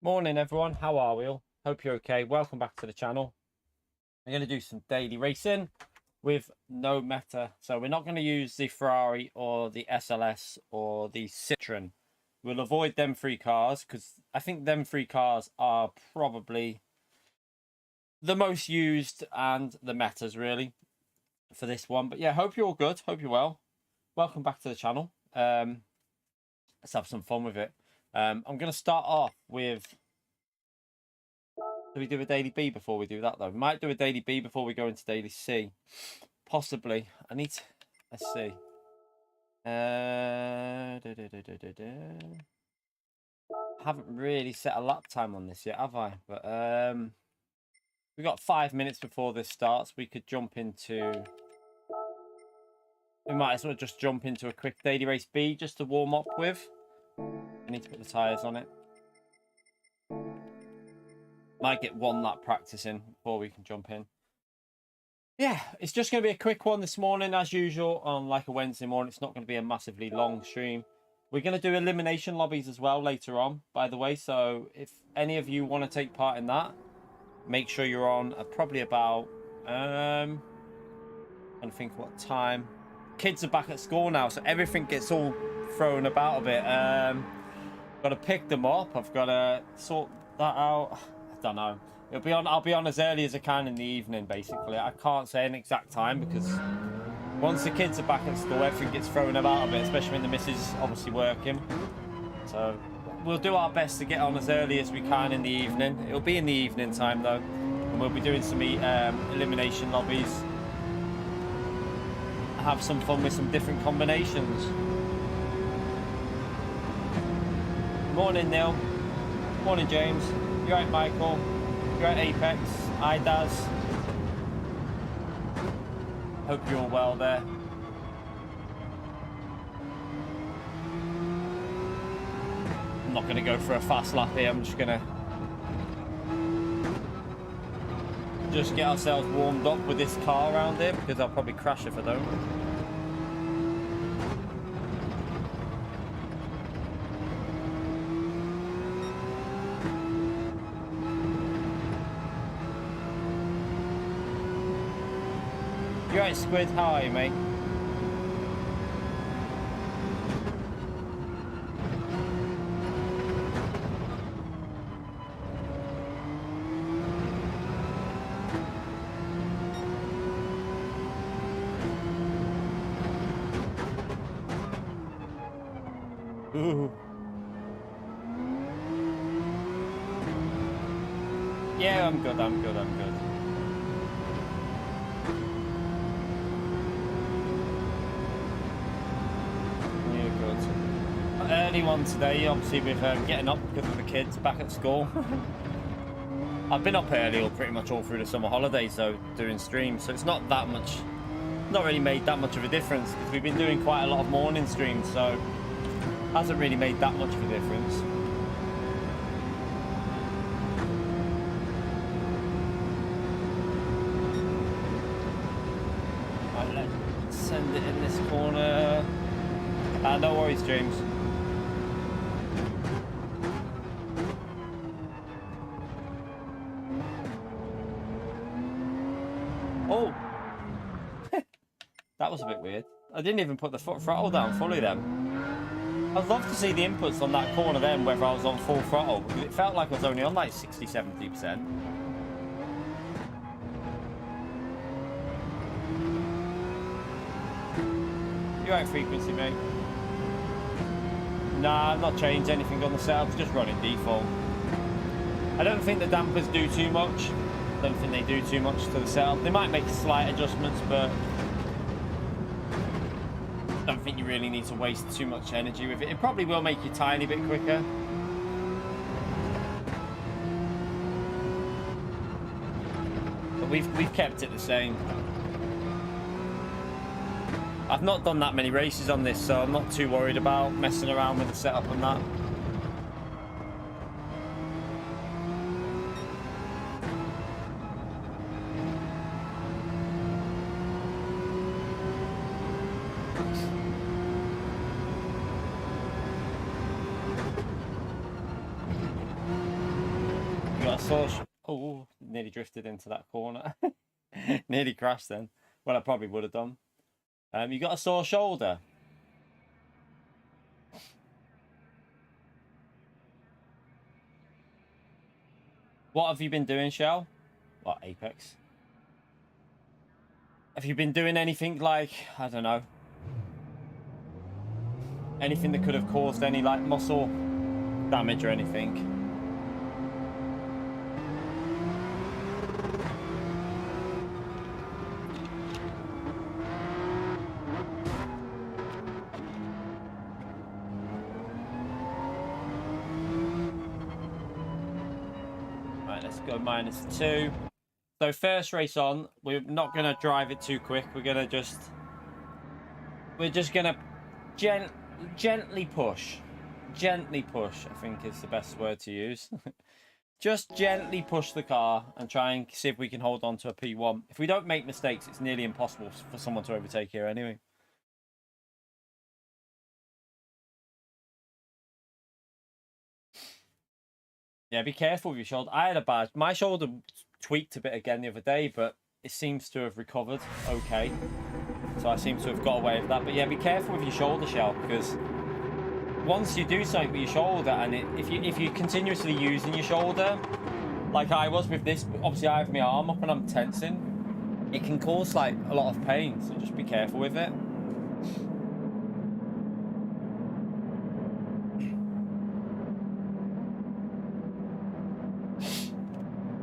Morning everyone, how are we all? Hope you're okay. Welcome back to the channel. We're going to do some daily racing with no meta. So we're not going to use the Ferrari or the SLS or the Citroen. We'll avoid them three cars because I think them three cars are probably the most used and the metas really for this one. But yeah, hope you're all good. Hope you're well. Welcome back to the channel. Let's have some fun with it. I'm going to start off with... Do we do a daily B before we do that, though? We might do a daily B before we go into daily C. Possibly. I need to... Let's see. Haven't really set a lap time on this yet, have I? But we've got 5 minutes before this starts. We could jump into... We might as well just jump into a quick daily race B just to warm up with. I need to put the tyres on it. Might get one lap practicing before we can jump in. Yeah, it's just going to be a quick one this morning as usual on like a Wednesday morning. It's not going to be a massively long stream. We're going to do elimination lobbies as well later on, by the way. So if any of you want to take part in that, make sure you're on probably about... I don't think what time. Kids are back at school now, so everything gets all thrown about a bit. Got to pick them up. I've got to sort that out. I don't know. I'll be on as early as I can in the evening, basically. I can't say an exact time because once the kids are back at school, everything gets thrown about a bit, especially when the missus is obviously working. So we'll do our best to get on as early as we can in the evening. It'll be in the evening time though, and we'll be doing some elimination lobbies. Have some fun with some different combinations. Morning, Neil. Morning, James. You right, Michael? You right, Apex? IDAS? Hope you're all well there. I'm not going to go for a fast lap here. I'm just going to get ourselves warmed up with this car around here because I'll probably crash if I don't. You right, Squid? How are you, mate? Ooh. Yeah, I'm good. Early one today, obviously with getting up because of the kids back at school. I've been up early pretty much all through the summer holidays though, doing streams, so it's not that much, not really made that much of a difference because we've been doing quite a lot of morning streams, so it hasn't really made that much of a difference. Right, let's send it in this corner. No worries, James. Oh! That was a bit weird. I didn't even put the throttle down fully then. I'd love to see the inputs on that corner then, whether I was on full throttle, because it felt like I was only on like 60-70%. You right, frequency, mate? Nah, I've not changed anything on the setup, just running default. I don't think the dampers do too much. I don't think they do too much to the setup. They might make slight adjustments, but I don't think you really need to waste too much energy with it. It probably will make you a tiny bit quicker. But we've kept it the same. I've not done that many races on this, so I'm not too worried about messing around with the setup and that. got a source. Oh, nearly drifted into that corner. Nearly crashed then. Well, I probably would have done. You got a sore shoulder. What have you been doing, Shell? What, Apex? Have you been doing anything like, I don't know, anything that could have caused any like muscle damage or anything? Right, let's go -2. So first race on, we're not going to drive it too quick. We're just going to gently push. Gently push, I think is the best word to use. Just gently push the car and try and see if we can hold on to a P1. If we don't make mistakes, it's nearly impossible for someone to overtake here anyway. Yeah, be careful with your shoulder. I had a bad... My shoulder tweaked a bit again the other day, but it seems to have recovered okay. So I seem to have got away with that. But yeah, be careful with your shoulder, Shell, because once you do something with your shoulder, and if you're continuously using your shoulder, like I was with this, obviously I have my arm up and I'm tensing, it can cause like a lot of pain. So just be careful with it.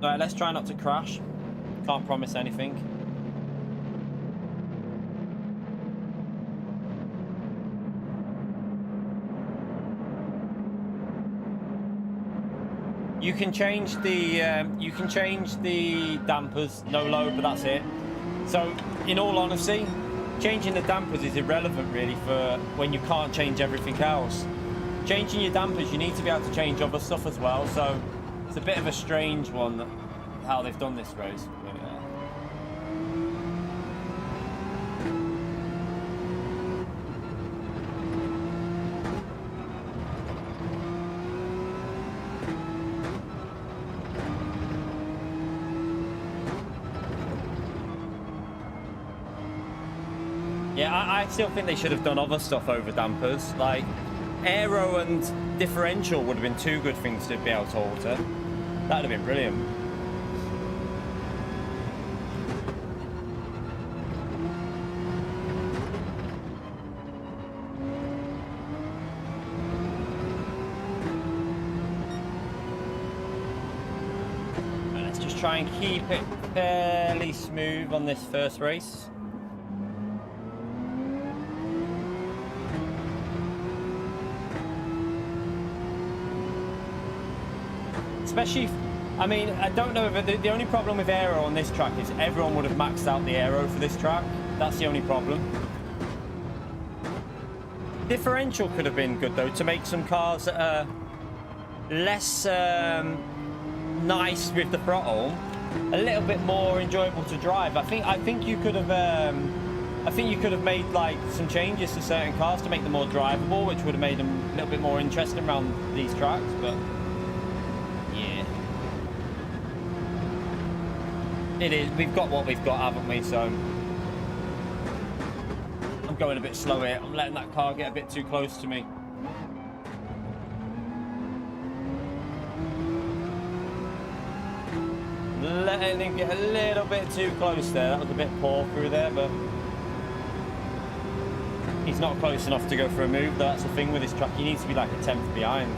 Right, let's try not to crash. Can't promise anything. You can change the dampers, no load, but that's it. So, in all honesty, changing the dampers is irrelevant really for when you can't change everything else. Changing your dampers, you need to be able to change other stuff as well. So. It's a bit of a strange one, how they've done this race. But, yeah, I still think they should have done other stuff over dampers. Like, aero and differential would have been two good things to be able to alter. That would have been brilliant. And let's just try and keep it fairly smooth on this first race. Especially, I mean, I don't know if the only problem with aero on this track is everyone would have maxed out the aero for this track. That's the only problem. Differential could have been good though, to make some cars that are less nice with the throttle a little bit more enjoyable to drive. I think you could have made like some changes to certain cars to make them more drivable, which would have made them a little bit more interesting around these tracks. But yeah, it is. We've got what we've got, haven't we? So I'm going a bit slow here. I'm letting that car get a bit too close to me. Letting him get a little bit too close there. That was a bit poor through there, but he's not close enough to go for a move. That's the thing with this truck. He needs to be like a 10th behind.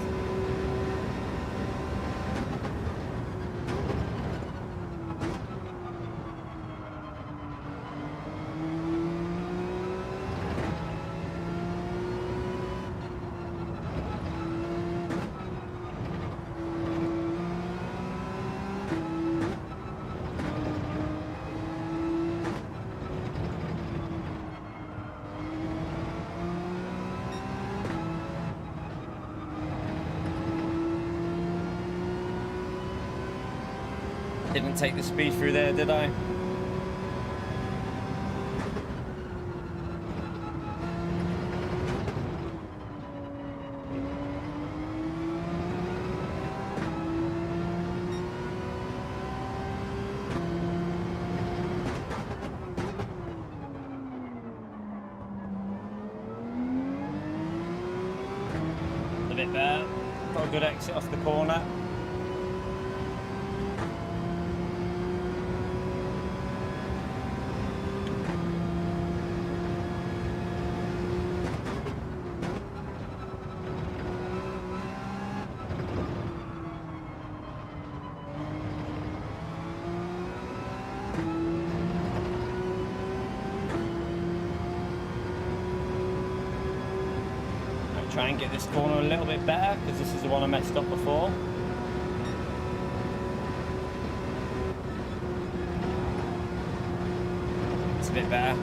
Didn't take the speed through there, did I? bit better. Got a good exit off the corner. Try and get this corner a little bit better because this is the one I messed up before. It's a bit better.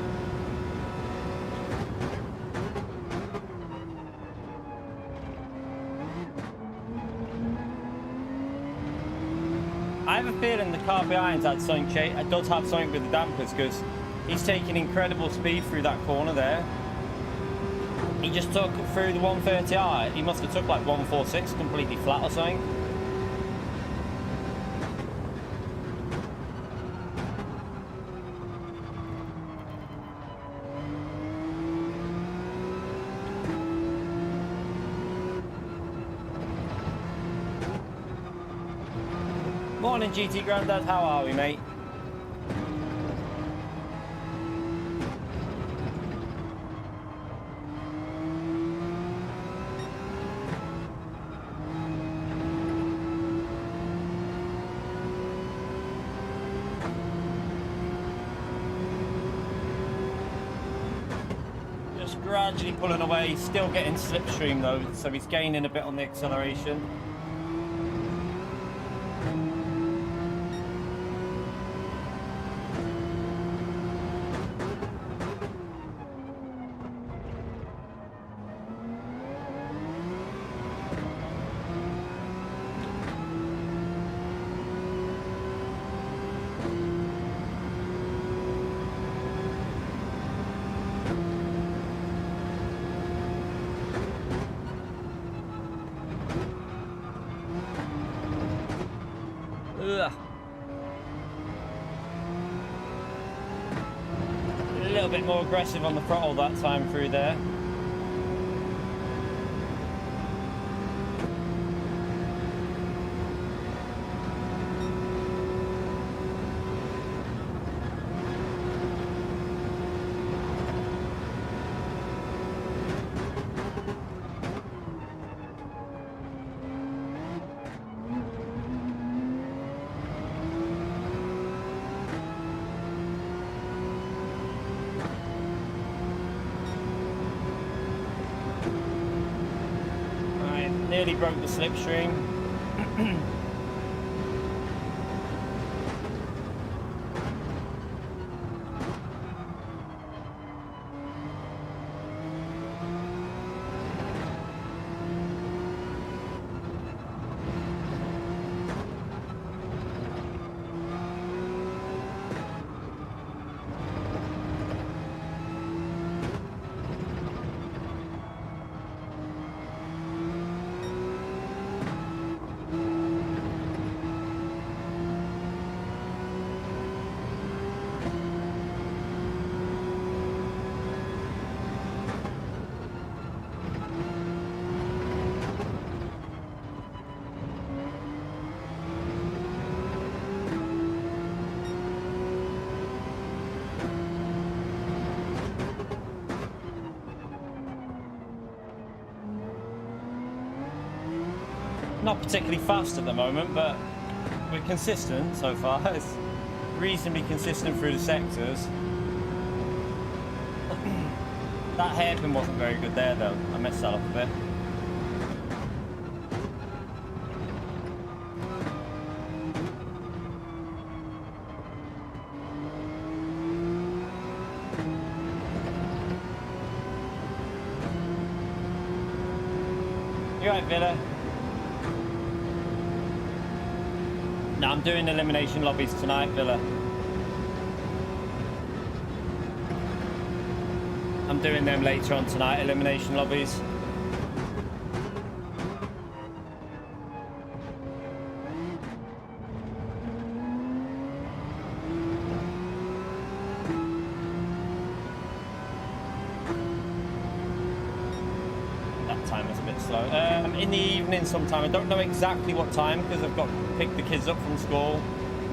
I have a feeling the car behind's had something does have something with the dampers because he's taking incredible speed through that corner there. He just took through the 130i. He must have took like 146 completely flat or something. Morning, GT Grandad. How are we, mate? Gradually pulling away, still getting slipstream though, so he's gaining a bit on the acceleration. A little bit more aggressive on the throttle that time through there. Nearly broke the slipstream. Not particularly fast at the moment, but we're consistent so far. It's reasonably consistent through the sectors. That hairpin wasn't very good there though. I messed that up a bit. You right, Villa? No, I'm doing elimination lobbies tonight, Villa. I'm doing them later on tonight, elimination lobbies. That time was a bit slow. In the evening sometime. I don't know exactly what time because I've got to pick the kids up from school,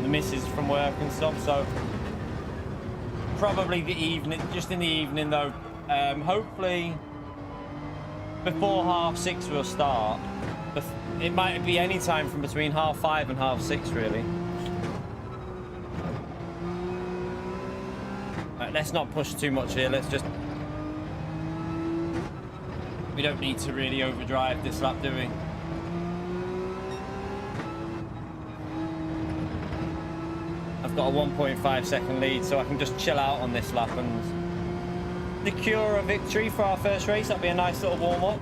the missus from work and stuff. So probably the evening, just in the evening though. Hopefully before 6:30 we'll start. It might be any time from between 5:30 and 6:30 really. Right, let's not push too much here. Let's just... We don't need to really overdrive this lap, do we? I've got a 1.5 second lead, so I can just chill out on this lap and secure a victory for our first race. That'd be a nice little warm-up.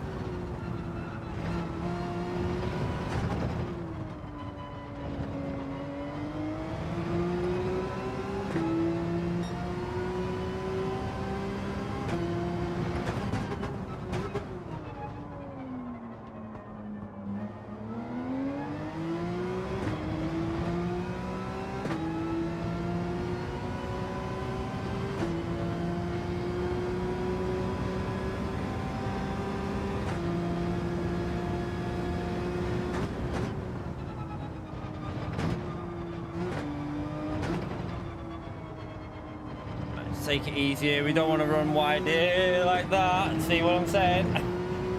Take it easier. We don't want to run wide here like that. See what I'm saying?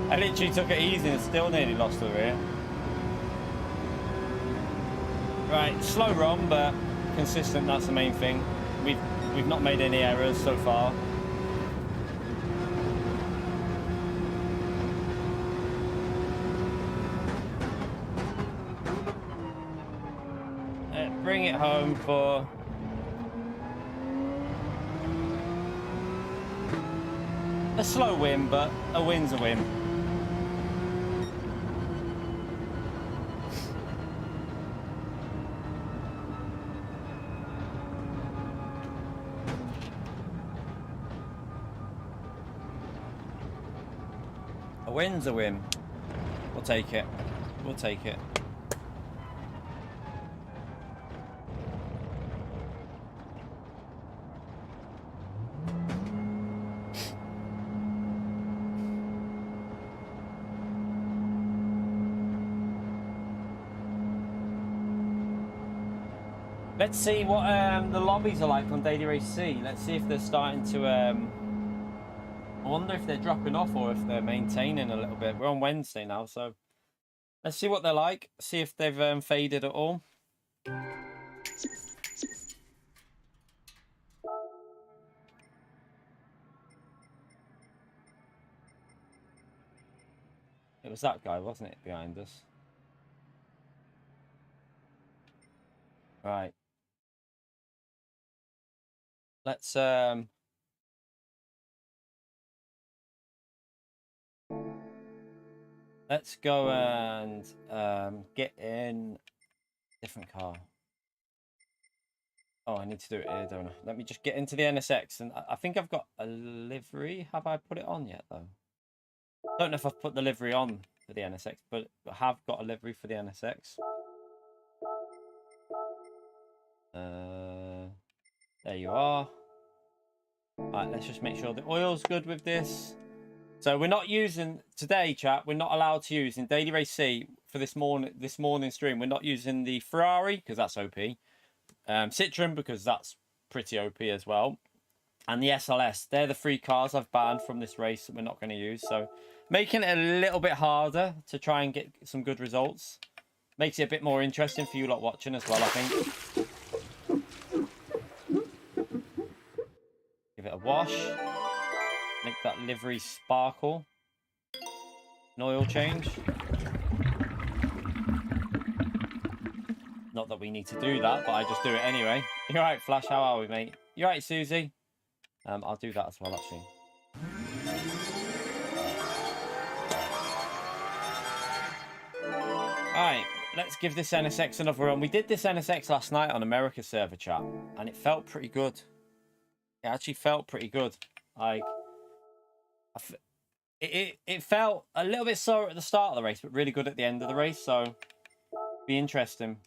I literally took it easy and still nearly lost the rear. Right, slow run, but consistent. That's the main thing. We've not made any errors so far. Bring it home for... a slow win, but a win's a win. A win's a win. We'll take it. We'll take it. Let's see what the lobbies are like on Daily Race C. Let's see if they're starting to... I wonder if they're dropping off or if they're maintaining a little bit. We're on Wednesday now, so... Let's see what they're like. See if they've faded at all. It was that guy, wasn't it, behind us? Right. Let's go and get in a different car. Oh, I need to do it here, don't I? Let me just get into the NSX, and I think I've got a livery. Have I put it on yet, though? Don't know if I've put the livery on for the NSX, but I have got a livery for the NSX. There you are. Right, let's just make sure the oil's good with this. So we're not using today, chat. We're not allowed to use in Daily Race C for this morning stream. We're not using the Ferrari because that's OP, Citroen because that's pretty OP as well, and the SLS. They're the three cars I've banned from this race that we're not going to use. So making it a little bit harder to try and get some good results. Makes it a bit more interesting for you lot watching as well, I think. Give it a wash. Make that livery sparkle. An oil change. Not that we need to do that, but I just do it anyway. You're right, Flash. How are we, mate? You're right, Susie. I'll do that as well, actually. Alright, let's give this NSX another run. We did this NSX last night on America server, chat, and it felt pretty good. It actually felt pretty good. Like, it felt a little bit slower at the start of the race, but really good at the end of the race, so be interesting.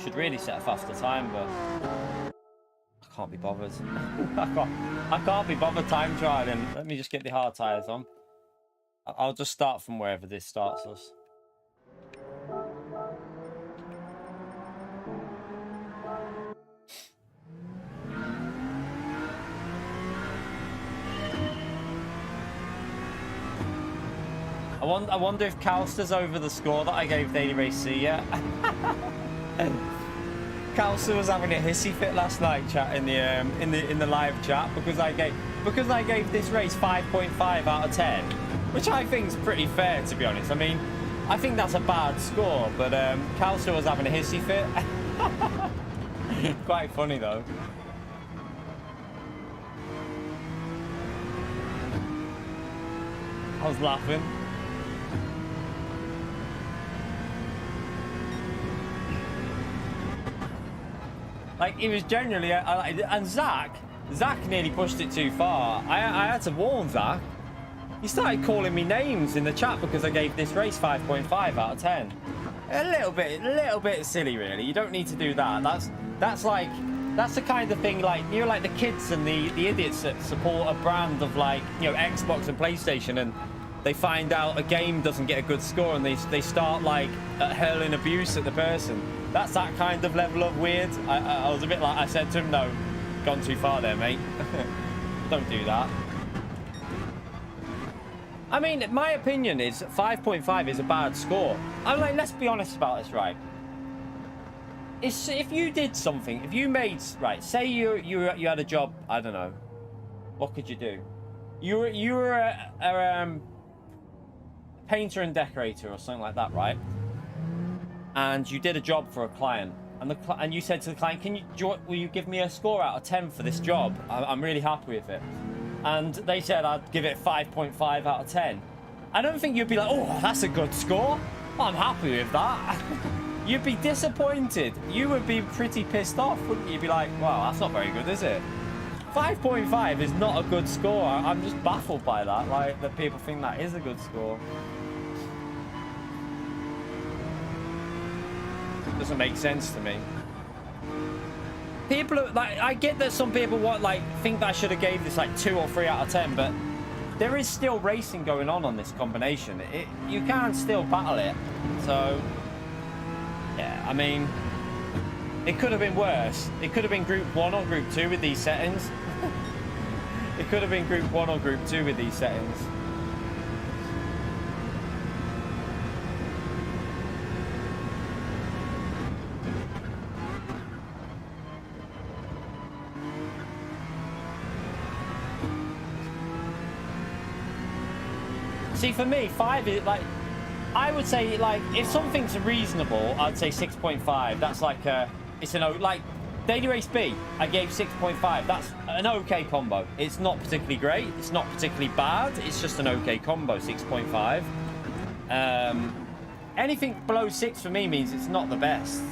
should really set a faster time, but I can't be bothered. I can't be bothered time trialing. Let me just get the hard tires on. I'll just start from wherever this starts us. I wonder if Calster's over the score that I gave Daily Race C yet. Calster was having a hissy fit last night, chat in the live chat because I gave this race 5.5 out of 10, which I think is pretty fair, to be honest. I mean, I think that's a bad score, but Calster was having a hissy fit. Quite funny though. I was laughing. Like, it was generally, and Zach nearly pushed it too far. I had to warn Zach. He started calling me names in the chat because I gave this race 5.5 out of 10. A little bit silly, really. You don't need to do that. That's the kind of thing, like, you know, like the kids and the idiots that support a brand of, like, you know, Xbox and PlayStation, and they find out a game doesn't get a good score and they start, like, hurling abuse at the person. That's that kind of level of weird. I was a bit like, I said to him, no, gone too far there, mate. Don't do that. I mean, my opinion is 5.5 is a bad score. I'm like, let's be honest about this, right? If you did something, if you made, right, say you had a job, I don't know, what could you do? You were a painter and decorator or something like that, right? And you did a job for a client, and you said to the client, will you give me a score out of 10 for this job? I'm really happy with it. And they said I'd give it 5.5 out of 10. I don't think you'd be like, oh, that's a good score. I'm happy with that. You'd be disappointed. You would be pretty pissed off, wouldn't you? You'd be like, wow, that's not very good, is it? 5.5 is not a good score. I'm just baffled by that, like, that people think that is a good score. Doesn't make sense to me. People are, like, I get that some people think that I should have gave this like 2 or 3 out of 10, but there is still racing going on this combination. You can still battle it. So yeah, I mean, it could have been worse. It could have been Group 1 or Group 2 with these settings. It could have been Group 1 or Group 2 with these settings. See, for me, 5 is like, I would say, like, if something's reasonable, I'd say 6.5. That's like it's like Daily Race B, I gave 6.5. That's an okay combo. It's not particularly great. It's not particularly bad. It's just an okay combo, 6.5. Anything below 6 for me means it's not the best.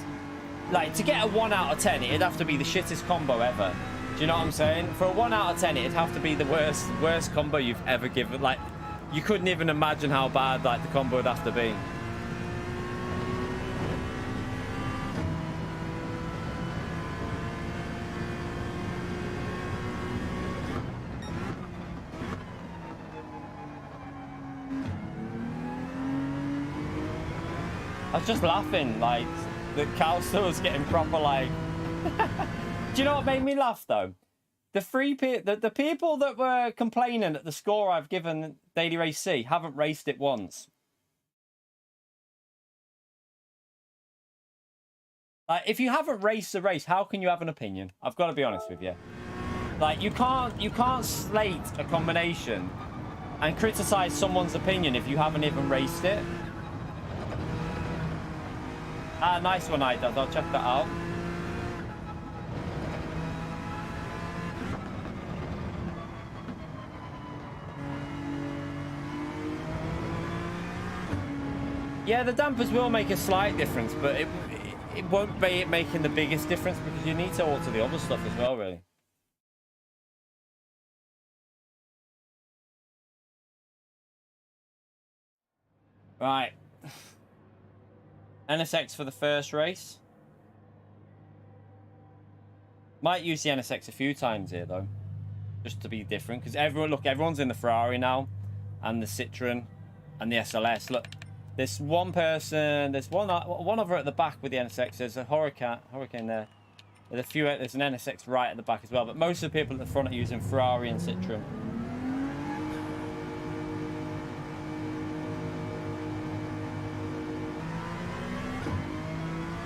Like, to get a 1 out of 10, it'd have to be the shittest combo ever. Do you know what I'm saying? For a 1 out of 10, it'd have to be the worst combo you've ever given. Like, you couldn't even imagine how bad, like, the combo would have to be. I was just laughing, like, the Calster was getting proper, like... Do you know what made me laugh, though? The people that were complaining at the score I've given Daily Race C haven't raced it once. Like, if you haven't raced the race, how can you have an opinion? I've got to be honest with you. Like, you can't slate a combination and criticize someone's opinion if you haven't even raced it. Ah, nice one, IDOS. I'll check that out. Yeah, the dampers will make a slight difference, but it won't be it making the biggest difference because you need to alter the other stuff as well, really. Right. NSX for the first race. Might use the NSX a few times here though, just to be different. Because everyone's in the Ferrari now, and the Citroen, and the SLS. Look, there's one person. There's one over at the back with the NSX. There's a Hurricane there. There's an NSX right at the back as well. But most of the people at the front are using Ferrari and Citroen.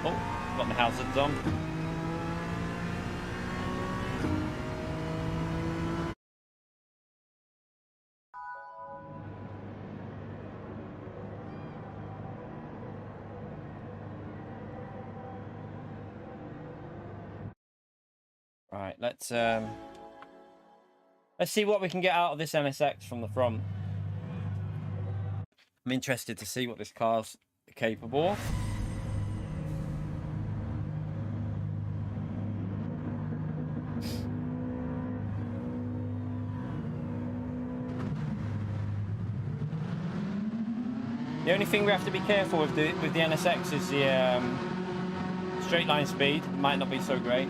Oh, got my hazards on. Right, let's see what we can get out of this NSX from the front. I'm interested to see what this car's capable of. The only thing we have to be careful with the NSX is the straight line speed. Might not be so great.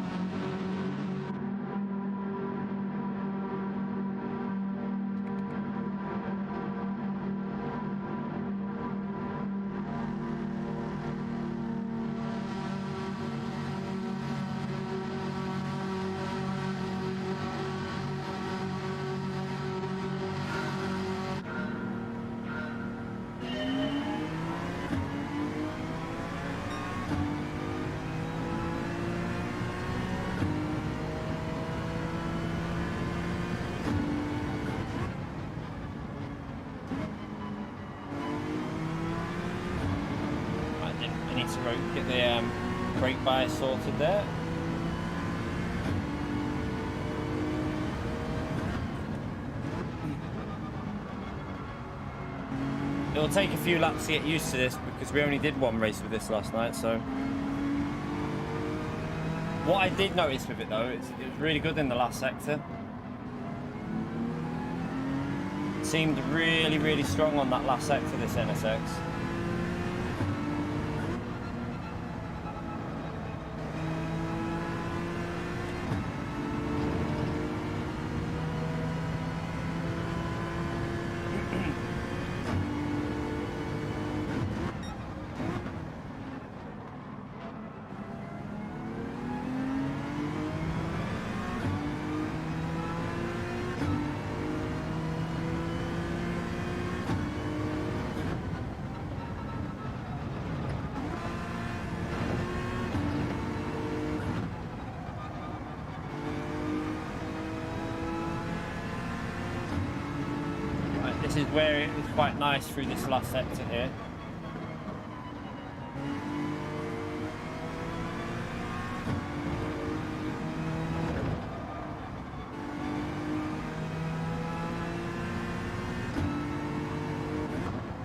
Get the brake bias sorted there. It'll take a few laps to get used to this because we only did one race with this last night. So what I did notice with it though, it was really good in the last sector. It seemed really, really strong on that last sector, this NSX. This is where it was quite nice through this last sector here.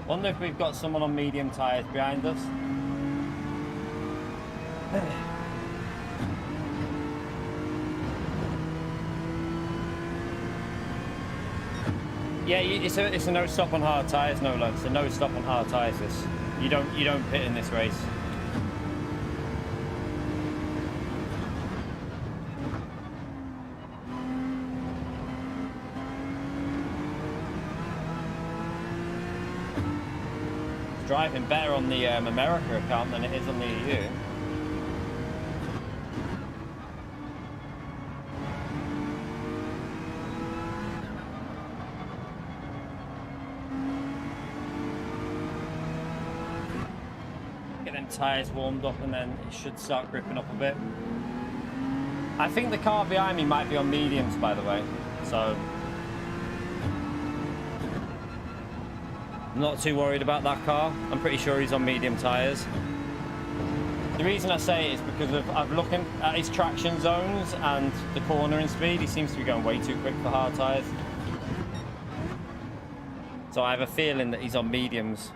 Wonder if we've got someone on medium tyres behind us. Yeah, it's a no stop on hard tyres, no love. It's a no stop on hard tyres. This you don't pit in this race. It's driving better on the America account than it is on the EU. Tyres warmed up and then it should start gripping up a bit. I think the car behind me might be on mediums, by the way, so I'm not too worried about that car. I'm pretty sure he's on medium tyres. The reason I say it is because I'm looking at his traction zones and the cornering speed. He seems to be going way too quick for hard tyres, so I have a feeling that he's on mediums.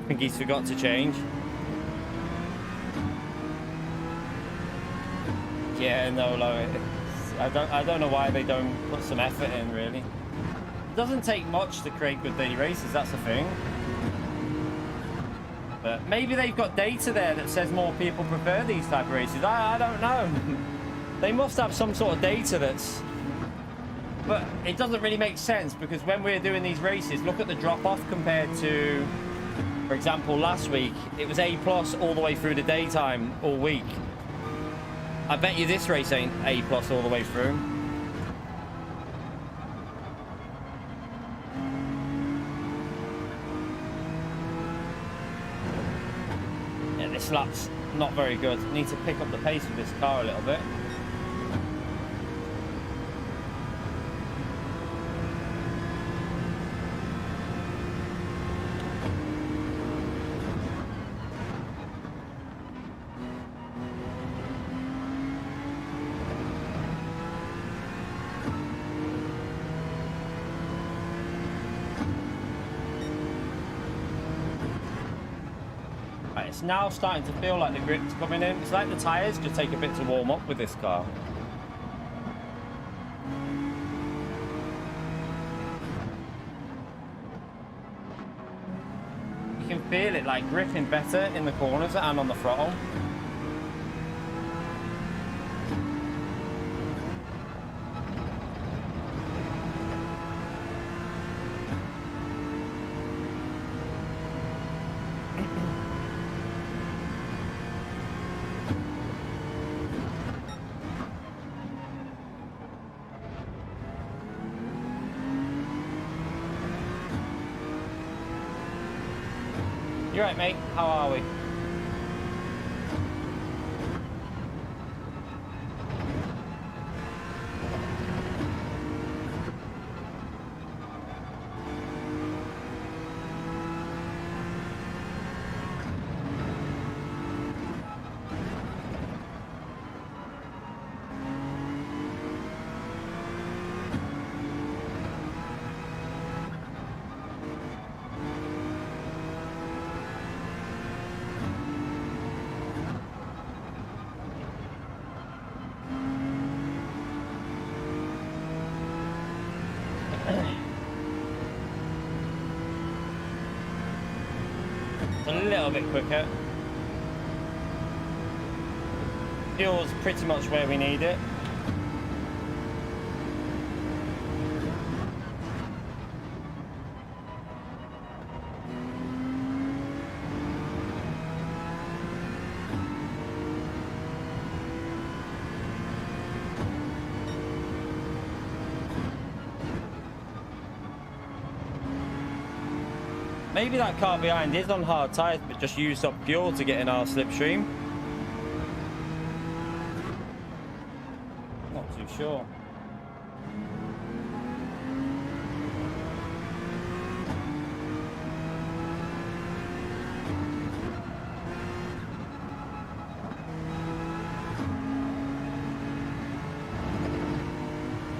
I think he's forgot to change. Yeah, no, I don't know why they don't put some effort in, really. It doesn't take much to create good daily races, that's the thing. But maybe they've got data there that says more people prefer these type of races. I don't know. They must have some sort of data that's... But it doesn't really make sense, because when we're doing these races, look at the drop-off compared to, for example, last week. It was A+ all the way through the daytime, all week. I bet you this race ain't A+ all the way through. Yeah, this lap's not very good. Need to pick up the pace of this car a little bit. It's now starting to feel like the grip's coming in. It's like the tyres just take a bit to warm up with this car. You can feel it like gripping better in the corners and on the throttle. You're right, mate. How are we? A little bit quicker. Fuel's pretty much where we need it. Maybe that car behind is on hard tyres, but just used up fuel to get in our slipstream. Not too sure.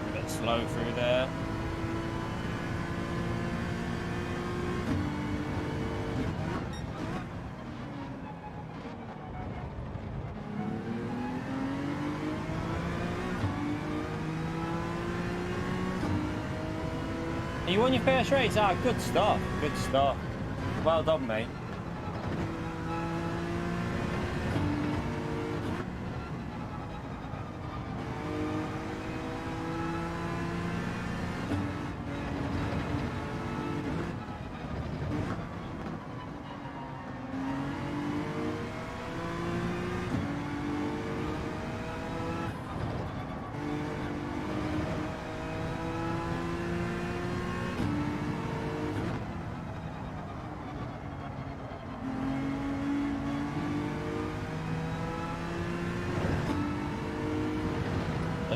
A bit slow through there. You won your first race? Ah, good stuff. Good stuff. Well done, mate.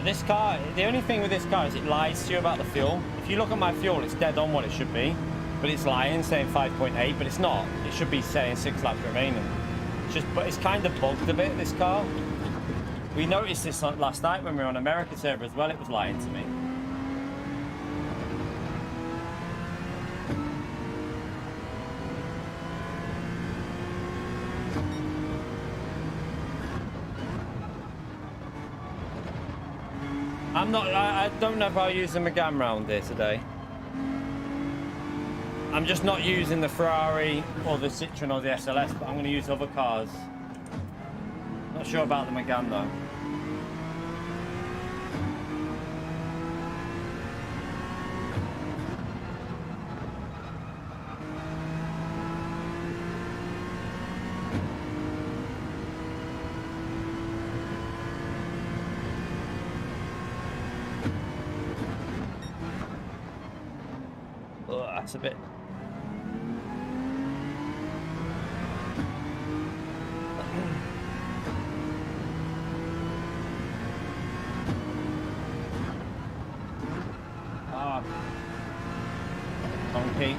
This car, the only thing with this car is it lies to you about the fuel. If you look at my fuel, it's dead on what it should be, but it's lying, saying 5.8, but it's not. It should be saying 6 laps remaining. But it's kind of bugged a bit, this car. We noticed this last night when we were on America server as well. It was lying to me. I don't know if I'll use the Megane round here today. I'm just not using the Ferrari or the Citroen or the SLS, but I'm going to use other cars. Not sure about the Megane though. Oh, that's a bit. Ah, funky.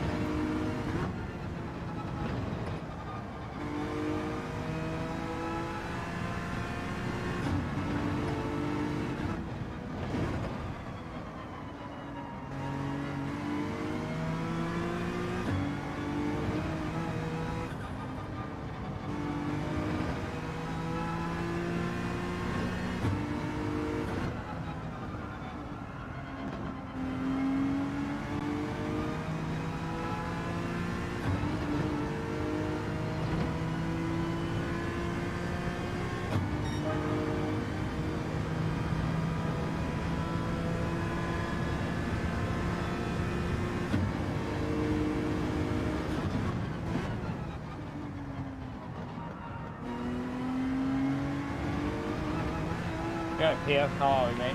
Go Pierre car, mate.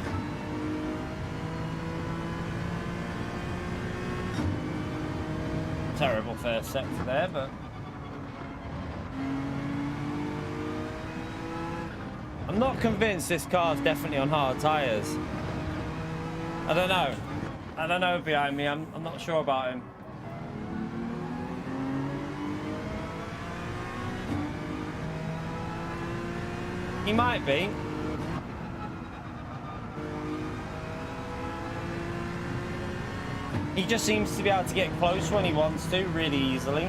Terrible first sector there, but I'm not convinced this car's definitely on hard tyres. I don't know. I don't know behind me. I'm not sure about him. He might be. He just seems to be able to get close when he wants to, really easily.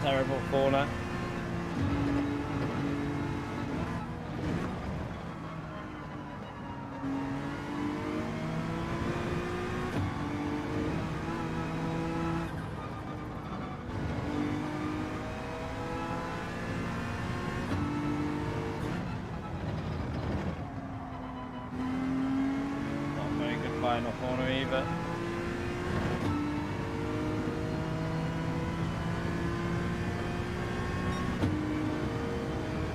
Terrible corner. Not a very good final corner either.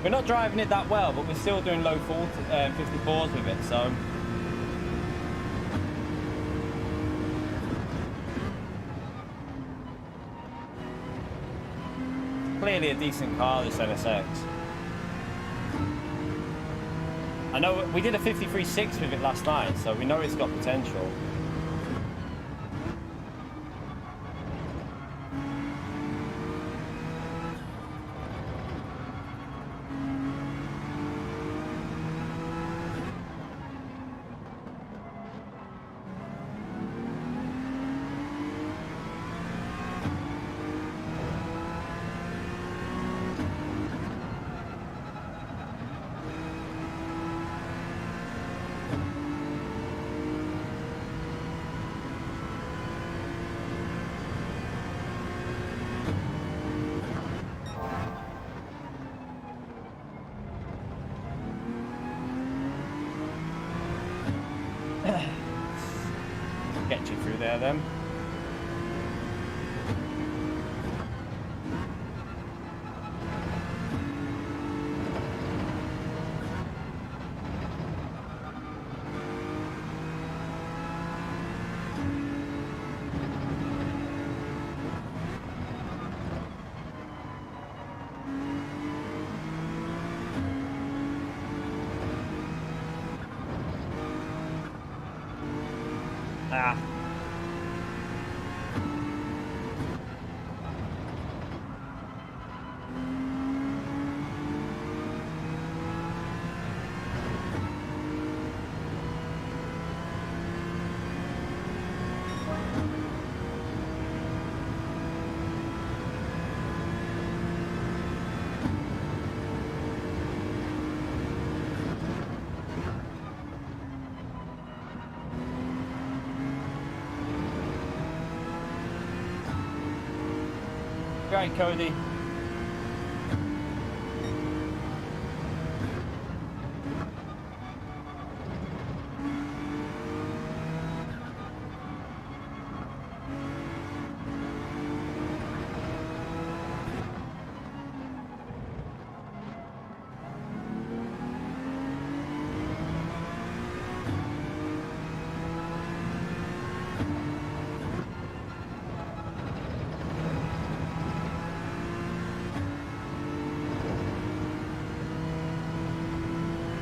We're not driving it that well, but we're still doing low 54s with it, so. Clearly a decent car, this NSX. I know we did a 53.6 with it last night, so we know it's got potential. Get you through there then. Ah. Right, Cody.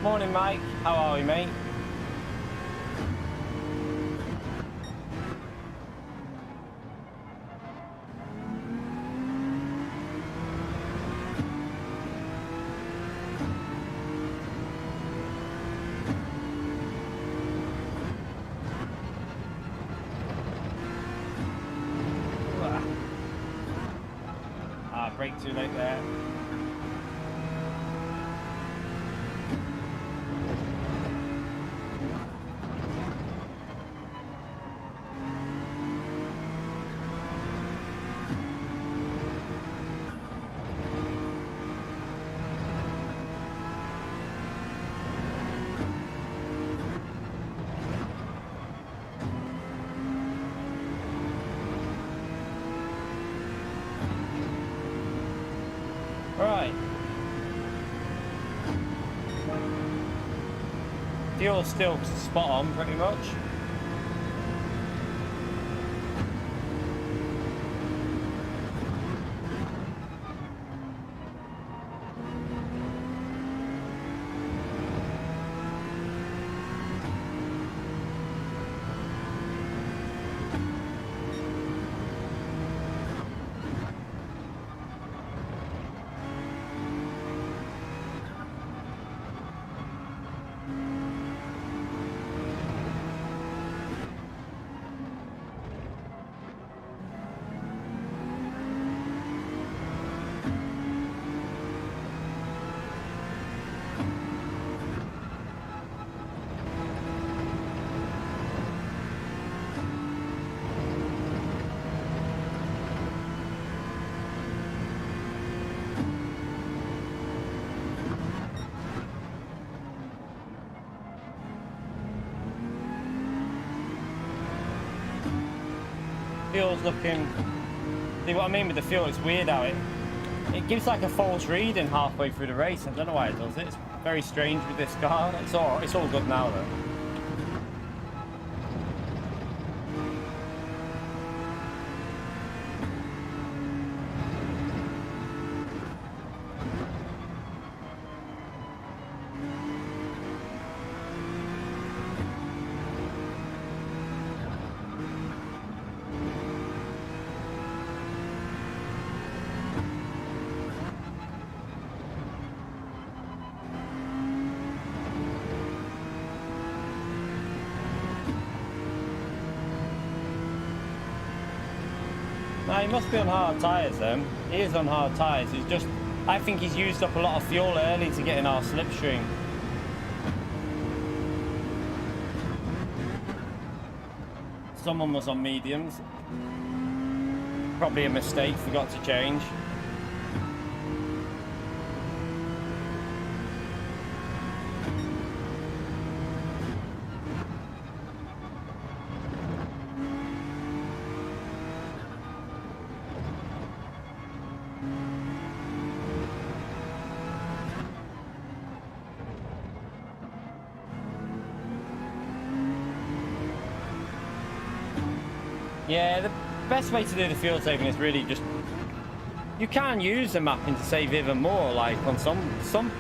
Morning, Mike. How are we, mate? Brake too late there. Right. Fuel's still spot on pretty much. Fuel's looking, see what I mean with the fuel, it's weird how it gives like a false reading halfway through the race. I don't know why it does it. It's very strange with this car. It's all good now though. He must be on hard tyres then. He is on hard tyres. He's just, I think he's used up a lot of fuel early to get in our slipstream. Someone was on mediums. Probably a mistake, forgot to change. Yeah, the best way to do the fuel saving is really just, you can use the mapping to save even more. Like on some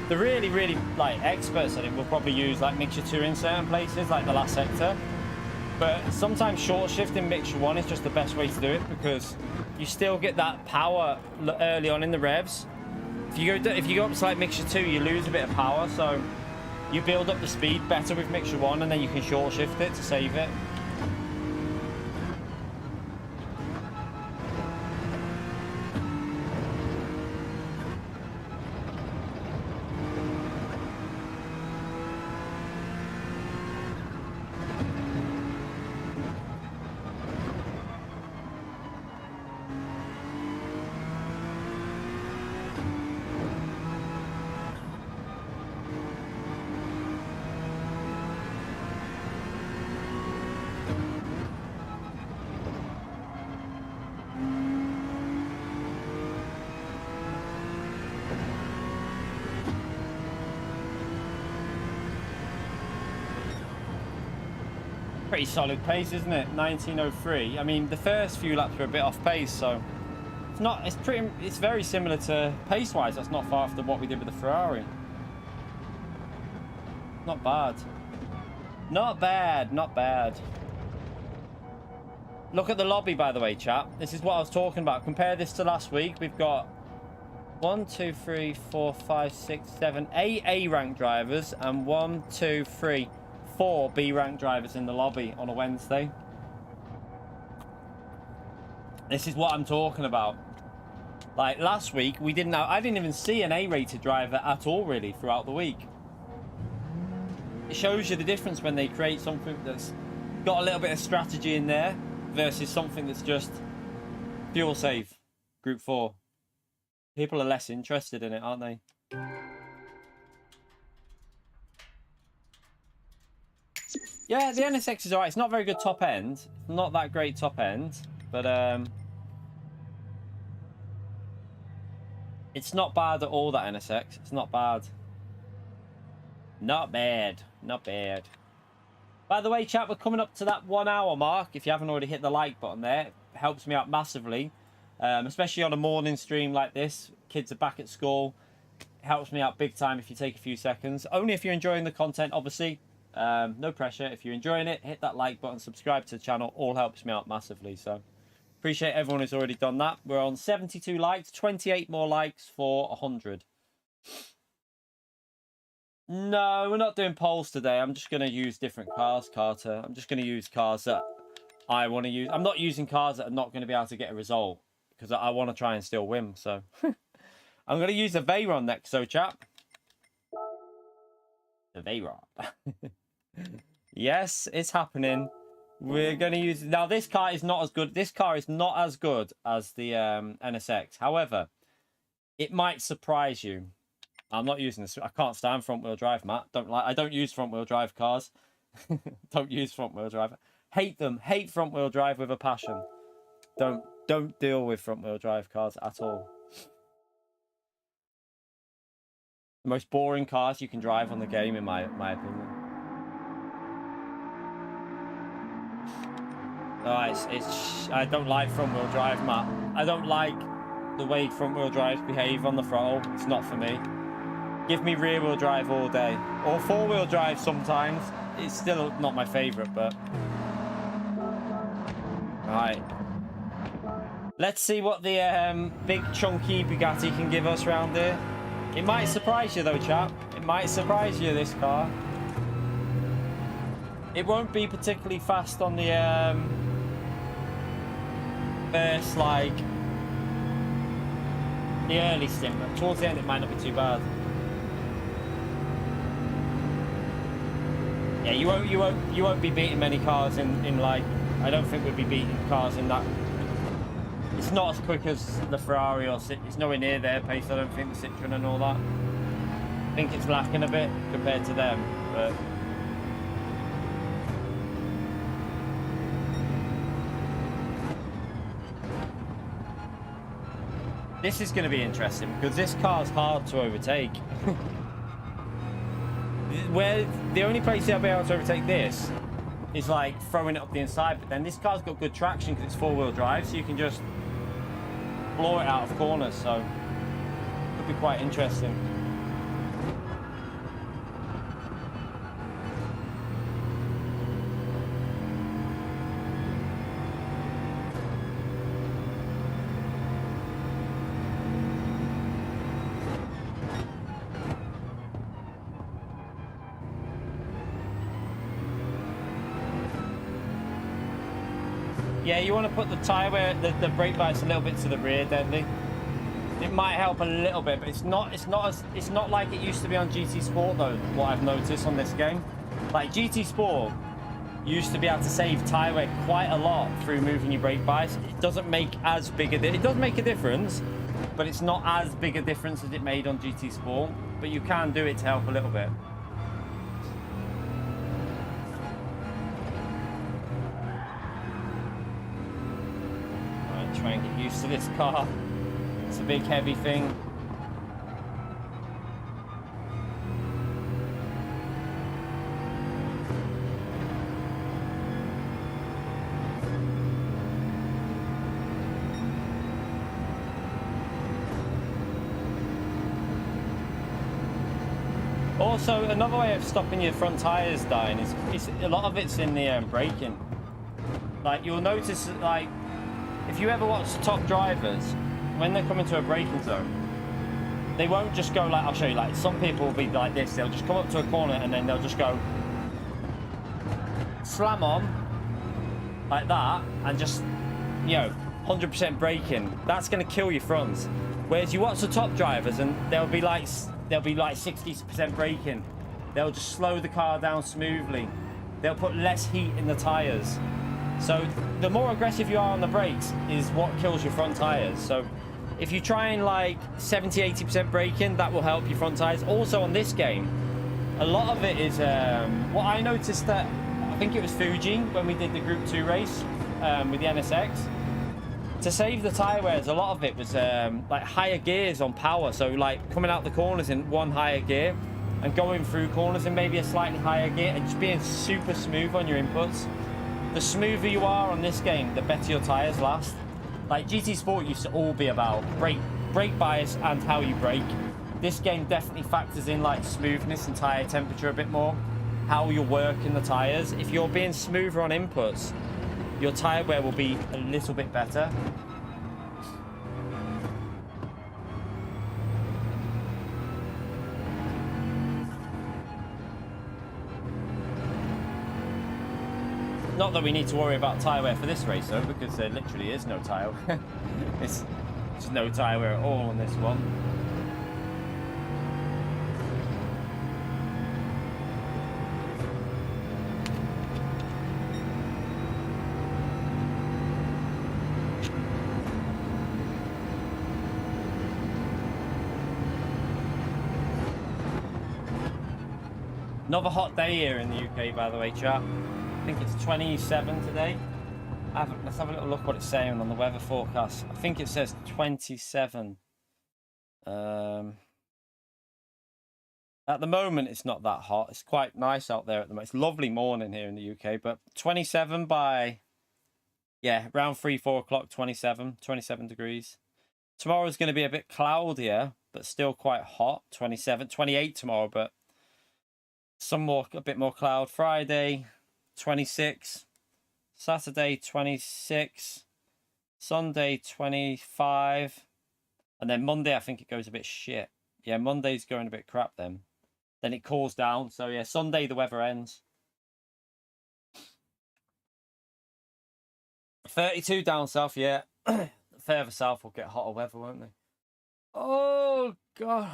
the really like experts at it will probably use like mixture 2 in certain places, like the last sector. But sometimes short shifting mixture 1 is just the best way to do it, because you still get that power early on in the revs. If you go up to like mixture 2, you lose a bit of power, so you build up the speed better with mixture 1, and then you can short shift it to save it. Pretty solid pace, isn't it? 1903. I mean, the first few laps were a bit off pace, so it's not. It's very similar to pace-wise. That's not far after what we did with the Ferrari. Not bad. Not bad. Not bad. Look at the lobby, by the way, chat. This is what I was talking about. Compare this to last week. We've got 1, 2, 3, 4, 5, 6, 7, 8 A-rank drivers and 1, 2, 3, 4 B-rank drivers in the lobby on a Wednesday. This is what I'm talking about. Like last week, we didn't have, I didn't even see an A-rated driver at all, really, throughout the week. It shows you the difference when they create something that's got a little bit of strategy in there versus something that's just fuel save, Group 4. People are less interested in it, aren't they? Yeah, the NSX is alright. It's not very good top end. Not that great top end. But it's not bad at all, that NSX. It's not bad. Not bad. Not bad. By the way, chat, we're coming up to that 1 hour mark. If you haven't already hit the like button there, it helps me out massively. Especially on a morning stream like this. Kids are back at school. It helps me out big time if you take a few seconds. Only if you're enjoying the content, obviously. No pressure. If you're enjoying it, hit that like button, subscribe to the channel. All helps me out massively. So appreciate everyone who's already done that. We're on 72 likes, 28 more likes for 100. No, we're not doing polls today. I'm just going to use different cars, Carter. I'm just going to use cars that I want to use. I'm not using cars that are not going to be able to get a result because I want to try and still win. So I'm going to use a Veyron next, so chap. The Veyron. Yes, it's happening. We're going to use... Now, this car is not as good. This car is not as good as the NSX. However, it might surprise you. I'm not using this. I can't stand front-wheel drive, Matt. I don't use front-wheel drive cars. Don't use front-wheel drive. Hate them. Hate front-wheel drive with a passion. Don't deal with front-wheel drive cars at all. The most boring cars you can drive on the game, in my opinion. I don't like front-wheel drive, Matt. I don't like the way front-wheel drives behave on the throttle. It's not for me. Give me rear-wheel drive all day. Or four-wheel drive sometimes. It's still not my favourite, but... Right. Let's see what the big chunky Bugatti can give us round here. It might surprise you though, chap. It might surprise you, this car. It won't be particularly fast on the first, like, the early stint, but towards the end it might not be too bad. Yeah, you won't be beating many cars in like, I don't think we'll be beating cars in that. It's not as quick as the Ferrari or it's nowhere near their pace. I don't think the Citroen and all that. I think it's lacking a bit compared to them, but. This is going to be interesting because this car's hard to overtake. Where the only place you'll be able to overtake this is like throwing it up the inside, but then this car's got good traction because it's four-wheel drive, so you can just blow it out of corners, so it could be quite interesting. Yeah, you want to put the tyre where the brake light's a little bit to the rear, Deadly. It might help a little bit, but it's not like it used to be on GT Sport though. What I've noticed on this game, like GT Sport used to be able to save tyre wear quite a lot through moving your brake bias. It doesn't make as big a it does make a difference, but it's not as big a difference as it made on GT Sport. But you can do it to help a little bit. Try and get used to this car. It's a big heavy thing. Also, another way of stopping your front tires dying is a lot of it's in the braking. Like, you'll notice that, like, if you ever watch top drivers, when they come into a braking zone, they won't just go like, I'll show you, like, some people will be like this. They'll just come up to a corner and then they'll just go slam on like that and just, you know, 100% braking. That's going to kill your fronts. Whereas you watch the top drivers and they'll be like 60% braking. They'll just slow the car down smoothly. They'll put less heat in the tires. So the more aggressive you are on the brakes is what kills your front tires. So if you try and like 70-80% braking, that will help your front tires. Also on this game, a lot of it is what I noticed, that I think it was Fuji when we did the Group 2 race with the NSX. To save the tire wears, a lot of it was like higher gears on power. So like coming out the corners in one higher gear and going through corners in maybe a slightly higher gear and just being super smooth on your inputs. The smoother you are on this game, the better your tires last. Like GT Sport used to all be about brake bias and how you brake. This game definitely factors in like smoothness and tire temperature a bit more. How you're working the tires. If you're being smoother on inputs, your tire wear will be a little bit better. Not that we need to worry about tyre wear for this race though, because there literally is no tyre. There's no tyre wear at all on this one. Another hot day here in the UK, by the way, chat. I think it's 27 today. Let's have a little look what it's saying on the weather forecast. I think it says 27. At the moment, it's not that hot. It's quite nice out there at the moment. It's a lovely morning here in the UK, but 27 by, yeah, around 3-4 o'clock, 27 degrees. Tomorrow's going to be a bit cloudier, but still quite hot. 27, 28 tomorrow, but a bit more cloud. Friday, 26. Saturday, 26. Sunday, 25. And then Monday, I think it goes a bit shit. Yeah, Monday's going a bit crap then. Then it cools down. So yeah, Sunday the weather ends. 32 down south, yeah. Further south will get hotter weather, won't they? Oh, God.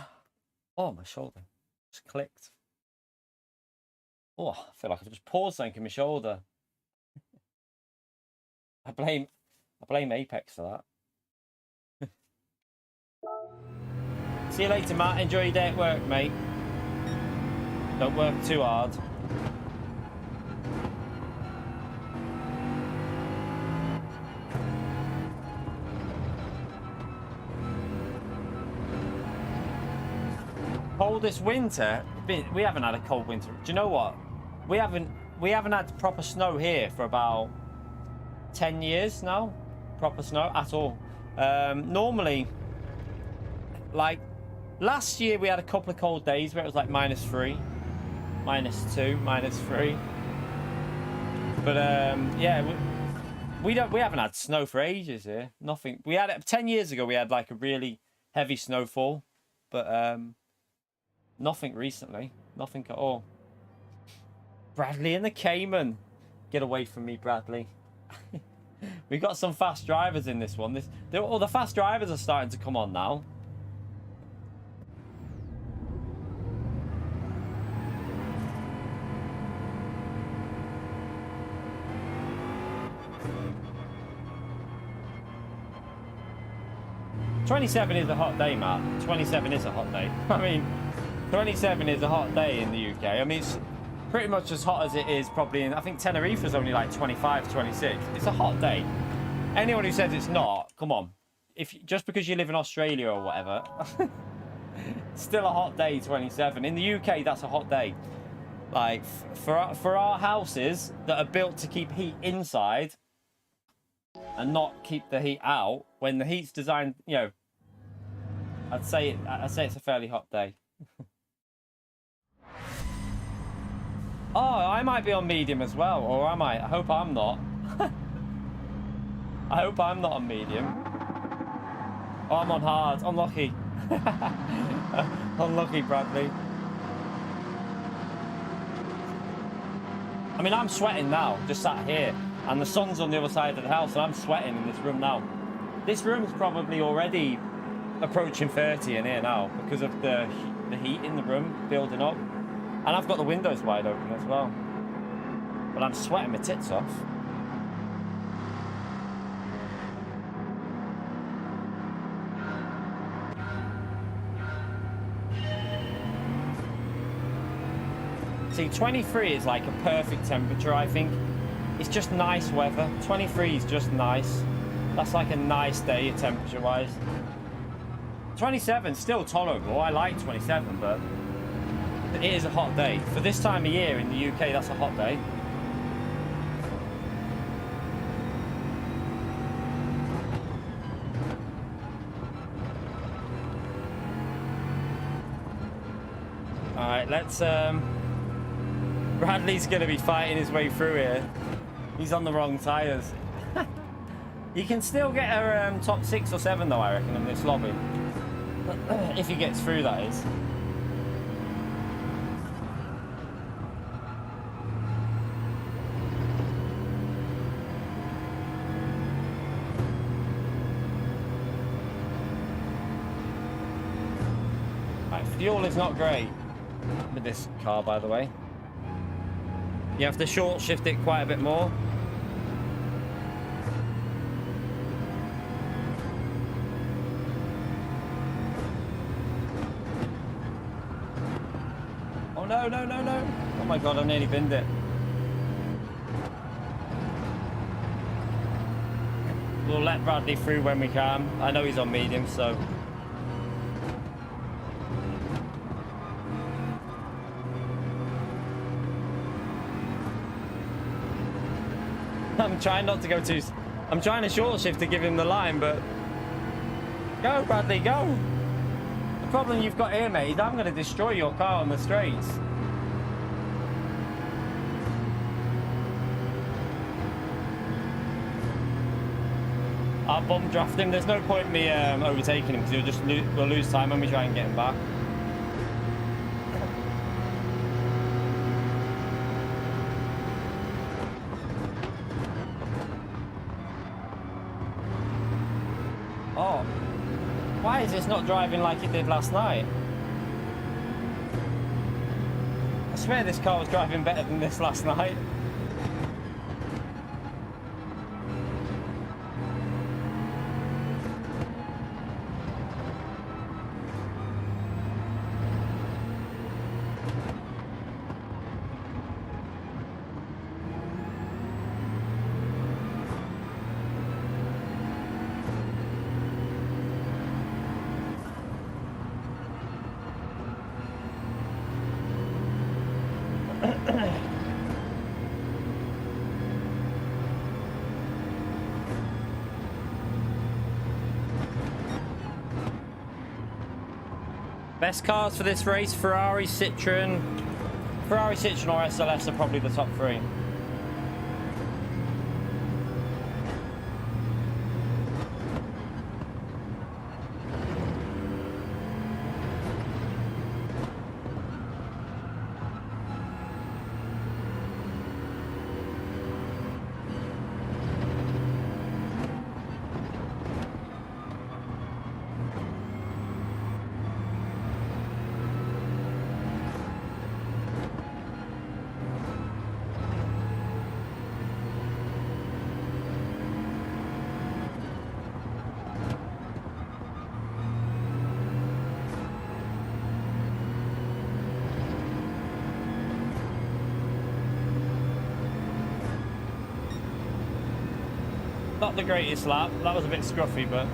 Oh, my shoulder just clicked. Oh, I feel like I've just paused something in my shoulder. I blame Apex for that. See you later, Matt. Enjoy your day at work, mate. Don't work too hard. Coldest winter? We haven't had a cold winter. Do you know what? We haven't had proper snow here for about 10 years now. Proper snow at all. Normally, like last year we had a couple of cold days where it was like -3, -2, -3. But yeah, we haven't had snow for ages here. Nothing. We had it 10 years ago. We had like a really heavy snowfall, but nothing recently. Nothing at all. Bradley and the Cayman. Get away from me, Bradley. We've got some fast drivers in this one. All the fast drivers are starting to come on now. '27 is a hot day, Matt. 27 is a hot day. I mean, 27 is a hot day in the UK. I mean, it's pretty much as hot as it is probably in, I think Tenerife is only like 25, 26. It's a hot day. Anyone who says it's not, come on. Just because you live in Australia or whatever, still a hot day, 27. In the UK, that's a hot day. Like, for our houses that are built to keep heat inside and not keep the heat out, when the heat's designed, you know, I'd say it's a fairly hot day. Oh, I might be on medium as well, or am I? I hope I'm not. I hope I'm not on medium. Oh, I'm on hard. Unlucky. Unlucky, Bradley. I mean, I'm sweating now, just sat here, and the sun's on the other side of the house, and I'm sweating in this room now. This room's probably already approaching 30 in here now because of the heat in the room building up. And I've got the windows wide open as well. But I'm sweating my tits off. See, 23 is like a perfect temperature, I think. It's just nice weather. 23 is just nice. That's like a nice day temperature-wise. 27 is still tolerable. I like 27, but it is a hot day. For this time of year in the UK, that's a hot day. All right, let's... Bradley's going to be fighting his way through here. He's on the wrong tyres. You can still get a top 6 or 7 though, I reckon, in this lobby. If he gets through, that is. Right, fuel is not great with this car, by the way. You have to short shift it quite a bit more. Oh no, no, no, no. Oh my god, I nearly binned it. We'll let Bradley through when we can. I know he's on medium, so... I'm trying not to go too... I'm trying to short shift to give him the line, but... Go, Bradley, go! The problem you've got here, mate, is I'm going to destroy your car on the straights. I'll bump draft him. There's no point me overtaking him, because we'll lose time when we try and get him back. Oh, why is this not driving like it did last night? I swear this car was driving better than this last night. Best cars for this race, Ferrari, Citroen or SLS are probably the top 3. Not the greatest lap, that was a bit scruffy, but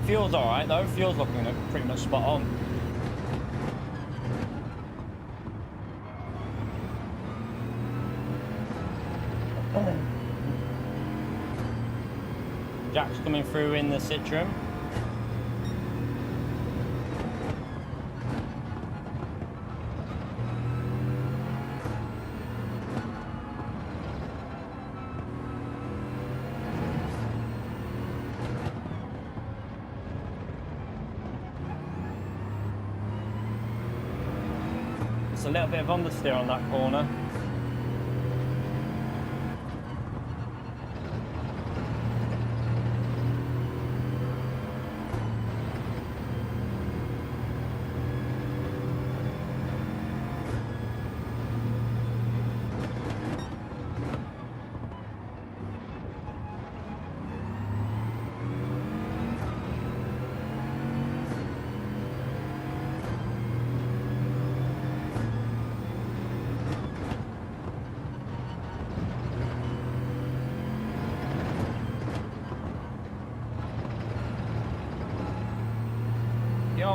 fuel's alright though, fuel's looking pretty much spot on. Jack's coming through in the Citroen. a little bit of understeer on that corner.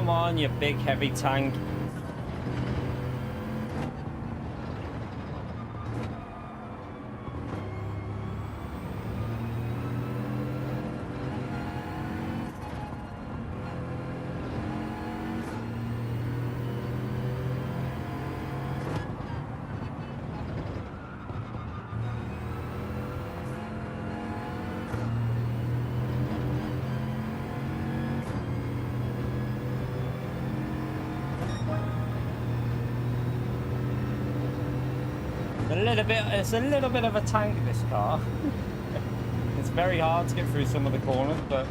Come on, you big heavy tank. It's a little bit of a tank, this car. It's very hard to get through some of the corners, but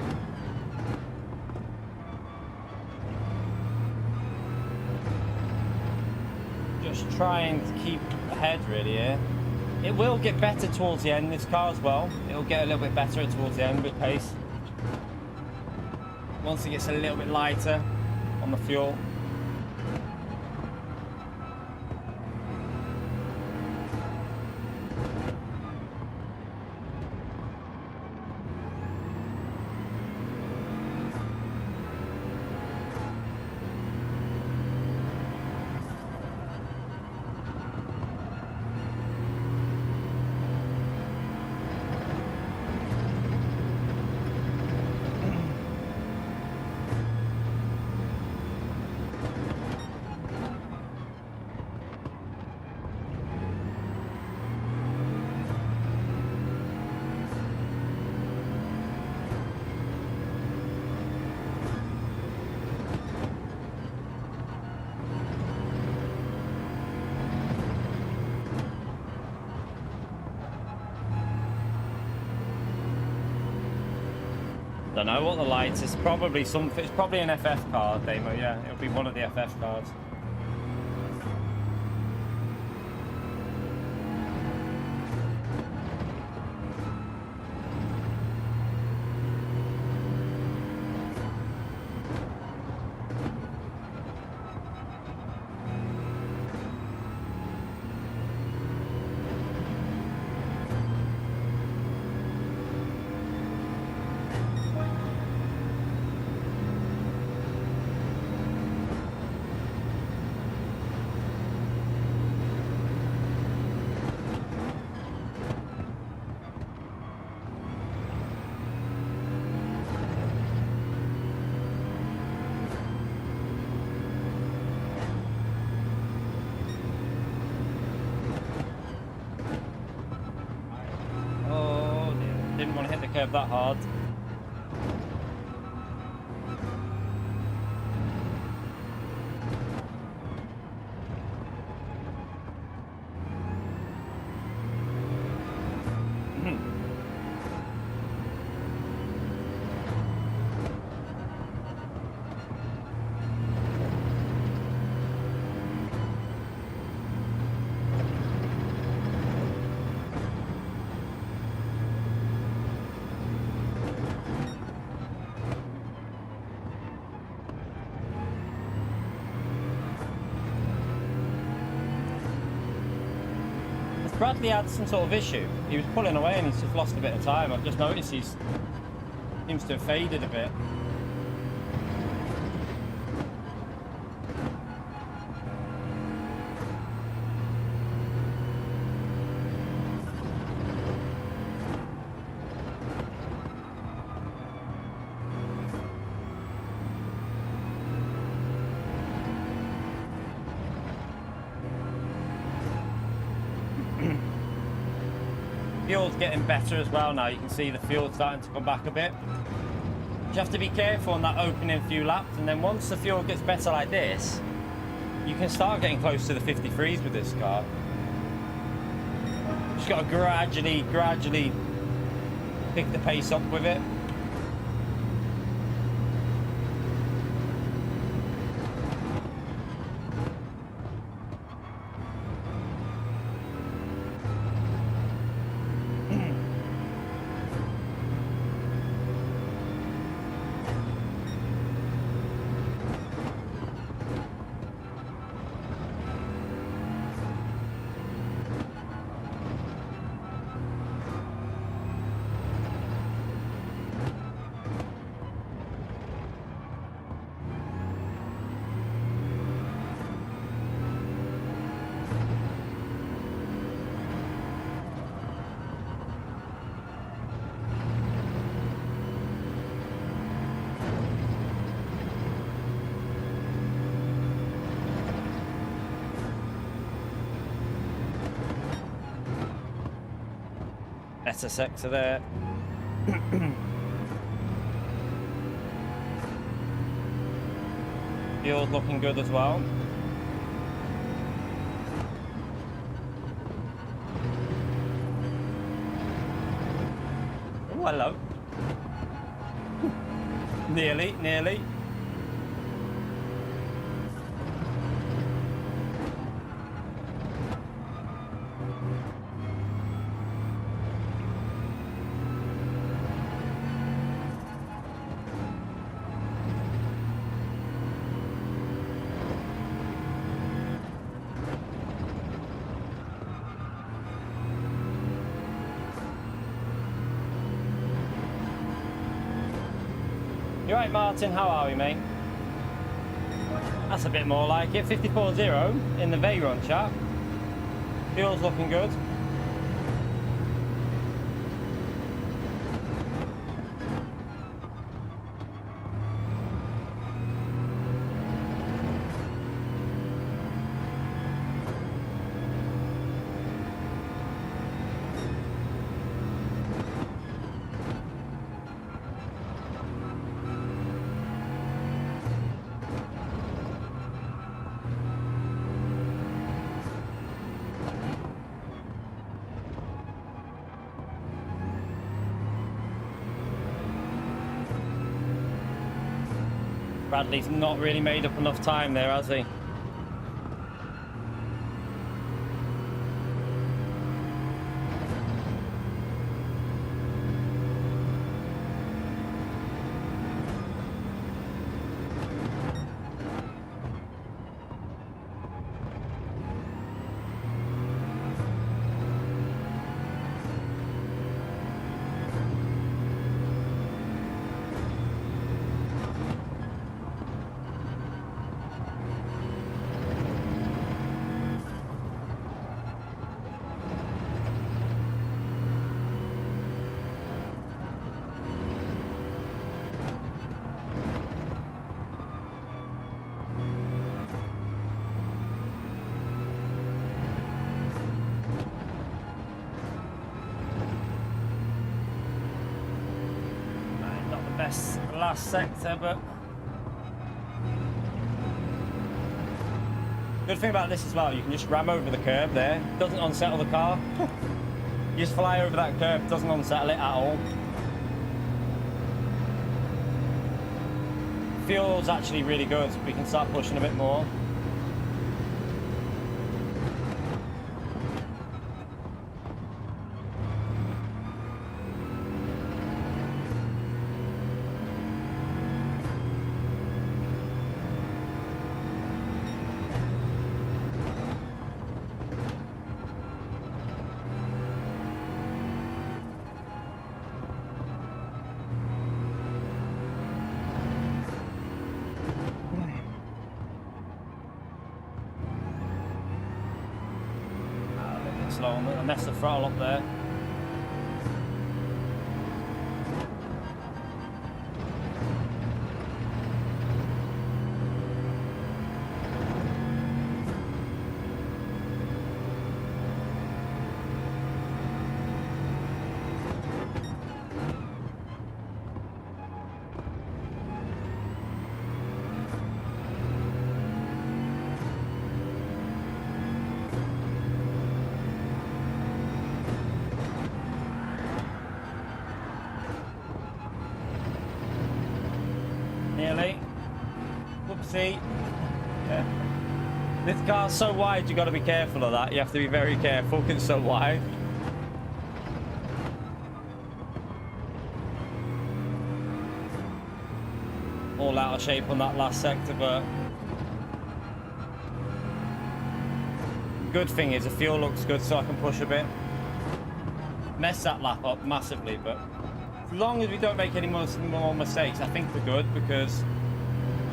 just trying to keep ahead really here. It will get better towards the end, this car as well. It'll get a little bit better towards the end with pace. Once it gets a little bit lighter on the fuel. Don't know what the lights is. Probably something. It's probably an FF card, Damo. Yeah, it'll be one of the FF cards. Curve that hard. Bradley had some sort of issue. He was pulling away and he's just lost a bit of time. I've just noticed he seems to have faded a bit. Fuel's getting better as well now. You can see the fuel starting to come back a bit. You have to be careful on that opening few laps, and then once the fuel gets better like this, you can start getting close to the 53s with this car. Just got to gradually pick the pace up with it. SSX are there. Fuel's looking good as well. Oh, hello. Nearly. You right, Martin? How are we, mate? That's a bit more like it. 54-0 in the Veyron chat. Fuel's looking good. Bradley's not really made up enough time there, has he? Last sector, but good thing about this as well, you can just ram over the curb there. Doesn't unsettle the car. You just fly over that curb, doesn't unsettle it at all. Fuel's actually really good. We can start pushing a bit more. I messed the throttle up there. Nearly. Whoopsie. Yeah. This car's so wide, you got to be careful of that. You have to be very careful because it's so wide. All out of shape on that last sector, but good thing is the fuel looks good, so I can push a bit. Mess that lap up massively, but as long as we don't make any more mistakes, I think we're good because,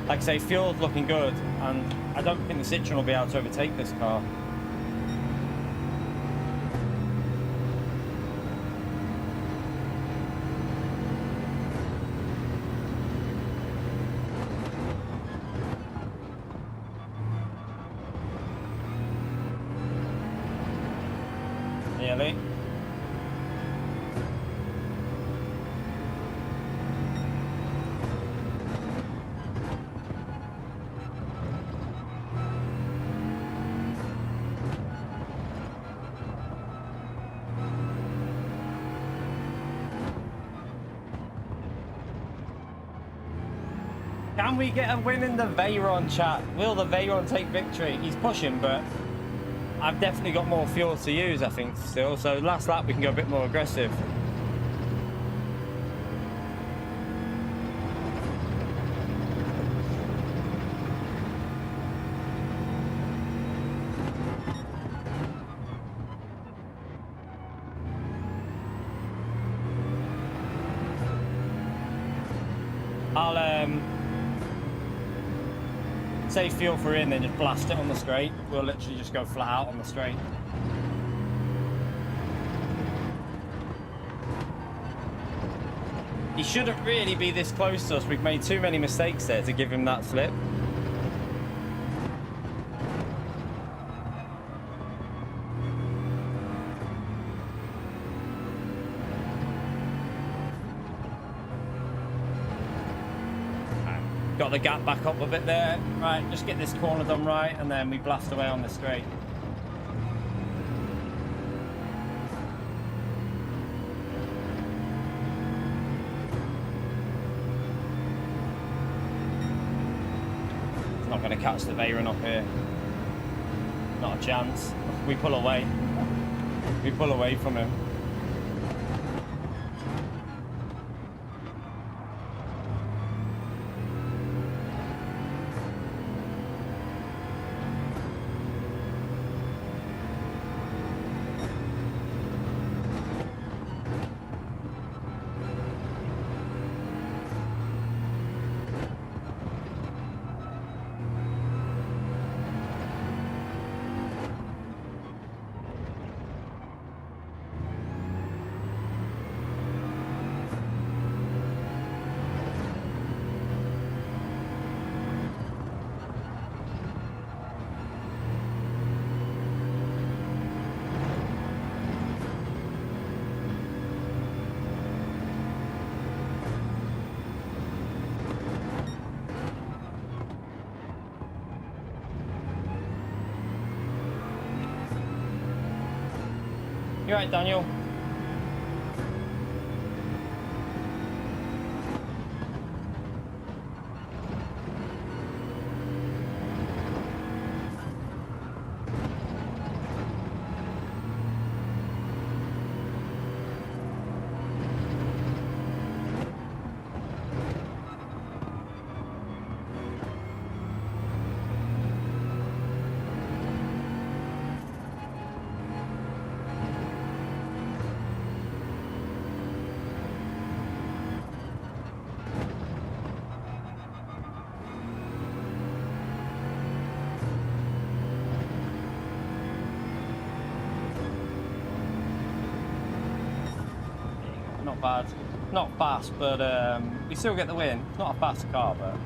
like I say, fuel's looking good, and I don't think the Citroen will be able to overtake this car. Nearly. Can we get a win in the Veyron, chat? Will the Veyron take victory? He's pushing, but I've definitely got more fuel to use, I think, still. So last lap, we can go a bit more aggressive. I'll save fuel for in, then just blast it on the straight. We'll literally just go flat out on the straight. He shouldn't really be this close to us. We've made too many mistakes there to give him that slip. Got the gap back up a bit there. Right, just get this corner done right, and then we blast away on the straight. It's not going to catch the Veyron up here. Not a chance. We pull away. We pull away from him. You're right, Daniel. Bad. Not fast, but we still get the win. It's not a fast car, but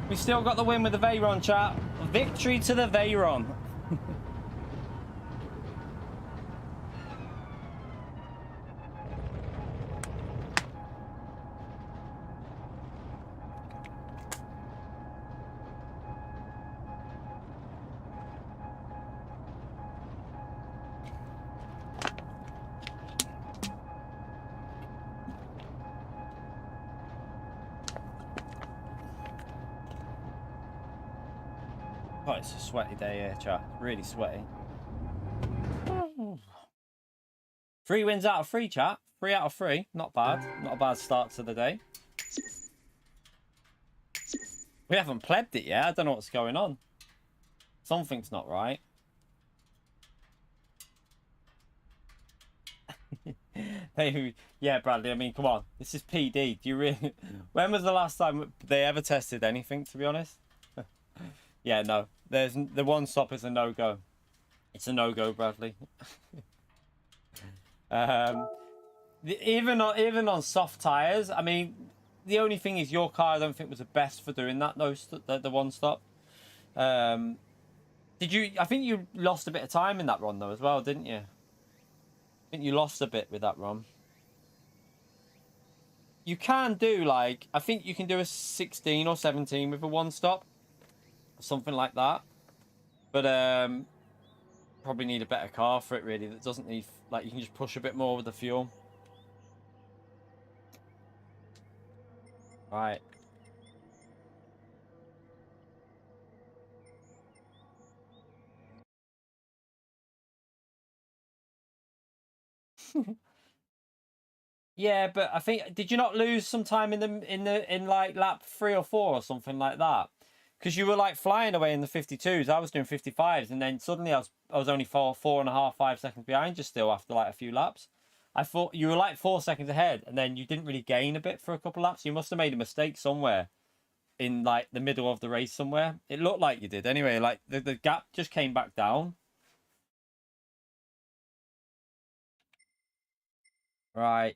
we still got the win with the Veyron, chat. Victory to the Veyron. Oh, it's a sweaty day here, chat. Really sweaty. 3 wins out of 3, chat. 3 out of 3. Not bad. Not a bad start to the day. We haven't plebbed it yet. I don't know what's going on. Something's not right. Yeah, Bradley, I mean, come on. This is PD. Do you really... When was the last time they ever tested anything, to be honest? Yeah, no. The one stop is a no-go. It's a no-go, Bradley. Even on soft tires, I mean, the only thing is your car I don't think was the best for doing that, the one stop. Did you... I think you lost a bit of time in that run, though, as well, didn't you? I think you lost a bit with that run. You can do, like... I think you can do a 16 or 17 with a one stop. Something like that. But, probably need a better car for it, really. That doesn't need... Like, you can just push a bit more with the fuel. Right. Yeah, but I think did you not lose some time in like lap 3 or 4 or something like that? Because you were like flying away in the 52s. I was doing 55s, and then suddenly I was only 4.5, 5 seconds behind you still after like a few laps. I thought you were like 4 seconds ahead, and then you didn't really gain a bit for a couple laps. You must have made a mistake somewhere in like the middle of the race somewhere. It looked like you did anyway. Like the gap just came back down. Right.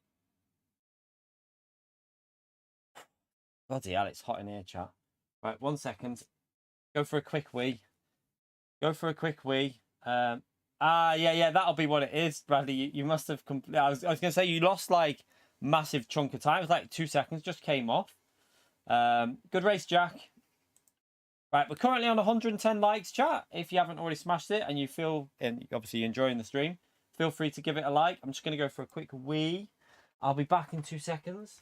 Bloody hell, it's hot in here, chat. Right, 1 second. Go for a quick wee. Go for a quick wee. Yeah, that'll be what it is, Bradley. You must have... I was going to say, you lost, like, massive chunk of time. It was like 2 seconds just came off. Good race, Jack. Right, we're currently on 110 likes, chat. If you haven't already smashed it and you feel... And obviously you're enjoying the stream, feel free to give it a like. I'm just going to go for a quick wee. I'll be back in 2 seconds.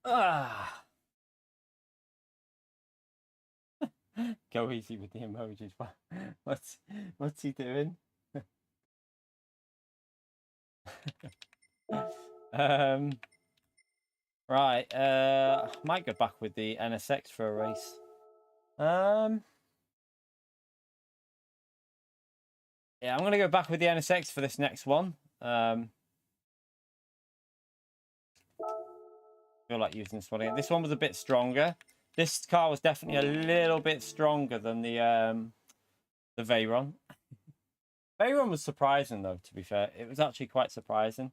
Ah. Go easy with the emojis. What's he doing? Right. Might go back with the NSX for a race. Yeah, I'm gonna go back with the NSX for this next one. Feel like using this one again. This one was a bit stronger. This car was definitely a little bit stronger than the Veyron. Veyron was surprising though, to be fair. It was actually quite surprising.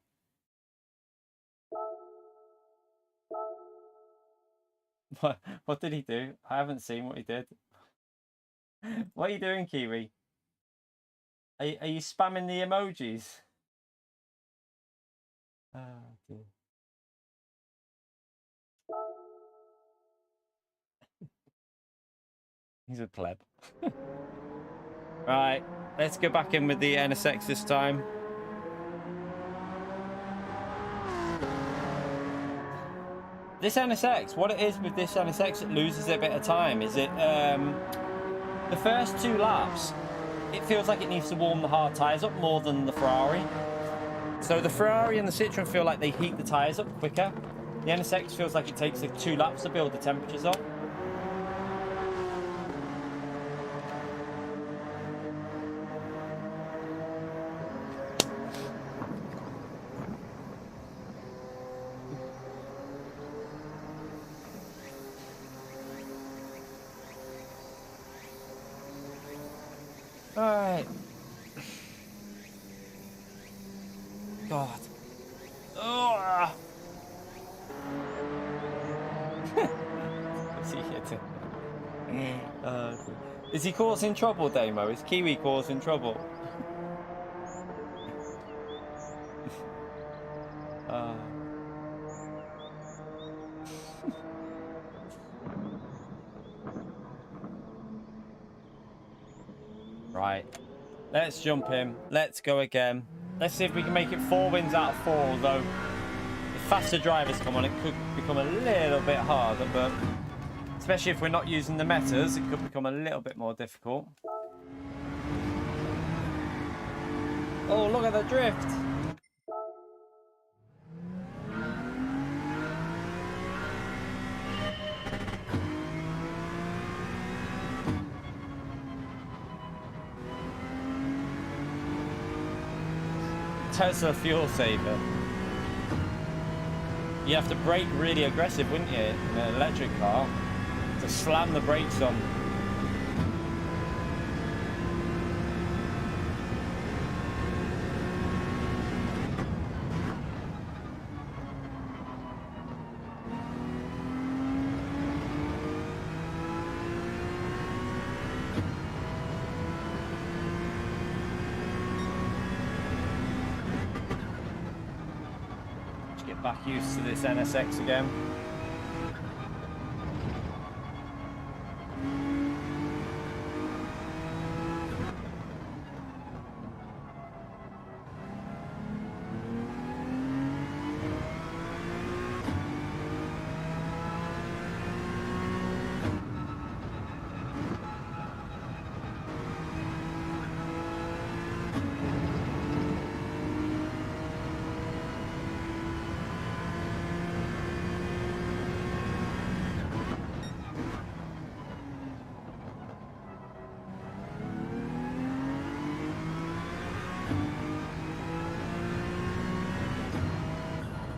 What did he do? I haven't seen what he did. What are you doing, Kiwi? Are you spamming the emojis? Oh, dear. He's a pleb. Right, let's go back in with the NSX this time. This NSX, what it is with this NSX, it loses a bit of time. Is it the first 2 laps? It feels like it needs to warm the hard tires up more than the Ferrari. So the Ferrari and the Citroen feel like they heat the tires up quicker. The NSX feels like it takes like 2 laps to build the temperatures up. All right. God. Oh. What's he hitting? Is he causing trouble, Damo? Is Kiwi causing trouble? Right. Let's jump in. Let's go again. Let's see if we can make it 4 wins out of 4, although if faster drivers come on, it could become a little bit harder, but especially if we're not using the metas, it could become a little bit more difficult. Oh, look at the drift. Tesla fuel saver. You have to brake really aggressive, wouldn't you, in an electric car, to slam the brakes on. Back used to this NSX again.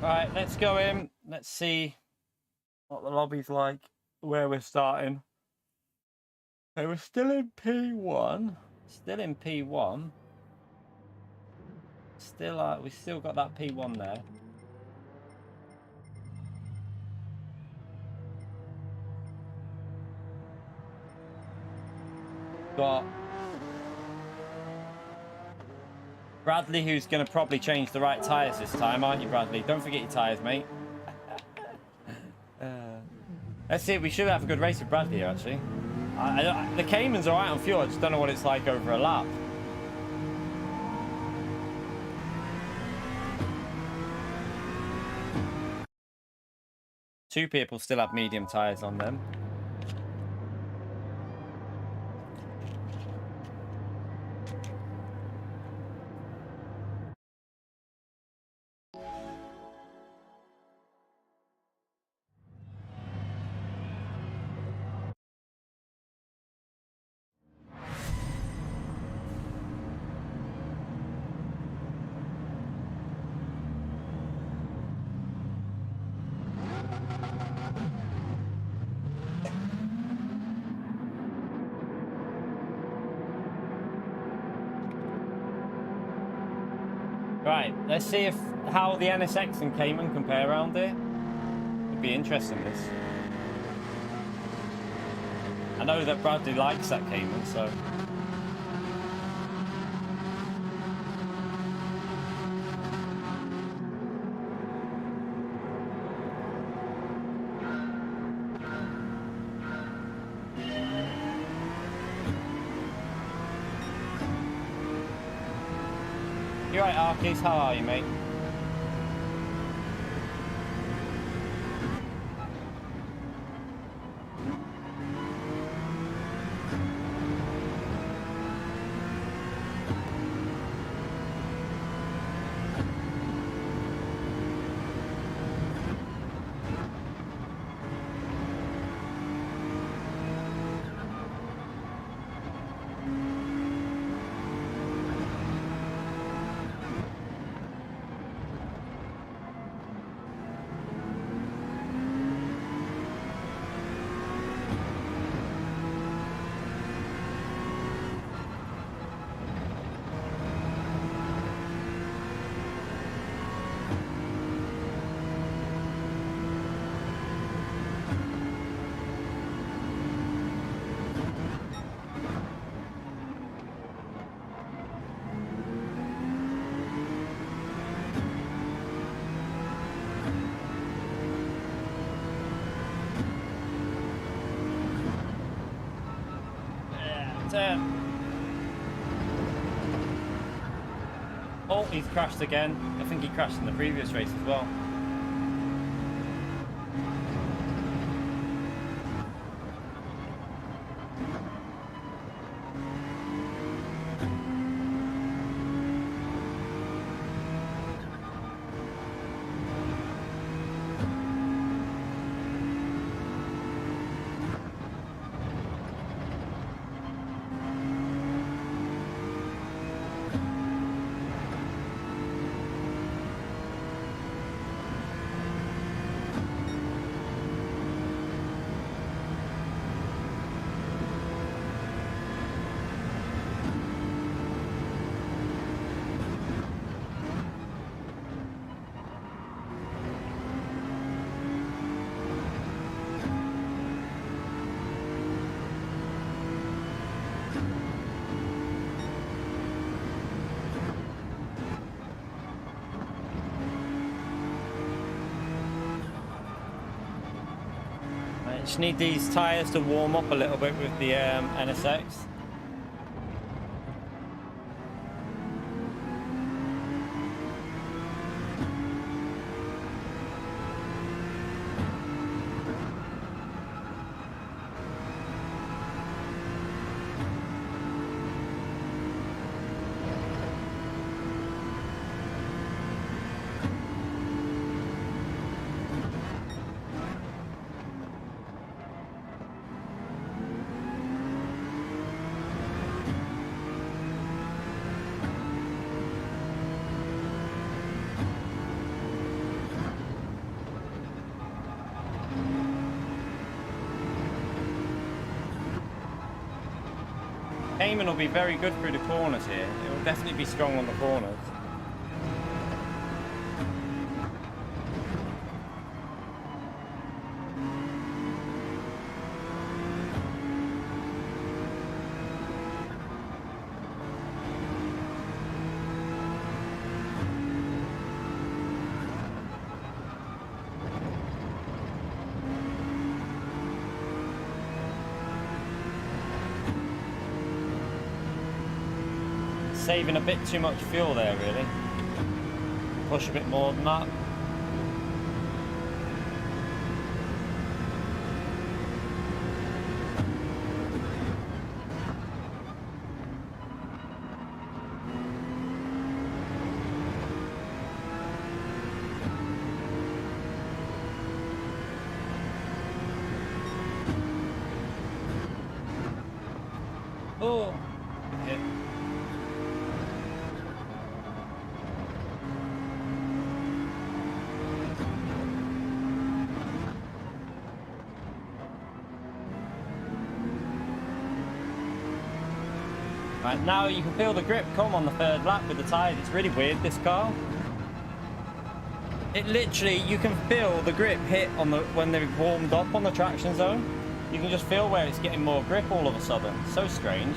Right, let's go in. Let's see what the lobby's like, where we're starting. Okay, we're still in P1. Still in P1. Still, we still got that P1 there. Got Bradley, who's going to probably change the right tyres this time, aren't you, Bradley? Don't forget your tyres, mate. Let's see, we should have a good race with Bradley here, actually. The Cayman's all right on fuel, I just don't know what it's like over a lap. Two people still have medium tyres on them. Right, let's see how the NSX and Cayman compare around here. It'd be interesting, this. I know that Bradley likes that Cayman, so. You right, Arkies? How are you, mate? Oh, he's crashed again. I think he crashed in the previous race as well. Just need these tyres to warm up a little bit with the NSX. Cayman will be very good through the corners here. It will definitely be strong on the corners. Saving a bit too much fuel there, really. Push a bit more than that. Oh, hit. Right, now you can feel the grip come on the third lap with the tyres. It's really weird, this car. It literally, you can feel the grip hit on the when they've warmed up on the traction zone. You can just feel where it's getting more grip all of a sudden. So strange.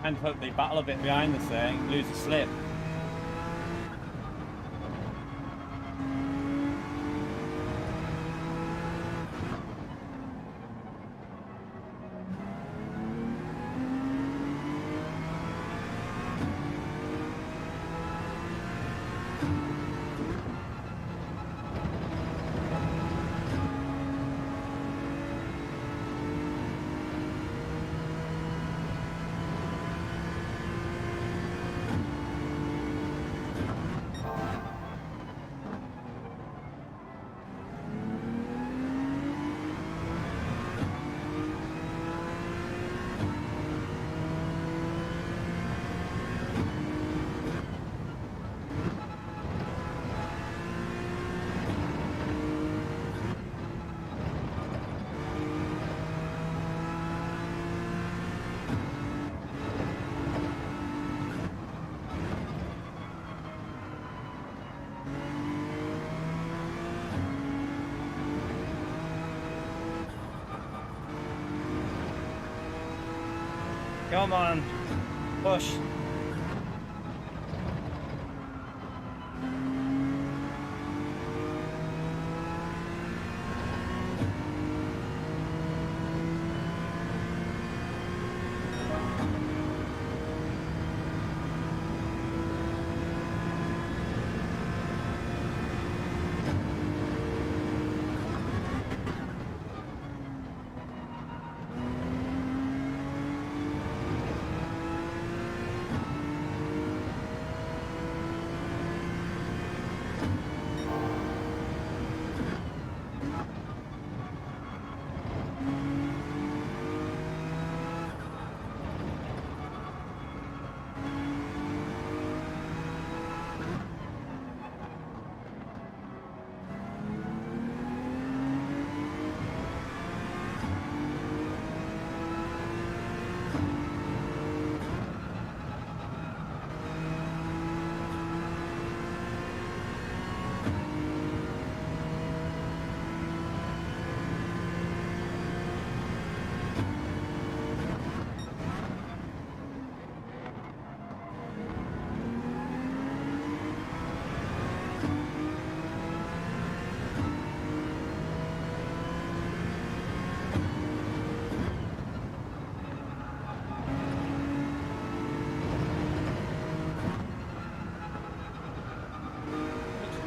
And hope they battle a bit behind us there and lose a slip. Come on, push.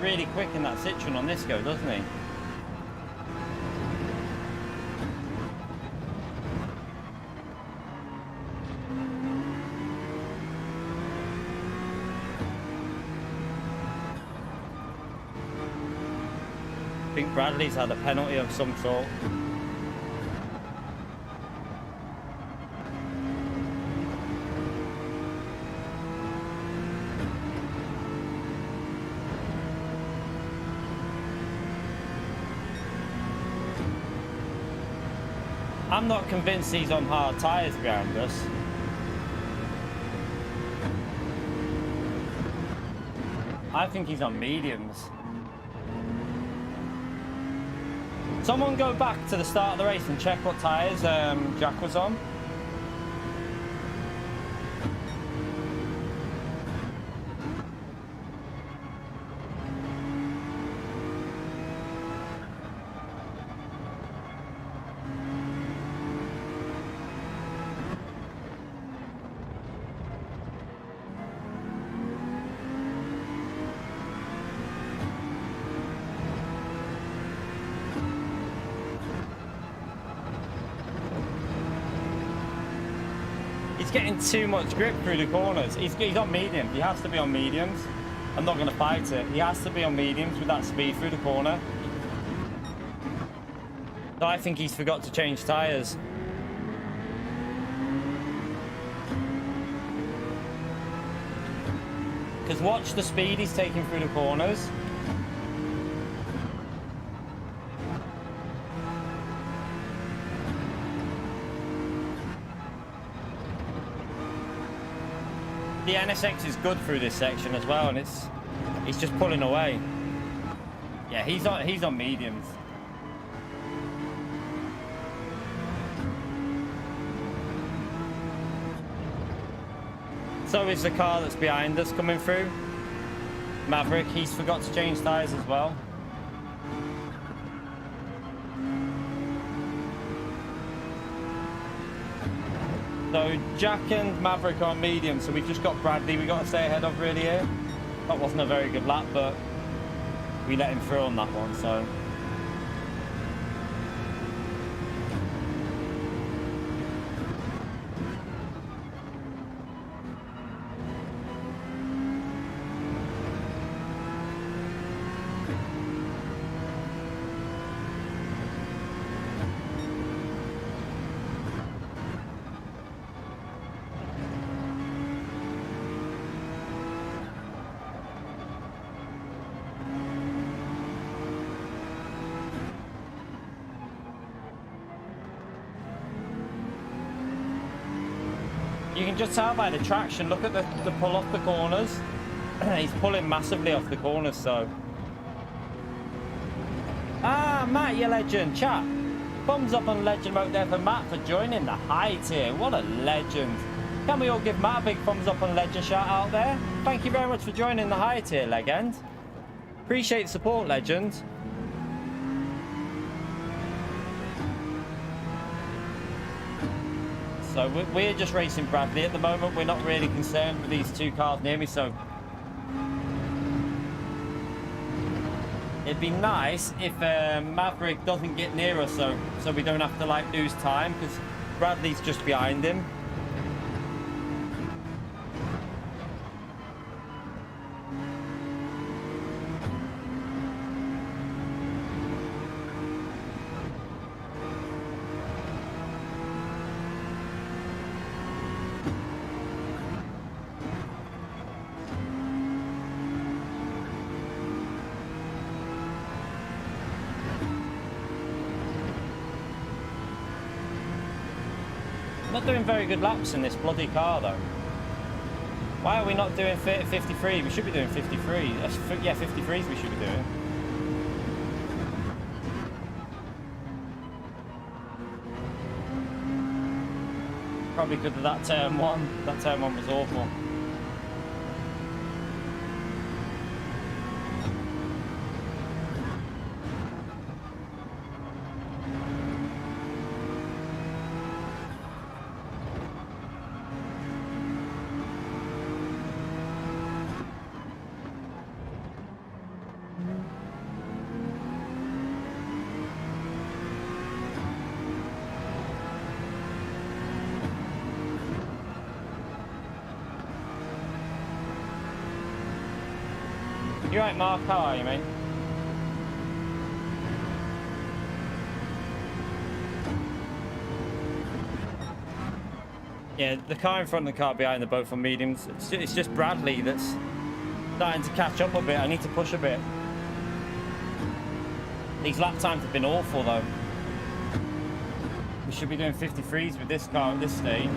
Really quick in that Citroen on this go, doesn't he? I think Bradley's had a penalty of some sort. I'm not convinced he's on hard tyres behind us. I think he's on mediums. Someone go back to the start of the race and check what tyres Jack was on. He's getting too much grip through the corners. He's on mediums. He has to be on mediums. I'm not going to fight it. He has to be on mediums with that speed through the corner. So I think he's forgot to change tyres. Because watch the speed he's taking through the corners. The NSX is good through this section as well, and he's just pulling away. Yeah, he's on mediums. So is the car that's behind us coming through. Maverick, he's forgot to change tyres as well. So Jack and Maverick are on medium, so we've just got Bradley we've got to stay ahead of really here. That wasn't a very good lap, but we let him through on that one, so. You can just tell by the traction. Look at the pull off the corners. He's pulling massively off the corners, so. Ah, Matt, you legend. Chat. Thumbs up on legend mode there for Matt for joining the high tier. What a legend. Can we all give Matt a big thumbs up on legend shout out there? Thank you very much for joining the high tier, legend. Appreciate the support, legend. So we're just racing Bradley at the moment. We're not really concerned with these two cars near me, so it'd be nice if Maverick doesn't get near us, so we don't have to like lose time, because Bradley's just behind him. Not doing very good laps in this bloody car though. Why are we not doing 53? We should be doing 53. Yeah, 53s we should be doing. Probably because of that turn one. That turn one was awful. You right, Mark? How are you, mate? Yeah, the car in front and the car behind are both on mediums. It's just Bradley that's starting to catch up a bit. I need to push a bit. These lap times have been awful, though. We should be doing 53s with this car at this stage.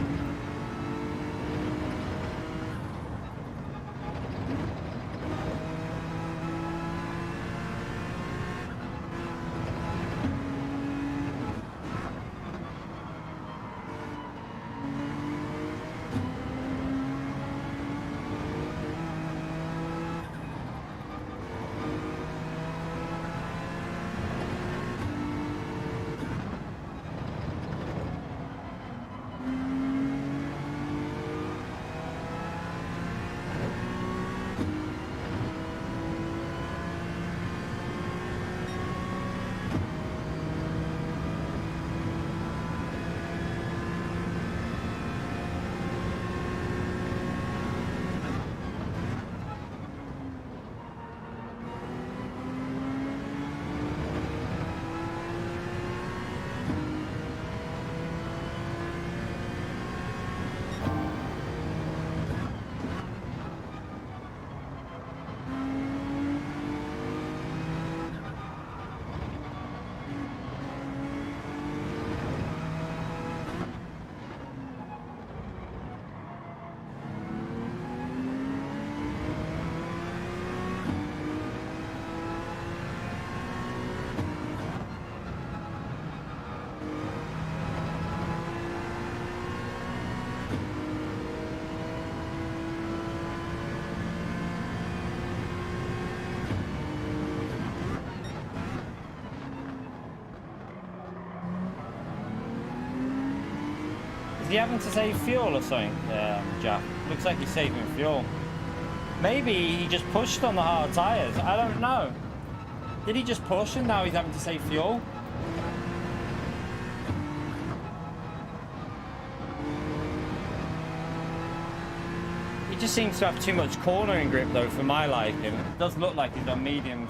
he having to save fuel or something, Jack? Looks like he's saving fuel. Maybe he just pushed on the hard tyres. I don't know. Did he just push and now he's having to save fuel? He just seems to have too much cornering grip though for my liking. It does look like he's on mediums.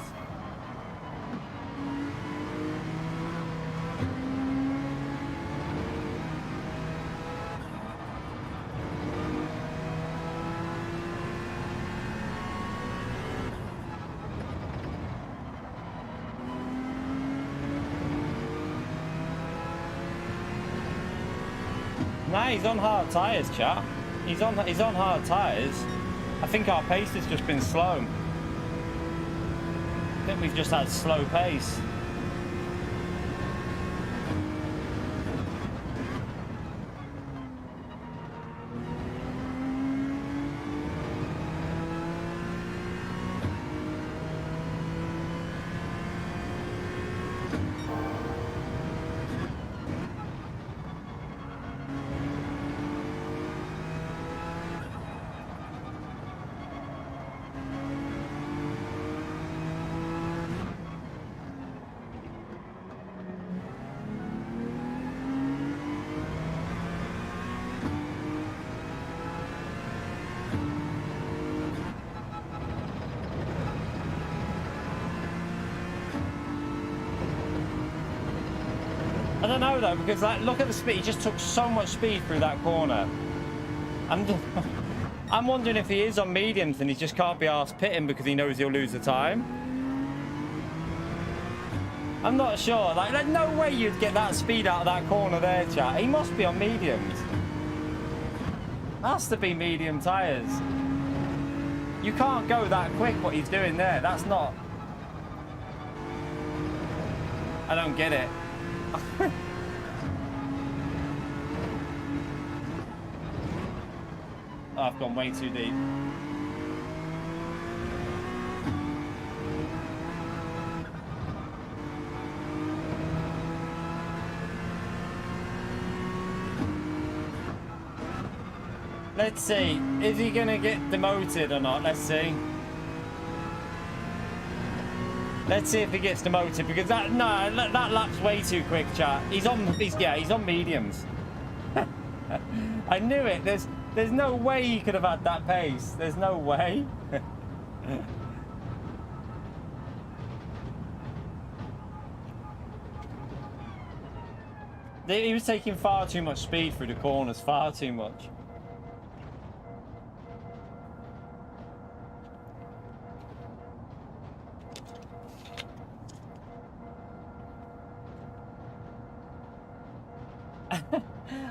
Nah, he's on hard tyres, chat. He's on hard tyres. I think our pace has just been slow. I think we've just had slow pace. I don't know though, because like, look at the speed. He just took so much speed through that corner. I'm wondering if he is on mediums and he just can't be arsed pitting because he knows he'll lose the time. I'm not sure. Like, there's no way you'd get that speed out of that corner there, chat. He must be on mediums. Has to be medium tyres. You can't go that quick what he's doing there. That's not... I don't get it. Oh, I've gone way too deep. Let's see. Is he going to get demoted or not? Let's see. Let's see if he gets demoted, because that lap's way too quick, chat. He's on mediums. I knew it. There's no way he could have had that pace. There's no way. He was taking far too much speed through the corners, far too much.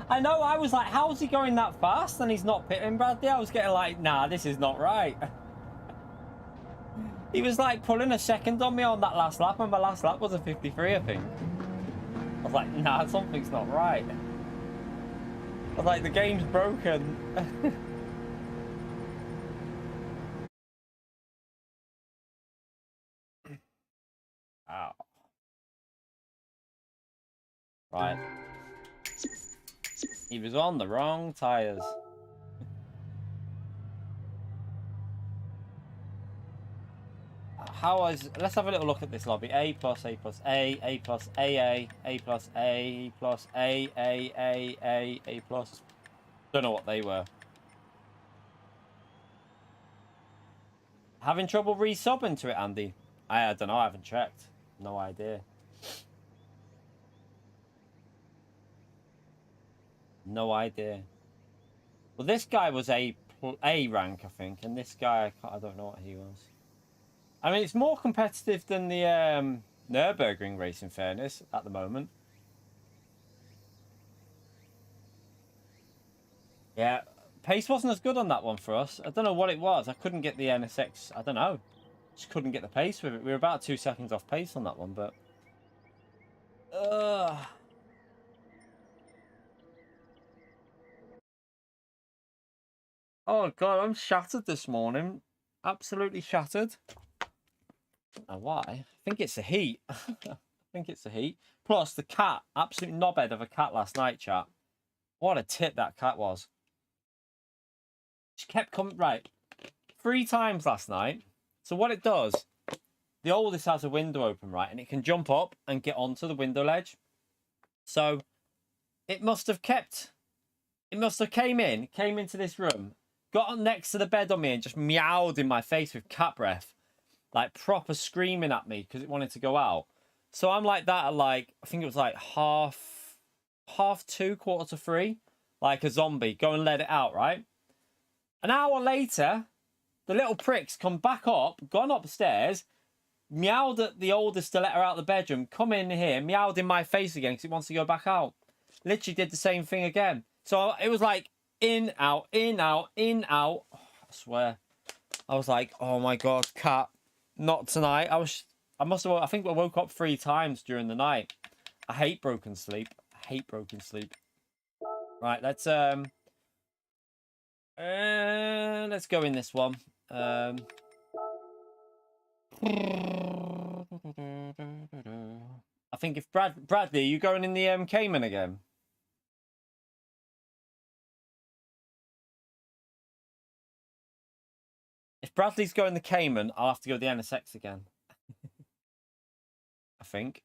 I know, I was like, how's he going that fast and he's not pitting, Bradley? I was getting like, nah, this is not right. He was like pulling a second on me on that last lap, and my last lap was a 53, I think. I was like, nah, something's not right. I was like, the game's broken. Ow. Right. He was on the wrong tyres. Let's have a little look at this lobby. A plus A plus A, A plus AA, A plus A plus A plus. Don't know what they were. Having trouble resubbing to it, Andy? I don't know, I haven't checked. No idea. No idea. Well, this guy was A rank, I think, and this guy, I don't know what he was. I mean, it's more competitive than the Nürburgring race, in fairness, at the moment. Yeah, pace wasn't as good on that one for us. I don't know what it was. I couldn't get the NSX. I don't know. Just couldn't get the pace with it. We were about 2 seconds off pace on that one, but... Oh, God, I'm shattered this morning. Absolutely shattered. Why? I think it's the heat. I think it's the heat. Plus, the cat, absolute knobhead of a cat last night, chat. What a tit that cat was. She kept coming, right, 3 times last night. So what it does, the oldest has a window open, right? And it can jump up and get onto the window ledge. So it must have came into this room, got on next to the bed on me and just meowed in my face with cat breath. Like proper screaming at me because it wanted to go out. So I'm like that at like, I think it was like half 2, 2:45. Like a zombie. Go and let it out, right? An hour later, the little prick's come back up, gone upstairs, meowed at the oldest to let her out of the bedroom, come in here, meowed in my face again because it wants to go back out. Literally did the same thing again. So it was like in, out, in, out, in, out. Oh, I swear. I was like, oh my God, cat, not tonight. I think I woke up 3 times during the night. I hate broken sleep. Right, let's go in this one. I think if Bradley, are you going in the Cayman again? If Bradley's going the Cayman, I'll have to go the NSX again. I think.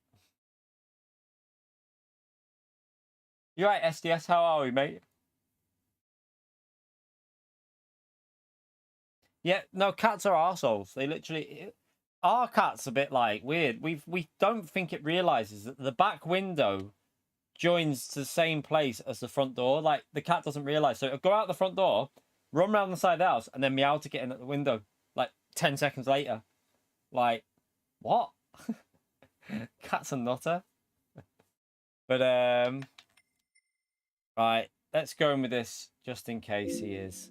You're right, SDS. How are we, mate? Yeah, no, cats are arseholes. They literally... Our cat's a bit like weird. We don't think it realizes that the back window joins to the same place as the front door. Like the cat doesn't realize. So it'll go out the front door, run around the side of the house, and then meow to get in at the window. Like 10 seconds later. Like, what? Cat's a nutter. But right, let's go in with this just in case he is.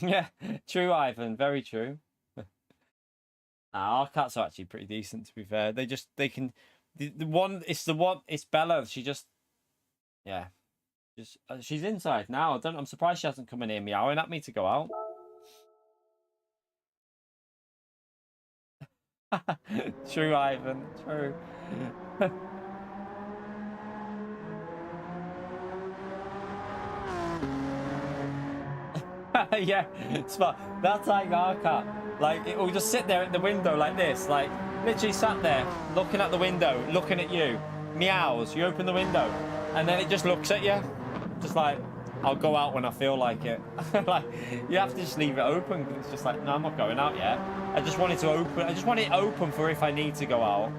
Yeah, true, Ivan. Very true. Our cats are actually pretty decent, to be fair. They can. It's Bella. She just, yeah, she's inside now. I'm surprised she hasn't come in here meowing at me to go out. True, Ivan. True. Yeah, smart. That's like our cat. Like it will just sit there at the window like this, like literally sat there looking at the window, looking at you, meows. You open the window, and then it just looks at you, just like I'll go out when I feel like it. Like you have to just leave it open. It's just like no, I'm not going out yet. I just want it to open. I just want it open for if I need to go out.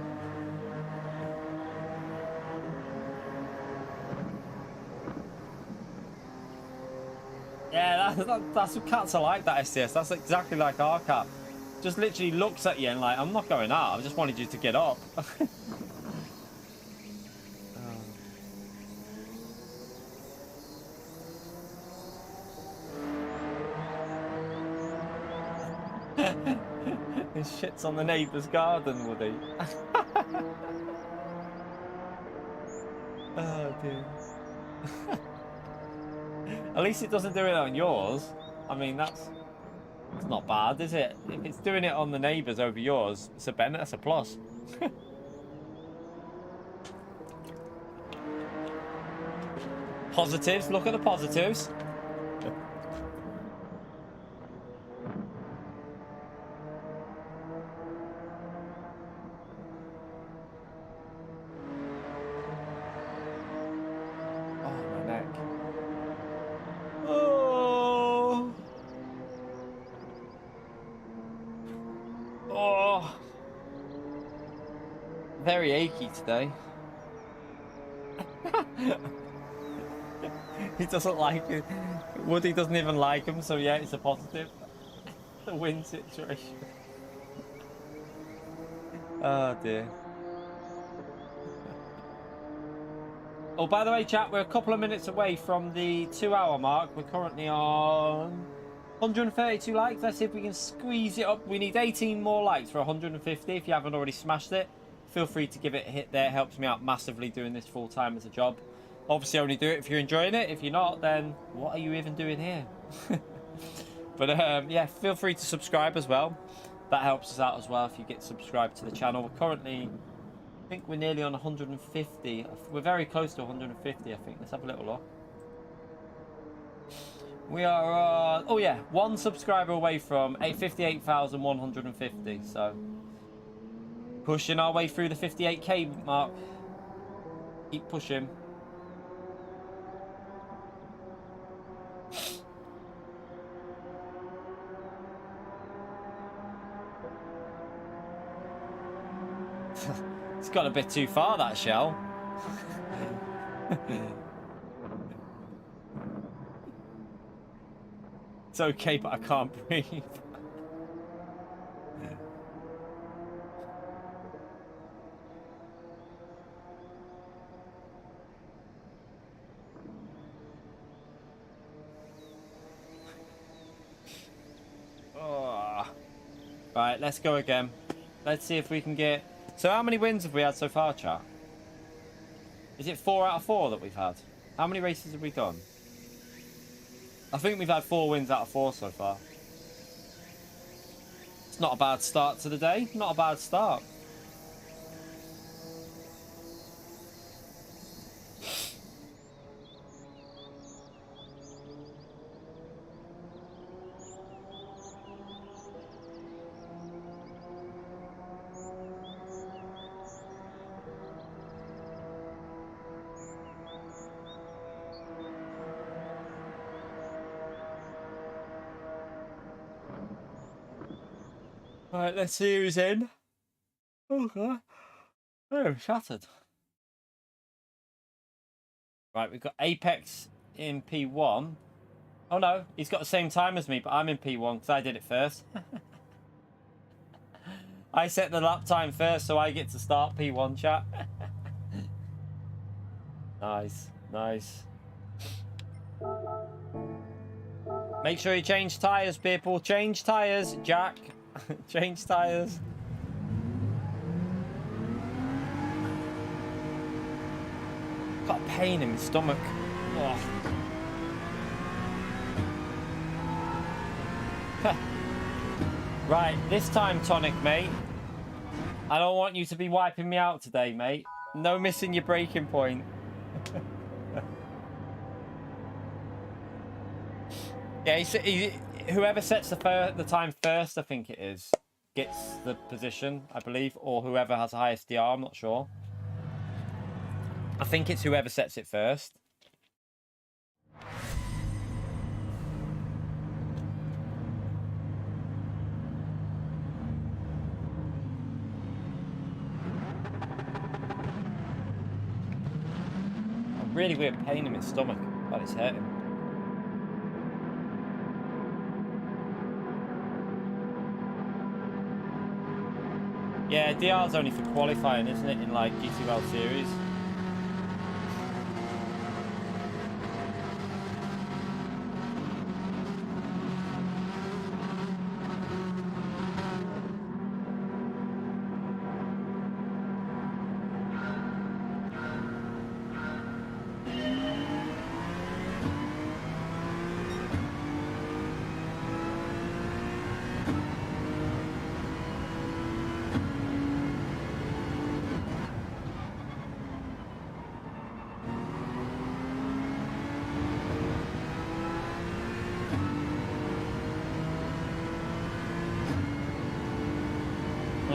Yeah, that's what cats are like, that SDS. That's exactly like our cat. Just literally looks at you and like, I'm not going out. I just wanted you to get up. He shits on the neighbour's garden, would he? Oh, dear. At least it doesn't do it on yours. I mean, it's not bad, is it? If it's doing it on the neighbours over yours, it's a benefit. That's a plus. Positives. Look at the positives. Very achy today. He doesn't like it. Woody doesn't even like him, so yeah, it's a positive. The win situation. Oh dear. Oh, by the way, chat, we're a couple of minutes away from the 2-hour mark. We're currently on 132 likes. Let's see if we can squeeze it up. We need 18 more likes for 150 if you haven't already smashed it. Feel free to give it a hit there. It helps me out massively doing this full time as a job. Obviously only do it if you're enjoying it. If you're not, then what are you even doing here? But yeah, feel free to subscribe as well. That helps us out as well if you get subscribed to the channel. We're currently, I think we're nearly on 150. We're very close to 150, I think. Let's have a little look. We are, oh yeah, 1 subscriber away from 58,150. So pushing our way through the 58k mark. Keep pushing. It's got a bit too far, that shell. It's okay, but I can't breathe. Oh. Right, let's go again. Let's see if we can get... So how many wins have we had so far, chat? Is it 4 out of 4 that we've had? How many races have we done? I think we've had 4 wins out of 4 so far. It's not a bad start to the day. Not a bad start. Right, let's see who's in. Okay. Oh, shattered. Right, we've got Apex in P1. Oh no, he's got the same time as me, but I'm in P1 because I did it first. I set the lap time first, so I get to start P1, chat. Nice, nice. Make sure you change tyres, people. Change tyres, Jack. Change tyres. Got a pain in my stomach. Oh. Right, this time, Tonic, mate. I don't want you to be wiping me out today, mate. No missing your braking point. Yeah, whoever sets the time first, I think it is, gets the position, I believe, or whoever has the highest DR, I'm not sure. I think it's whoever sets it first. A really weird pain in my stomach, but it's hurting. Yeah, DR's only for qualifying, isn't it, in like GTL series?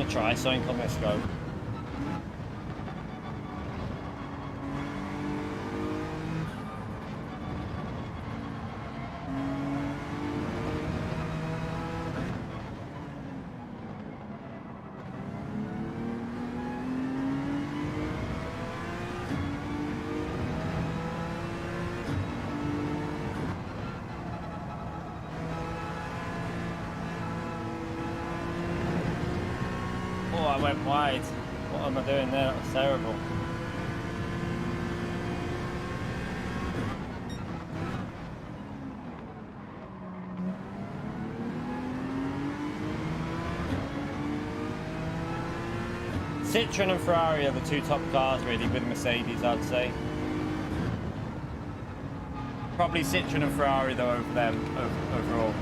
Try something on this go. I went wide. What am I doing there? That was terrible. Citroen and Ferrari are the 2 top cars really, with Mercedes, I'd say. Probably Citroen and Ferrari though over them overall.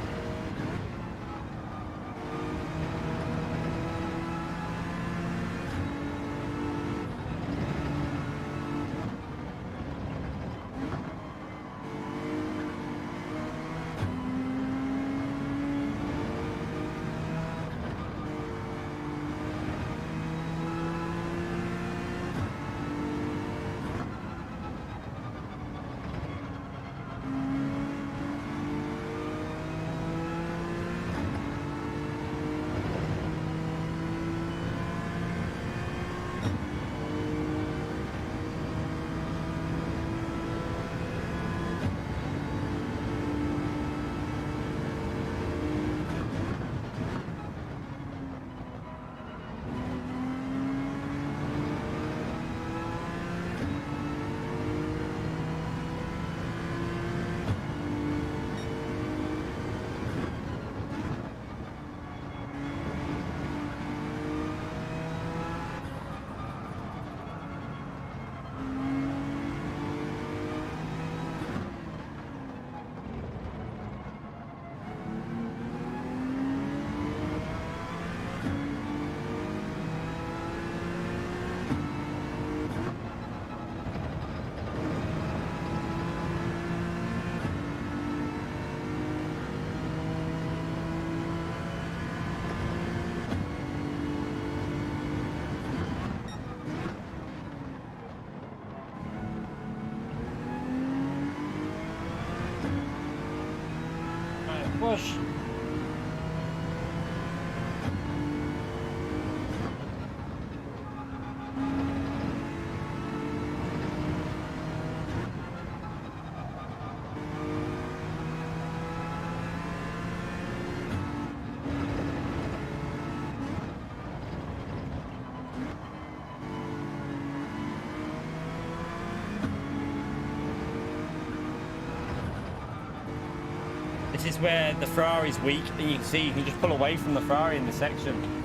push. This is where the Ferrari's weak, and you can see you can just pull away from the Ferrari in this section.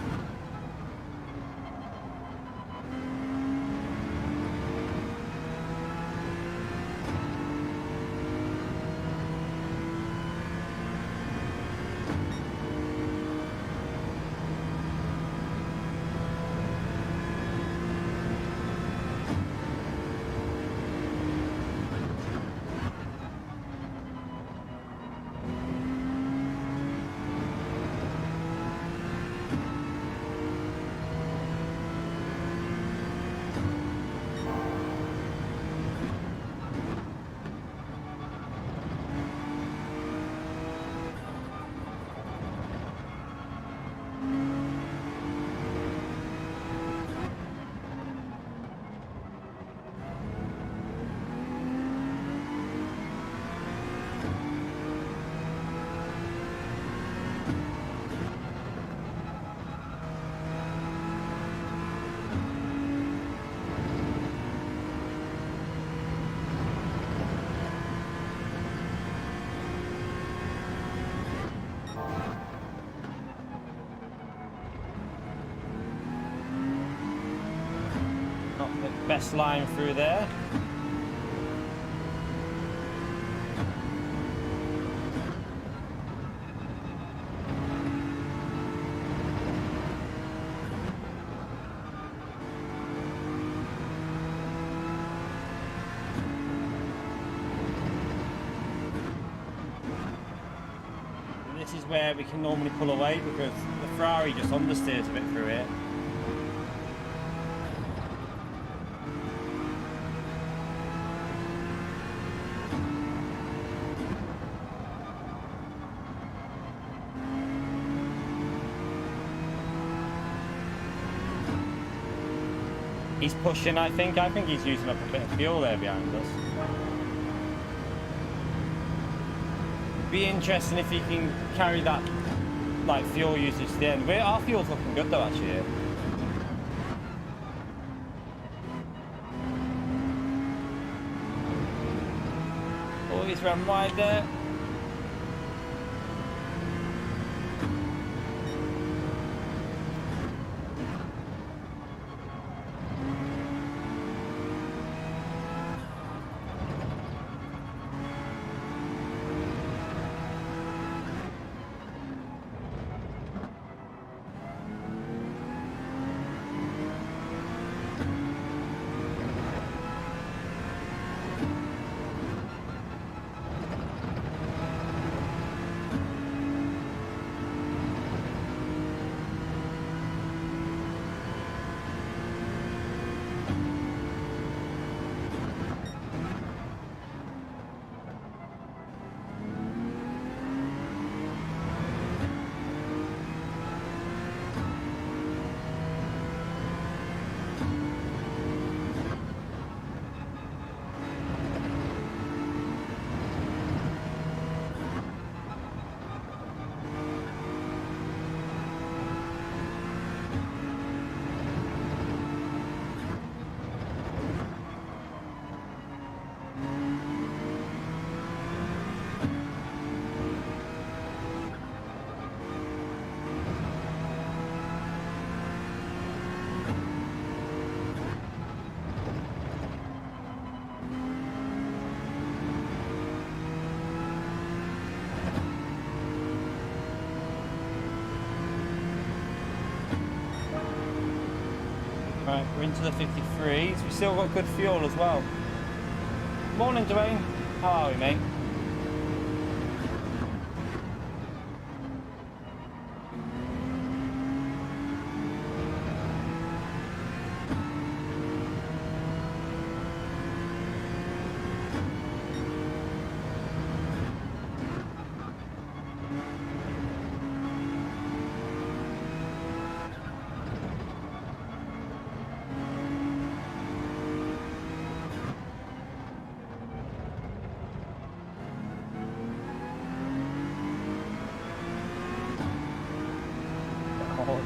Best line through there. And this is where we can normally pull away because the Ferrari just understeers a bit through here. He's pushing, I think he's using up a bit of fuel there behind us. Be interesting if he can carry that like fuel usage to the end. Our fuel's looking good though actually here. Oh, he's ran wide there. Right, we're into the 53s. We've still got good fuel as well. Morning, Dwayne. How are we, mate? motherboard.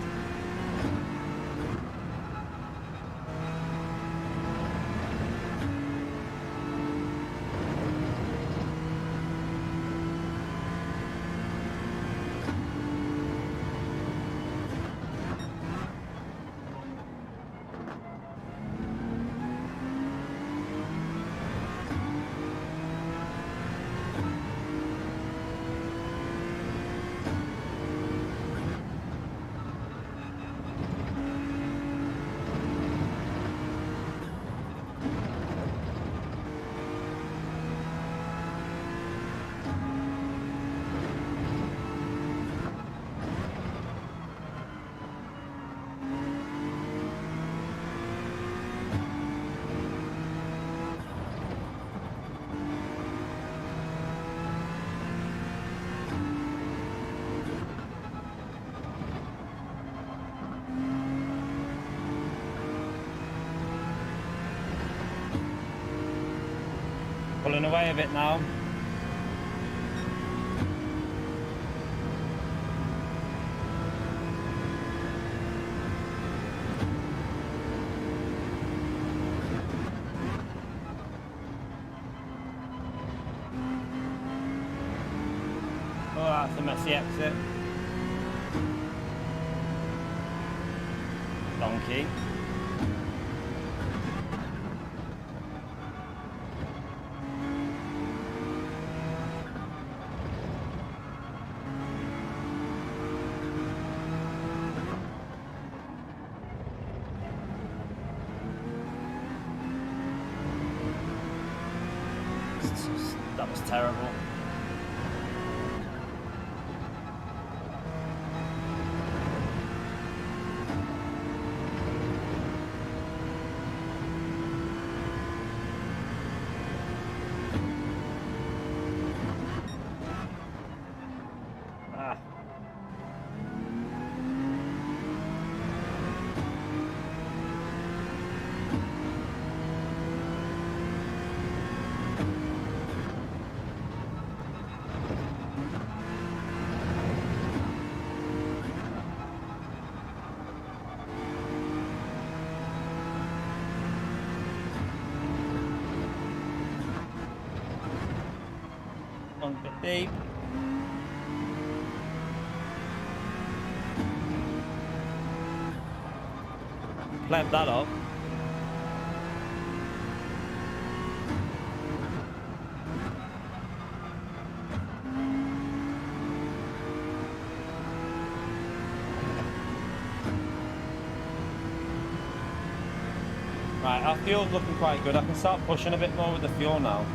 Pulling away a bit now. Oh, that's a messy exit. Donkey. That was terrible. A bit deep. Pleb that up. Right, our fuel's looking quite good. I can start pushing a bit more with the fuel now.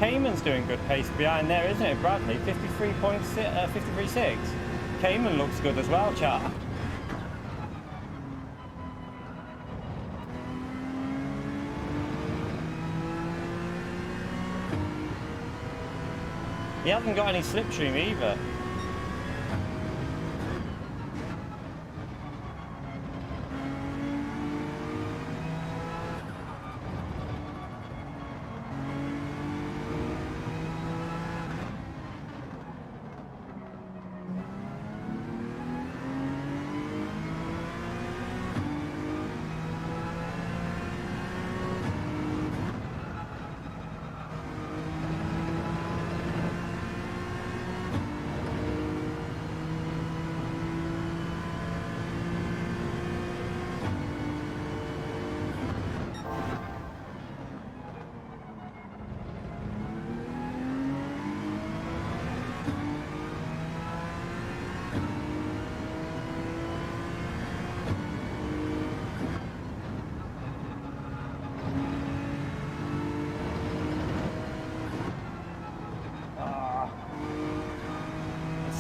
Cayman's doing good pace behind there, isn't it, Bradley? 53.6, Cayman looks good as well, chat. He hasn't got any slipstream either.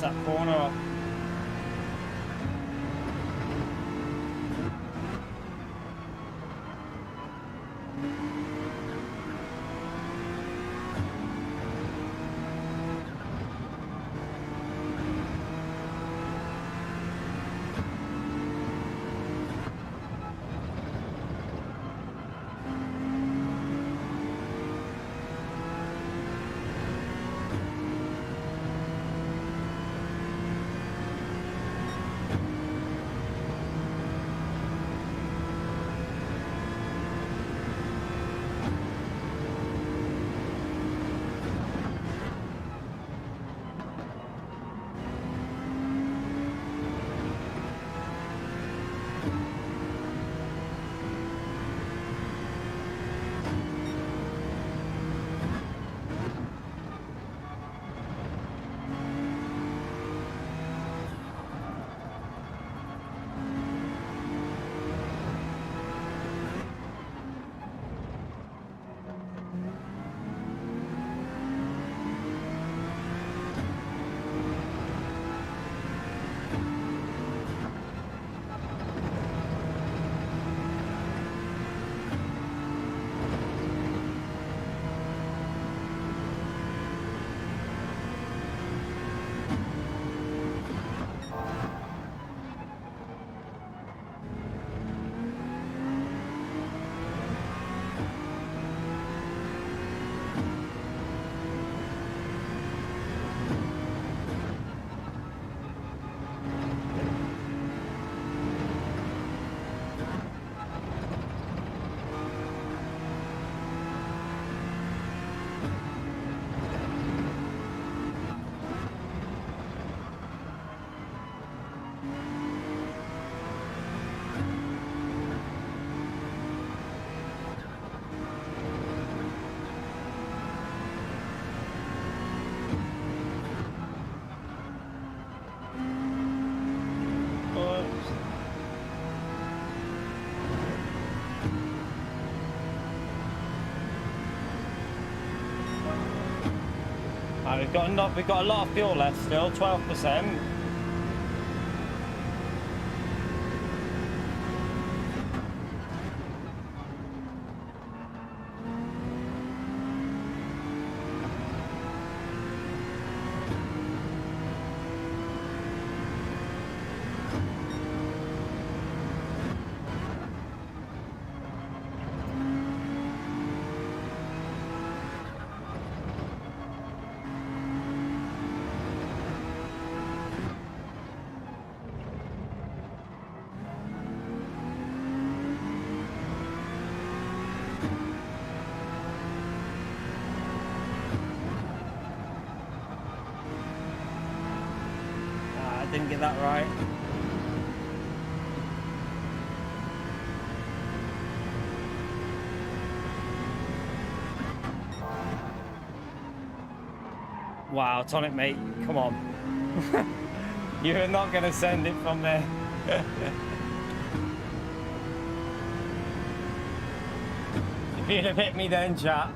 That corner up. We've got a lot of fuel left still, 12%. Didn't get that right. Wow, Tonic mate, come on. You're not gonna send it from there. If you'd have hit me then, chat.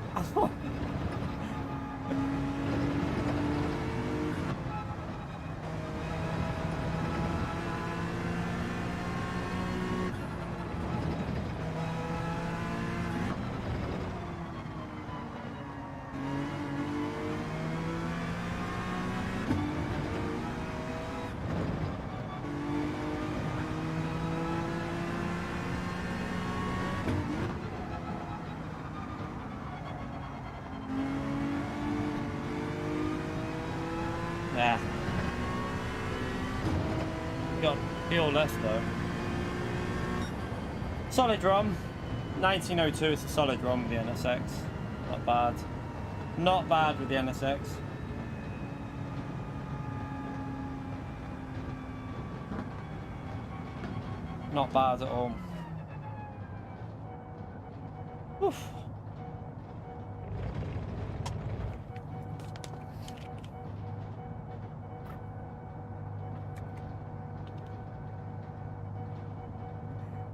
Yeah. Got fuel left though. Solid ROM. 1902 is a solid ROM with the NSX. Not bad. Not bad with the NSX. Not bad at all. Oof.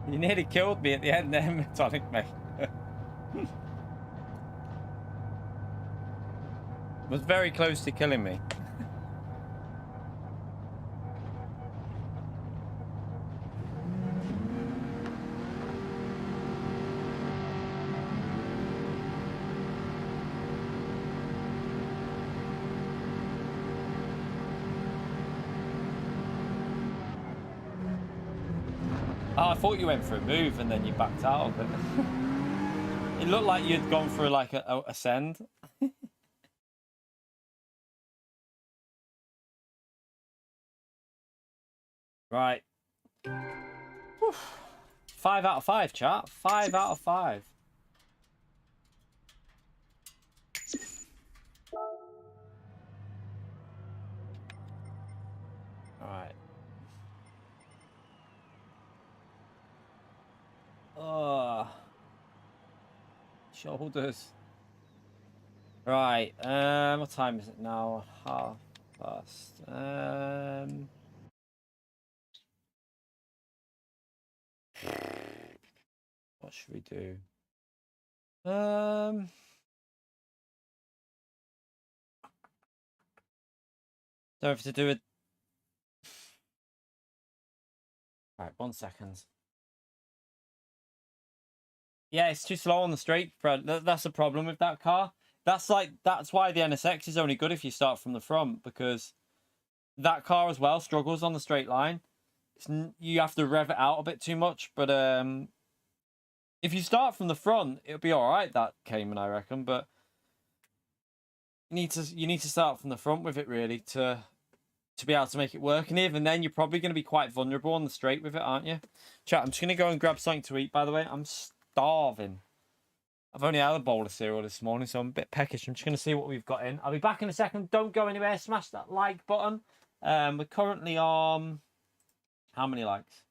You nearly killed me at the end there, Metallic mate. Was very close to killing me. Oh, I thought you went for a move and then you backed out of it. It looked like you'd gone for like a send. Right. Whew. 5 out of 5, chat. 5 out of 5. All right. Shoulders. Right. What time is it now? 1:30. What should we do? Don't have to do it. Right, 1 second. Yeah, it's too slow on the straight, Fred. That's the problem with that car. That's why the NSX is only good if you start from the front, because that car as well struggles on the straight line. You have to rev it out a bit too much, but if you start from the front, it'll be all right. That Cayman, I reckon, but you need to start from the front with it really to be able to make it work. And even then, you're probably going to be quite vulnerable on the straight with it, aren't you? Chat, I'm just going to go and grab something to eat, by the way. I'm starving. I've only had a bowl of cereal this morning, so I'm a bit peckish. I'm just going to see what we've got in. I'll be back in a second. Don't go anywhere. Smash that like button. We're currently on... How many likes?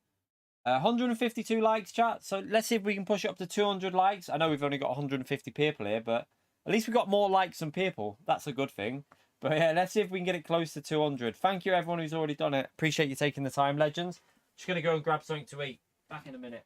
152 likes, chat. So let's see if we can push it up to 200 likes. I know we've only got 150 people here, but at least we've got more likes than people. That's a good thing. But yeah, let's see if we can get it close to 200. Thank you, everyone who's already done it. Appreciate you taking the time, legends. Just going to go and grab something to eat. Back in a minute.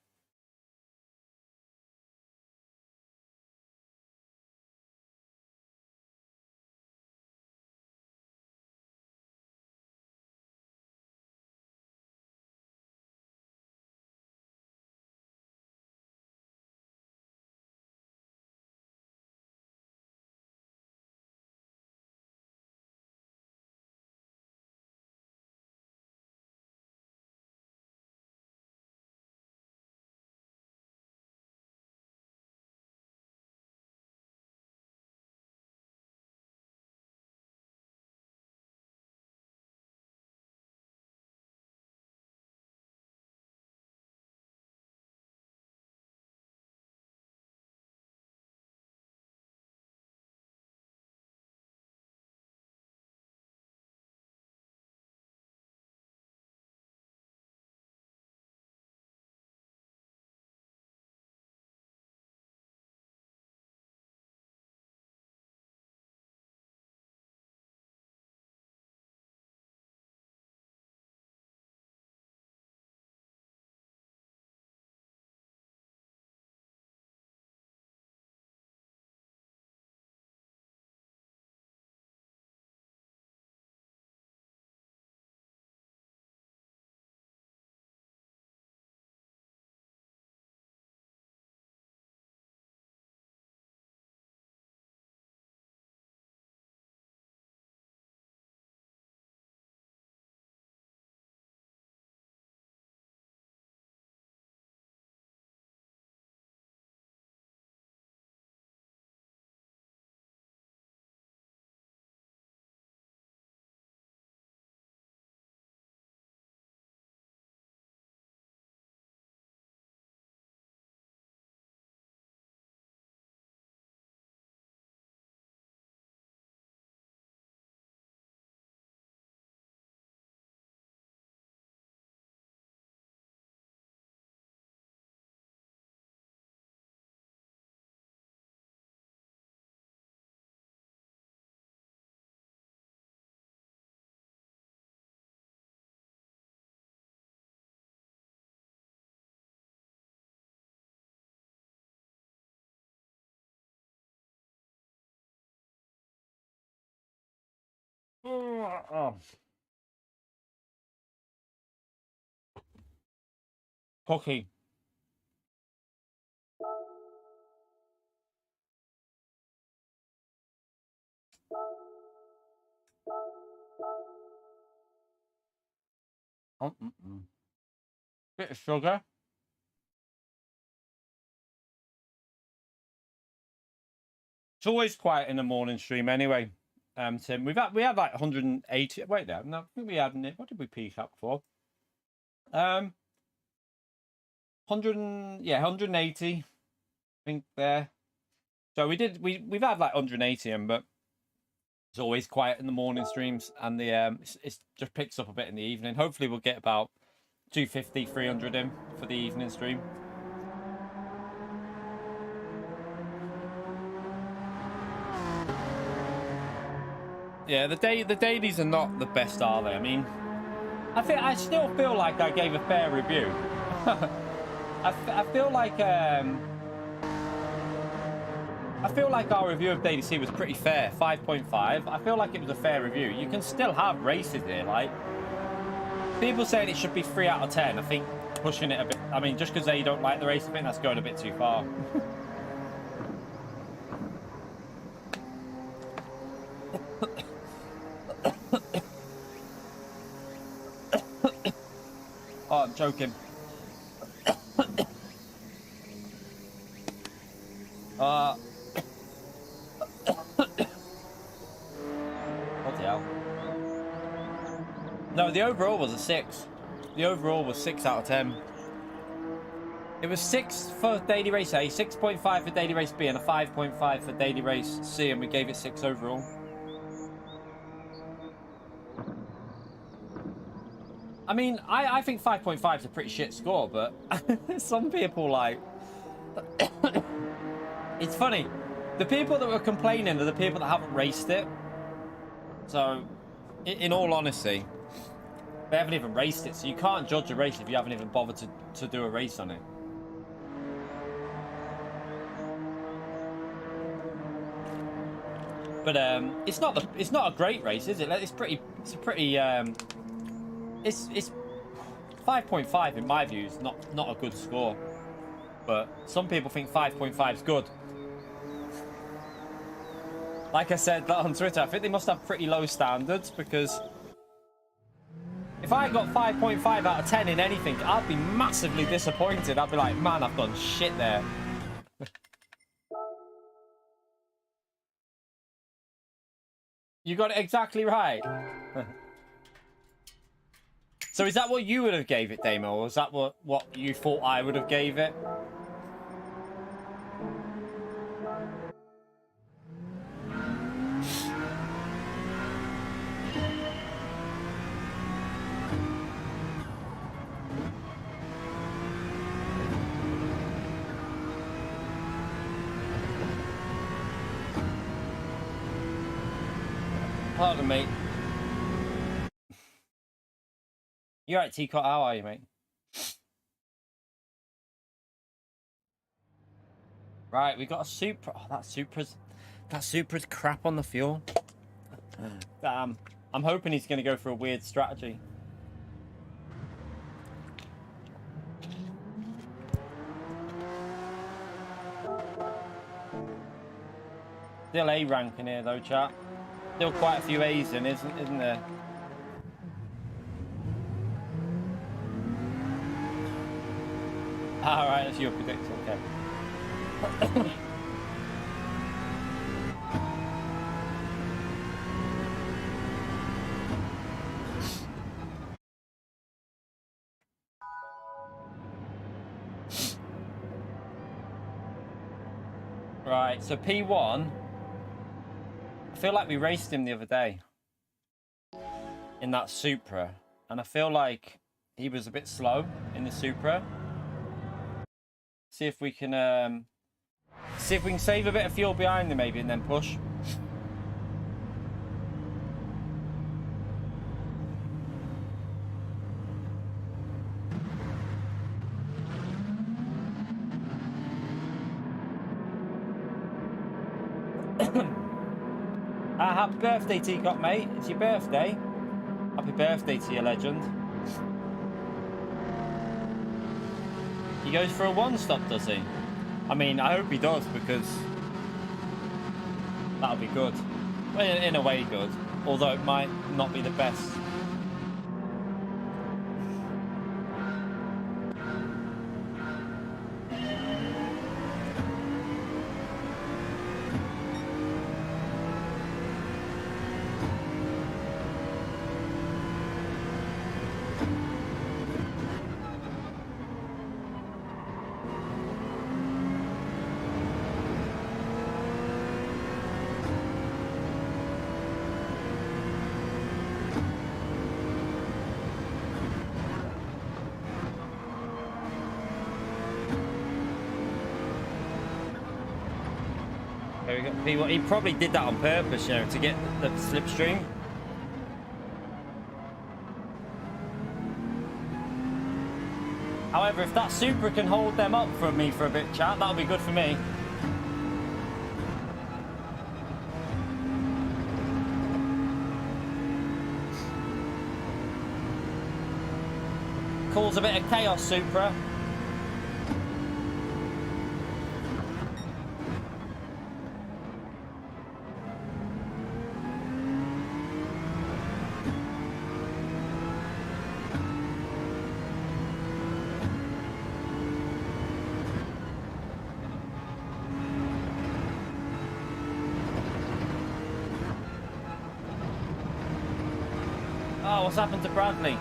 Cookie. Bit of sugar. It's always quiet in the morning stream anyway. Tim, we had like 180. Wait there, no, I think we had. What did we peak up for? 180. I think there. So we've had like 180 but it's always quiet in the morning streams, and the it just picks up a bit in the evening. Hopefully we'll get about 250, 300 in for the evening stream. Yeah, the dailies are not the best, are they? I mean, I still feel like I gave a fair review. I feel like our review of Daily C was pretty fair, 5.5. I feel like it was a fair review. You can still have races here, like people saying it should be 3 out of 10. I think pushing it a bit. I mean, just because they don't like the race, I think that's going a bit too far. Oh, I'm joking. What the hell? No, the overall was a 6. The overall was 6 out of 10. It was 6 for Daily Race A, 6.5 for Daily Race B, and a 5.5 for Daily Race C, and we gave it 6 overall. I mean, I think 5.5 is a pretty shit score, but some people like... It's funny. The people that were complaining are the people that haven't raced it. So, in all honesty, they haven't even raced it. So you can't judge a race if you haven't even bothered to do a race on it. But it's not a great race, is it? It's a pretty it's 5.5 in my view is not a good score, but some people think 5.5 is good. Like I said that on Twitter, I think they must have pretty low standards, because if I got 5.5 out of 10 in anything, I'd be massively disappointed. I'd be like, man, I've done shit there. You got it exactly right. So is that what you would have gave it, Damo, or is that what you thought I would have gave it? Pardon, mate. You right, Teacot? How are you, mate? Right, we got a Supra. Oh, that Supra's crap on the fuel. Damn. I'm hoping he's going to go for a weird strategy. Still A rank in here, though, chat. Still quite a few A's in, isn't there? Alright, that's your prediction, okay. Right, so P1, I feel like we raced him the other day in that Supra, and I feel like he was a bit slow in the Supra. See if we can save a bit of fuel behind him maybe and then push. Happy birthday, Teacup, mate. It's your birthday. Happy birthday to you, legend. He goes for a one-stop, does he? I mean, I hope he does, because that'll be good. Well, in a way good, although it might not be the best. He probably did that on purpose, you know, to get the slipstream. However, if that Supra can hold them up for me for a bit, chat, that'll be good for me. Cause a bit of chaos, Supra. Oh, what's happened to Bradley?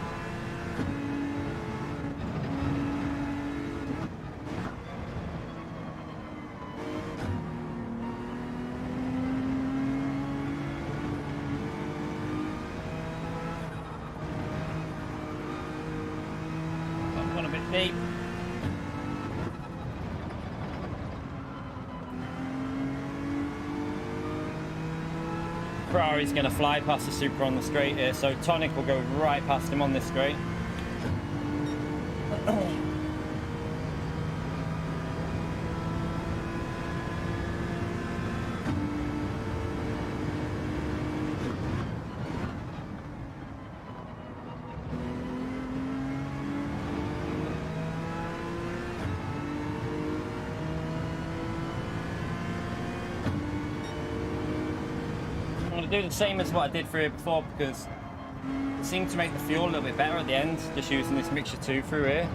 I've gone a bit deep. Ferrari's going to fly past the Supra on the straight here, so Tonic will go right past him on this straight. Do the same as what I did through here before, because it seemed to make the fuel a little bit better at the end, just using this mixture 2 through here.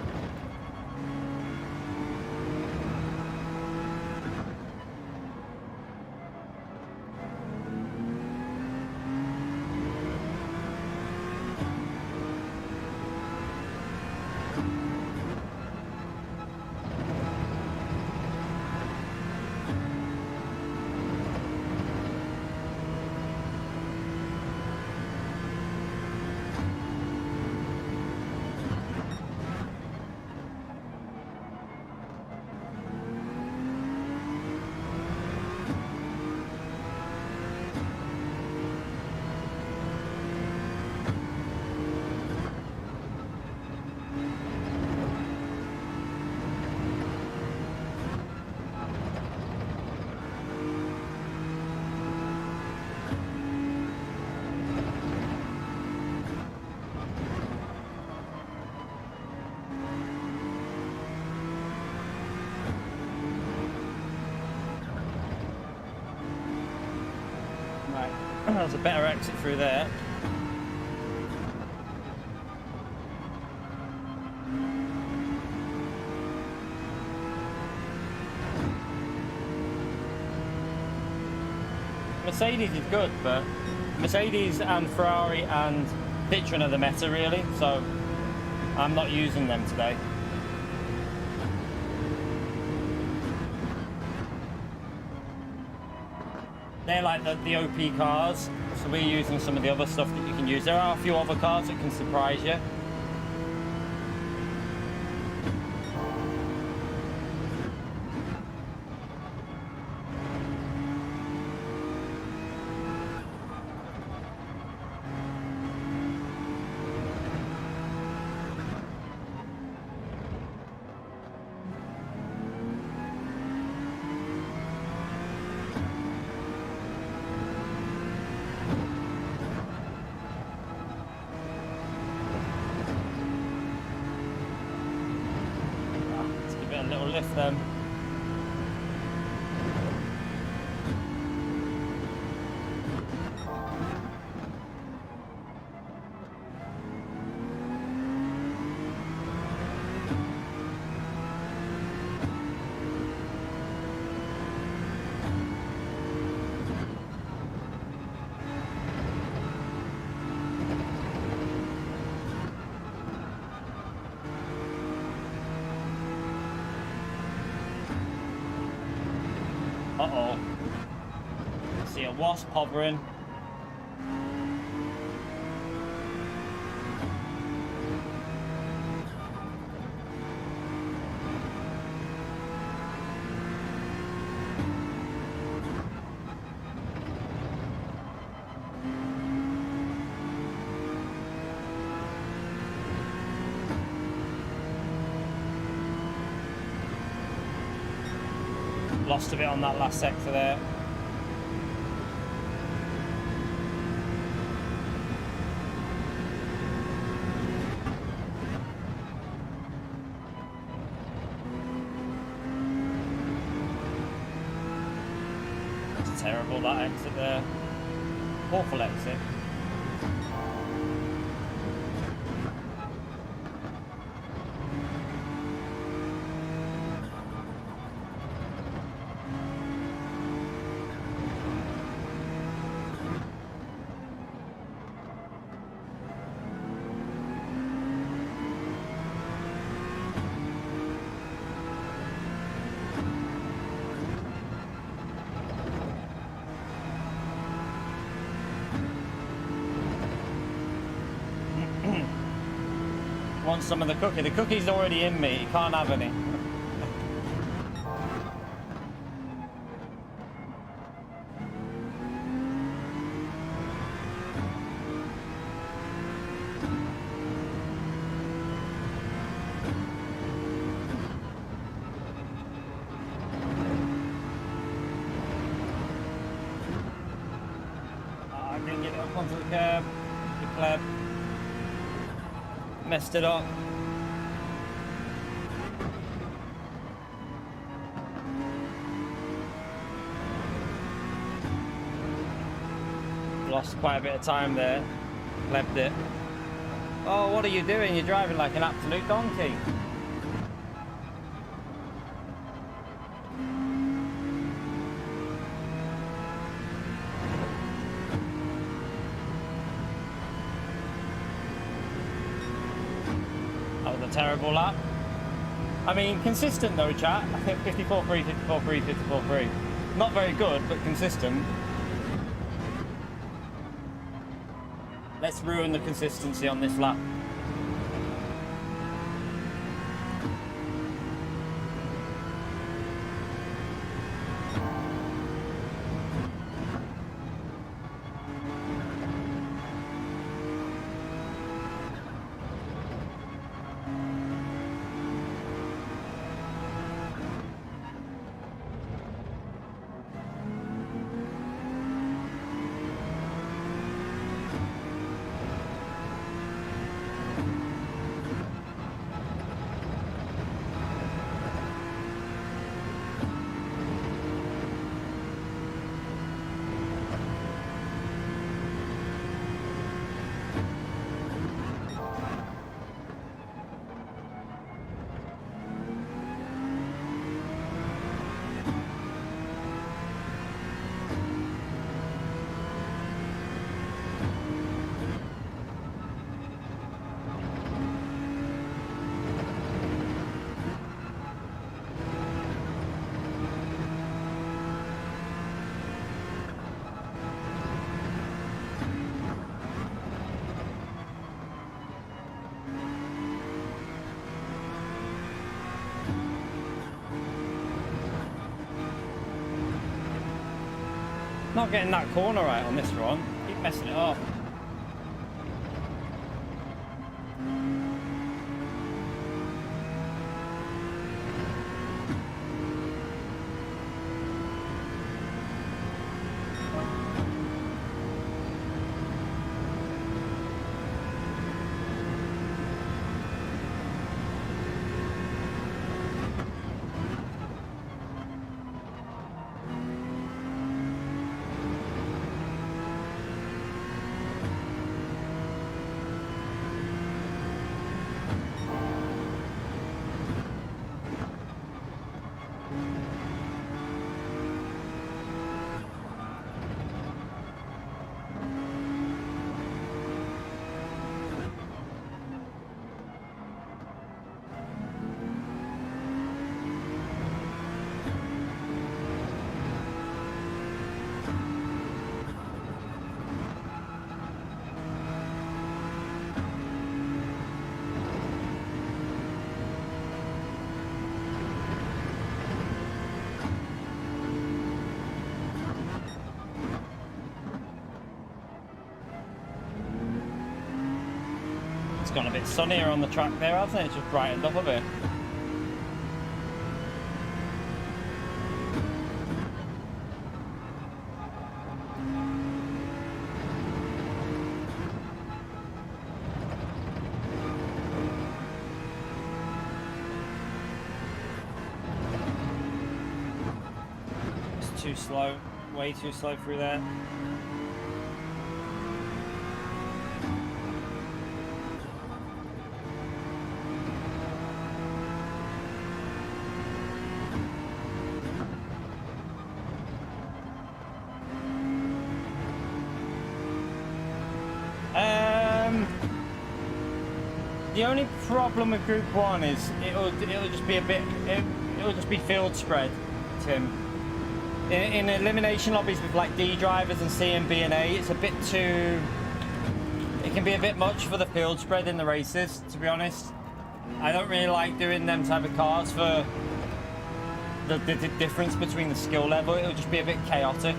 There's a better exit through there. Mercedes is good, but Mercedes and Ferrari and Citroen are the meta really, so I'm not using them today. They're like the OP cars, so we're using some of the other stuff that you can use. There are a few other cars that can surprise you. little lift then. Uh-oh. See a wasp hovering. Lost a bit on that last sector there. It's terrible, that exit there. Awful exit. Want some of the cookie. The cookie's already in me. You can't have any. I can get it up onto the curb. Good pleb. Messed it up. Lost quite a bit of time there. Left it. Oh, what are you doing? You're driving like an absolute donkey. Terrible lap. I mean, consistent though, chat. I think 54.3, 54.3, 54.3. Not very good, but consistent. Let's ruin the consistency on this lap. Not getting that corner right on this run. Keep messing it up. gone a bit sunnier on the track there, hasn't it? It's just brightened up a bit. It's too slow, way too slow through there. The only problem with Group 1 is it'll just be a bit, it'll just be field spread, Tim. In elimination lobbies with like D drivers and C and B and A, it's a bit too, it can be a bit much for the field spread in the races, to be honest. I don't really like doing them type of cars for the difference between the skill level. It'll just be a bit chaotic.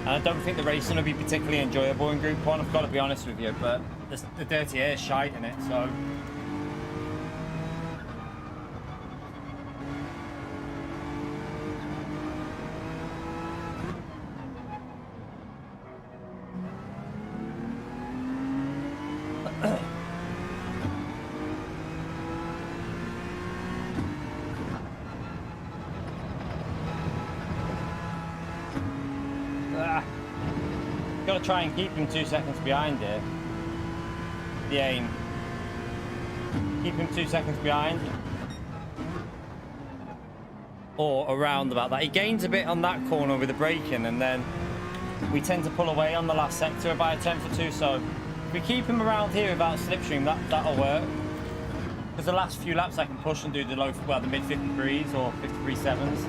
And I don't think the racing will be particularly enjoyable in Group 1, I've got to be honest with you, but the dirty air is shite in it, so... Got to try and keep him 2 seconds behind here. The aim. Keep him 2 seconds behind. Or around about that. He gains a bit on that corner with the braking, and then we tend to pull away on the last sector by a 10 for 2. So if we keep him around here without slipstream, that'll work. Because the last few laps I can push and do the low, well, the mid 53s or 53.7s.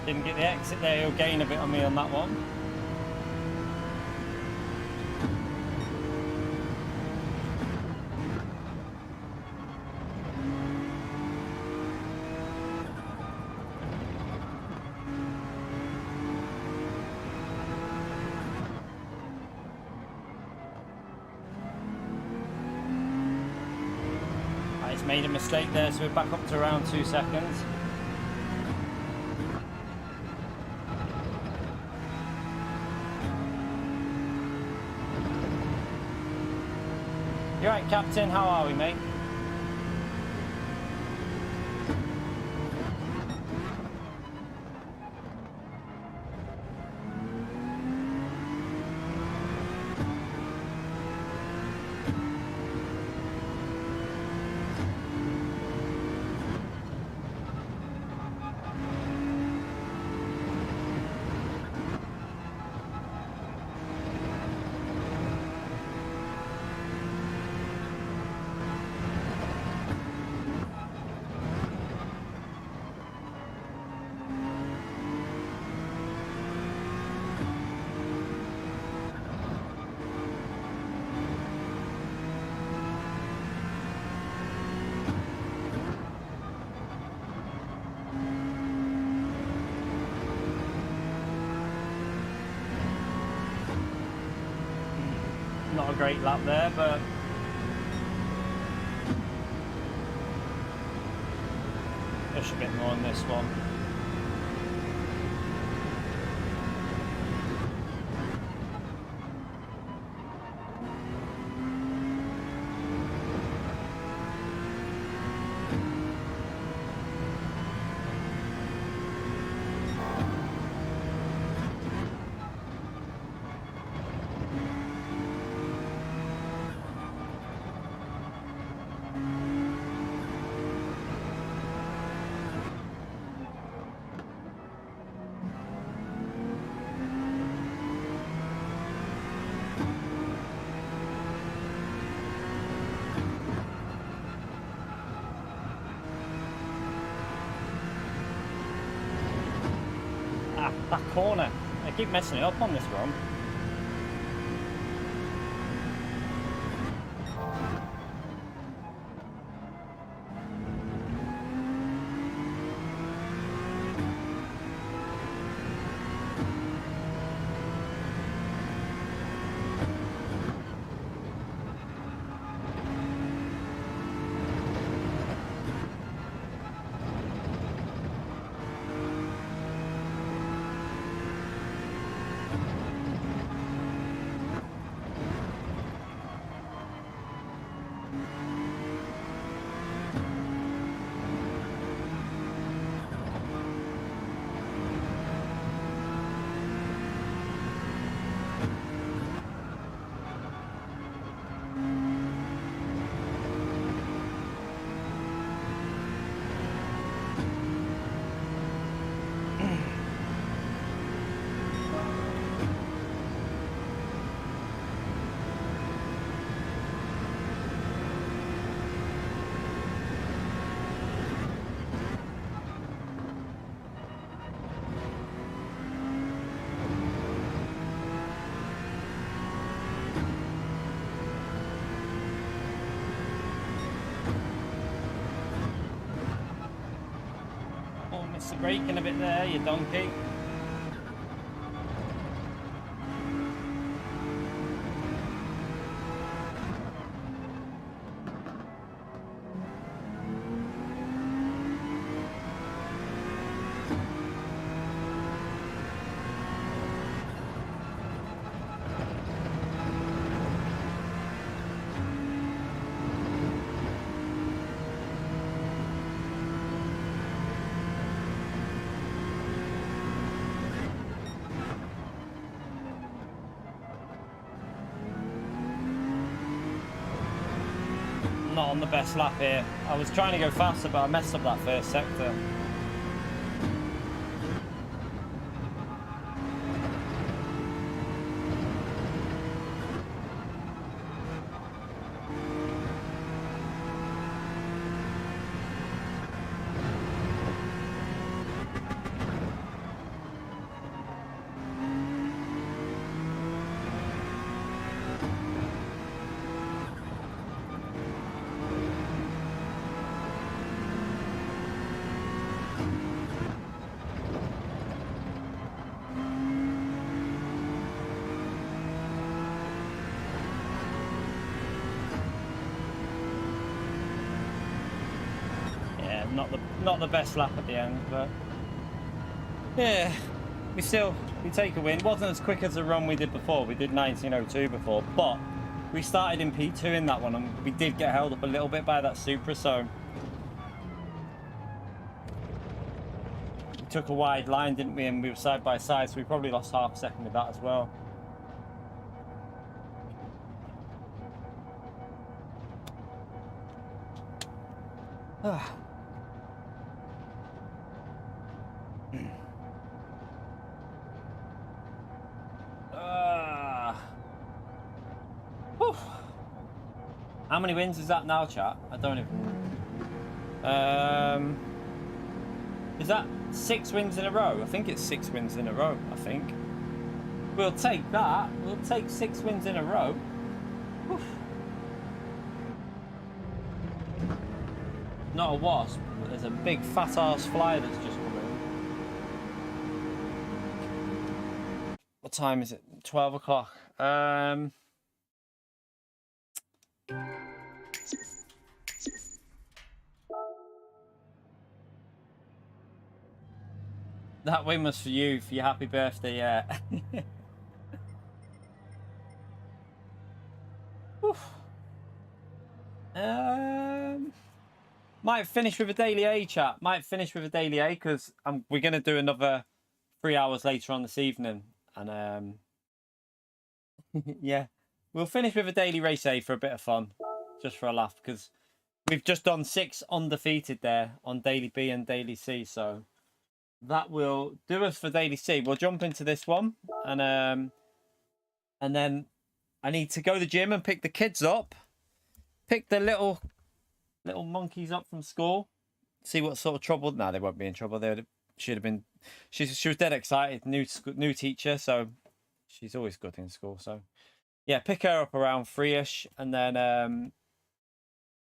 Didn't get the exit there, he'll gain a bit on me on that one. He's made a mistake there, so we're back up to around 2 seconds. You alright, Captain? How are we, mate? Not a great lap there, but push a bit more on this one. That corner. I keep messing it up on this run. Missed the braking a bit there, you donkey. Not on the best lap here. I was trying to go faster, but I messed up that first sector. Not the best lap at the end, but yeah, we take a win. It wasn't as quick as the run we did before. We did 1902 before, but we started in P2 in that one, and we did get held up a little bit by that Supra, so we took a wide line, didn't we? And we were side by side, so we probably lost half a second with that as well. How many wins is that now, chat? I don't even... is that 6 wins in a row? I think it's 6 wins in a row, I think. We'll take that. We'll take 6 wins in a row. Oof. Not a wasp, but there's a big fat-ass fly that's just come in. What time is it? 12 o'clock. That win was for you, for your happy birthday, yeah. Might finish with a daily A, chat. Might finish with a daily A, because we're going to do another 3 hours later on this evening. And yeah, we'll finish with a daily race A for a bit of fun, just for a laugh, because we've just done 6 undefeated there on daily B and daily C, so that will do us for daily C. We'll jump into this one, and then I need to go to the gym and pick the kids up, pick the little monkeys up from school, see what sort of trouble. No, they won't be in trouble. They're she'd have been. She was dead excited. New teacher, so she's always good in school. So yeah, pick her up around 3ish, and then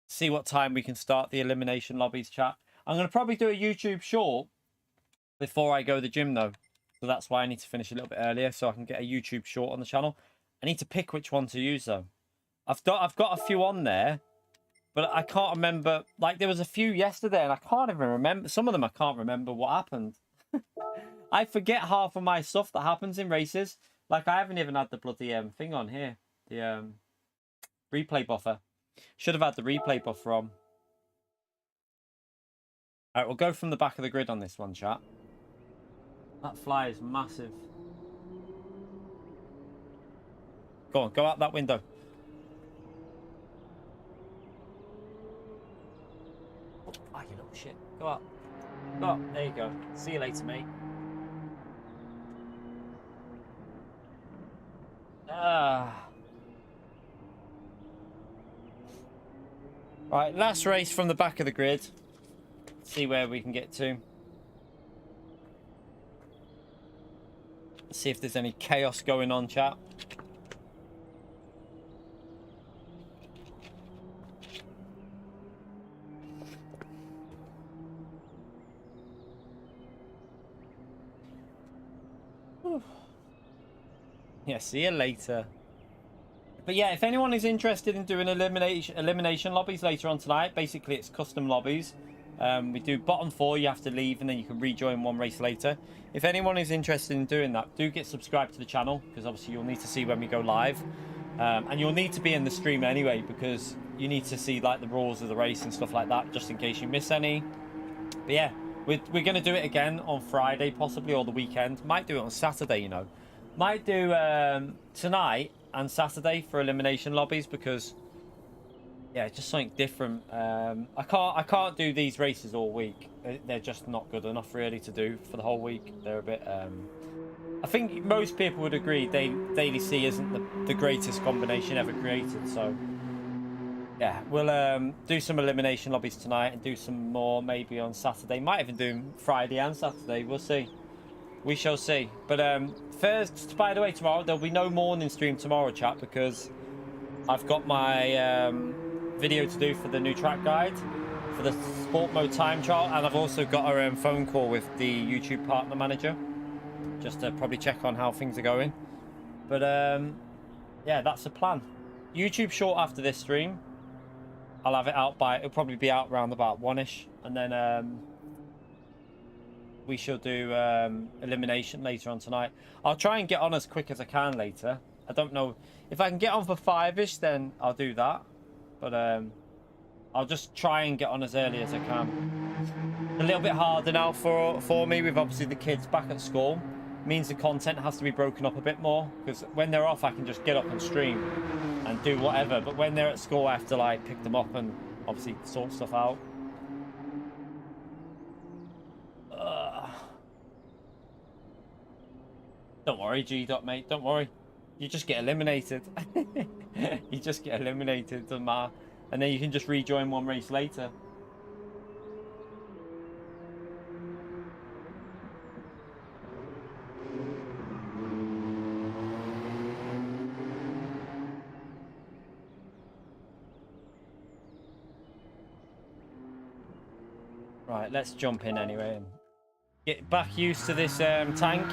see what time we can start the elimination lobbies chat. I'm gonna probably do a YouTube short before I go to the gym though, so that's why I need to finish a little bit earlier so I can get a YouTube short on the channel. I need to pick which one to use though. I've got a few on there, but I can't remember. Like there was a few yesterday, and I can't even remember. Some of them I can't remember what happened. I forget half of my stuff that happens in races. Like I haven't even had the bloody thing on here, the replay buffer. Should have had the replay buffer on. All right, we'll go from the back of the grid on this one, chat. That fly is massive. Go on, go out that window. Oh, you little shit. Go up. Go up. There you go. See you later, mate. Right, last race from the back of the grid. See where we can get to. See if there's any chaos going on, chat. Yeah, see you later. But yeah, if anyone is interested in doing elimination lobbies later on tonight, basically it's custom lobbies. We do bottom 4, you have to leave, and then you can rejoin one race later. If anyone is interested in doing that, do get subscribed to the channel, because obviously you'll need to see when we go live. And you'll need to be in the stream anyway, because you need to see like the rules of the race and stuff like that, just in case you miss any. But yeah, we're going to do it again on Friday, possibly, or the weekend. Might do it on Saturday, you know. Might do tonight and Saturday for elimination lobbies, because yeah, just something different. I can't do these races all week. They're just not good enough really to do for the whole week. They're a bit I think most people would agree Daily C isn't the greatest combination ever created. So yeah, we'll do some elimination lobbies tonight and do some more maybe on Saturday. Might even do Friday and Saturday. We'll see. We shall see. But first, by the way, tomorrow there'll be no morning stream tomorrow, chat, because I've got my video to do for the new track guide for the sport mode time trial, and I've also got a phone call with the YouTube partner manager just to probably check on how things are going. But yeah, that's the plan. YouTube short after this stream. I'll have it out it'll probably be out around about 1ish, and then we shall do elimination later on tonight. I'll try and get on as quick as I can later. I don't know if I can get on for 5ish, then I'll do that. But I'll just try and get on as early as I can. A little bit harder now for me with obviously the kids back at school. Means the content has to be broken up a bit more, because when they're off I can just get up and stream and do whatever. But when they're at school I have to like pick them up and obviously sort stuff out. Don't worry, G-Dot, mate. Don't worry. You just get eliminated. You just get eliminated, doesn't matter. And then you can just rejoin one race later. Right, let's jump in anyway and get back used to this tank.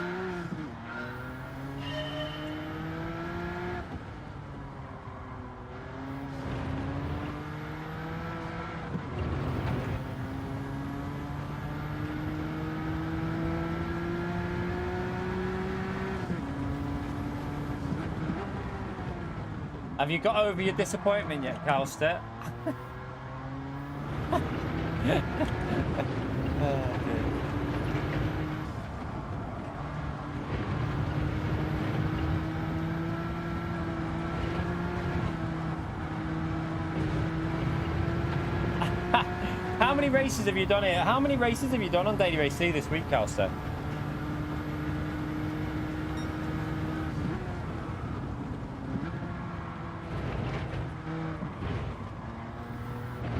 Have you got over your disappointment yet, Calster? How many races have you done here? How many races have you done on Daily Race C this week, Calster?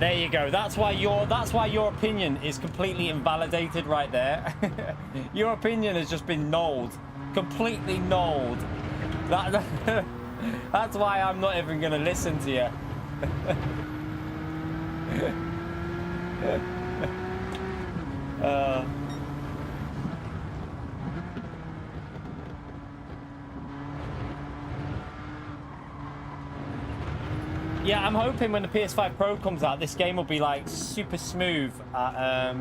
There you go. That's why your opinion is completely invalidated right there. Your opinion has just been nulled. Completely nulled. That's why I'm not even going to listen to you. Yeah, I'm hoping when the PS5 Pro comes out, this game will be like super smooth at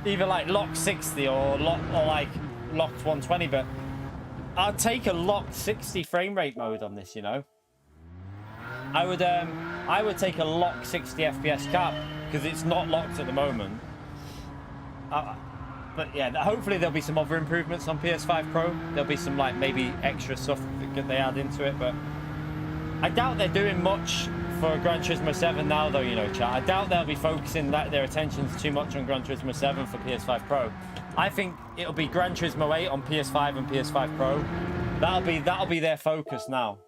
either like locked 60 or like locked 120. But I'd take a locked 60 frame rate mode on this, you know. I would take a locked 60 FPS cap because it's not locked at the moment. But yeah, hopefully there'll be some other improvements on PS5 Pro. There'll be some like maybe extra stuff that they add into it, but I doubt they're doing much for Gran Turismo 7 now, though, you know, chat. I doubt they'll be focusing their attentions too much on Gran Turismo 7 for PS5 Pro. I think it'll be Gran Turismo 8 on PS5 and PS5 Pro. That'll be their focus now.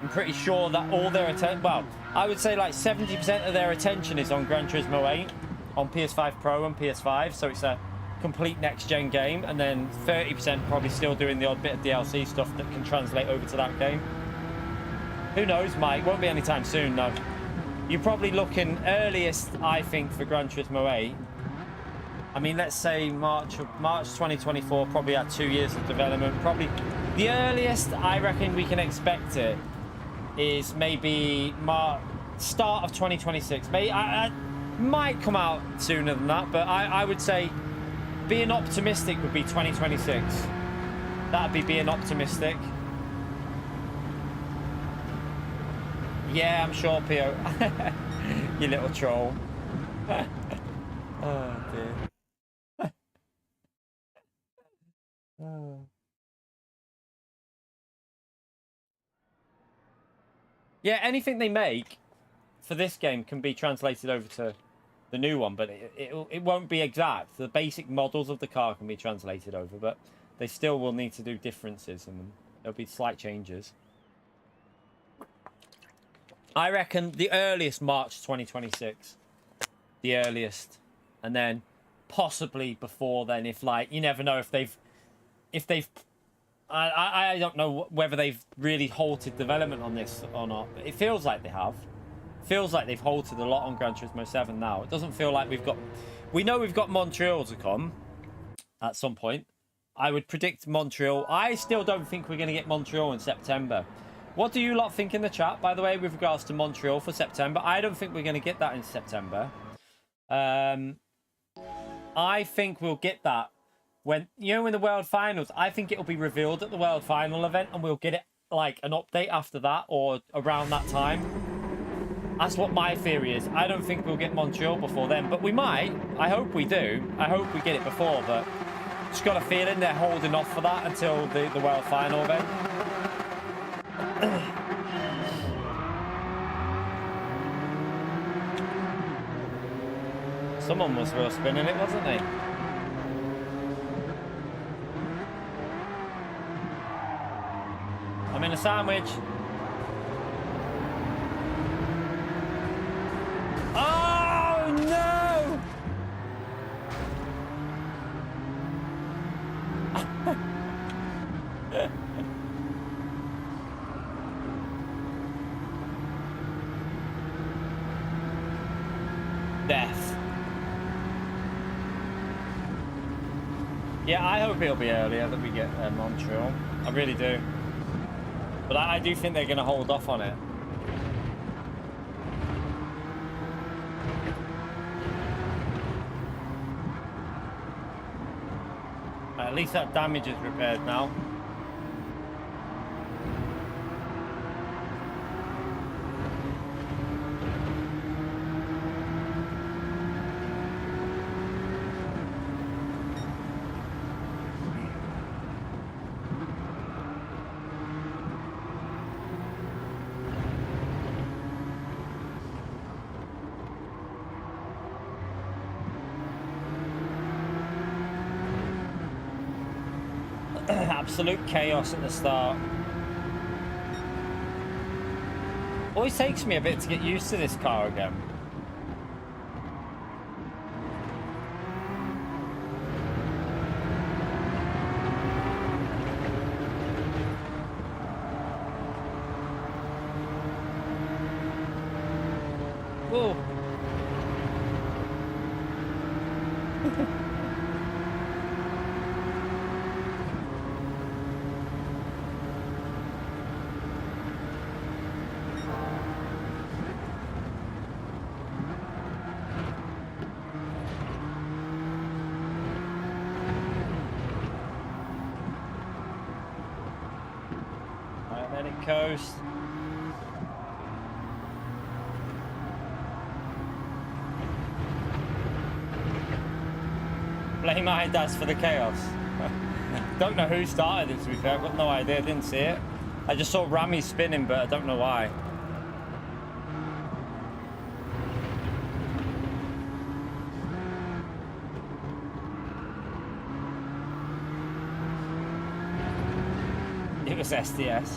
I'm pretty sure that all their attention, well, I would say like 70% of their attention is on Gran Turismo 8 on PS5 Pro and PS5, so it's a complete next-gen game, and then 30% probably still doing the odd bit of DLC stuff that can translate over to that game. Who knows, Mike? Won't be anytime soon, no. You're probably looking earliest, I think, for Gran Turismo 8. I mean, let's say March 2024, probably had 2 years of development. Probably the earliest I reckon we can expect it is maybe start of 2026. Maybe I might come out sooner than that, but I would say being optimistic would be 2026. That'd be being optimistic. Yeah, I'm sure, Pio. You little troll. Oh, dear. Oh. Yeah, anything they make for this game can be translated over to the new one, but it won't be exact. The basic models of the car can be translated over, but they still will need to do differences in them. There'll be slight changes. I reckon the earliest March 2026. The earliest. And then possibly before then, if like, you never know if they've I don't know whether they've really halted development on this or not. But it feels like they have. Feels like they've halted a lot on Gran Turismo 7 now. It doesn't feel like we know we've got Montreal to come at some point. I would predict Montreal. I still don't think we're going to get Montreal in September. What do you lot think in the chat, by the way, with regards to Montreal for September? I don't think we're going to get that in September. I think we'll get that when, you know, in the World Finals. I think it'll be revealed at the World Final event, and we'll get it like an update after that or around that time. That's what my theory is. I don't think we'll get Montreal before then, but we might. I hope we do. I hope we get it before, but just got a feeling they're holding off for that until the World Final event. Someone was real spinning it, wasn't they? I'm in a sandwich. Oh no! Death. Yeah, I hope it'll be earlier that we get Montreal. I really do. But I do think they're going to hold off on it. At least that damage is repaired now. Absolute chaos at the start. Oh, always takes me a bit to get used to this car again. Whoa. Right, let it coast. Blame INTERP for the chaos. Don't know who started it, to be fair. I've got no idea. I didn't see it. I just saw Rami spinning, but I don't know why. It was SDS.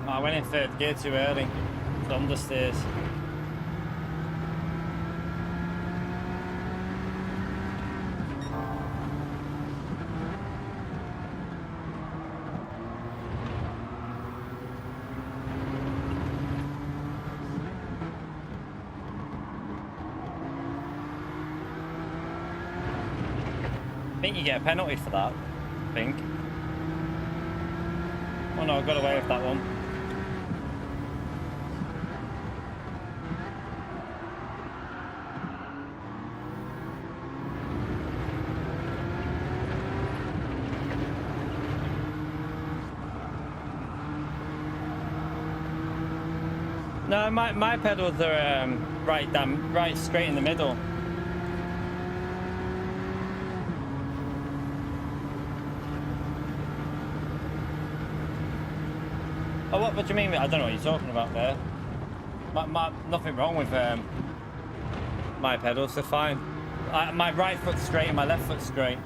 I went in third gear too early. It's understeers. I think you get a penalty for that. I think. Oh no, I got away with that one. No, my pedals are right straight in the middle. Oh, what do you mean? I don't know what you're talking about there. Nothing wrong with my pedals, they're fine. My right foot's straight and my left foot's straight.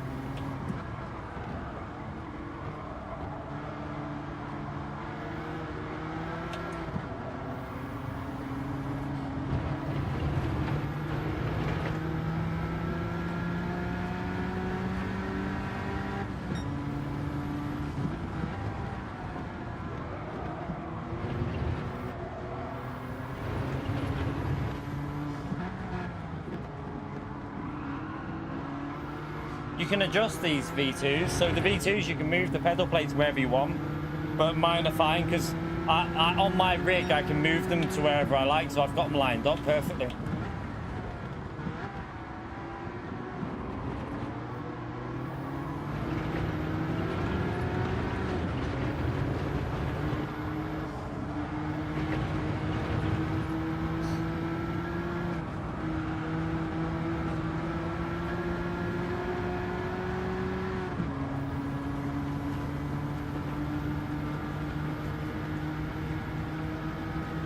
You can adjust these V2s. So the V2s, you can move the pedal plates wherever you want, but mine are fine because on my rig, I can move them to wherever I like, so I've got them lined up perfectly.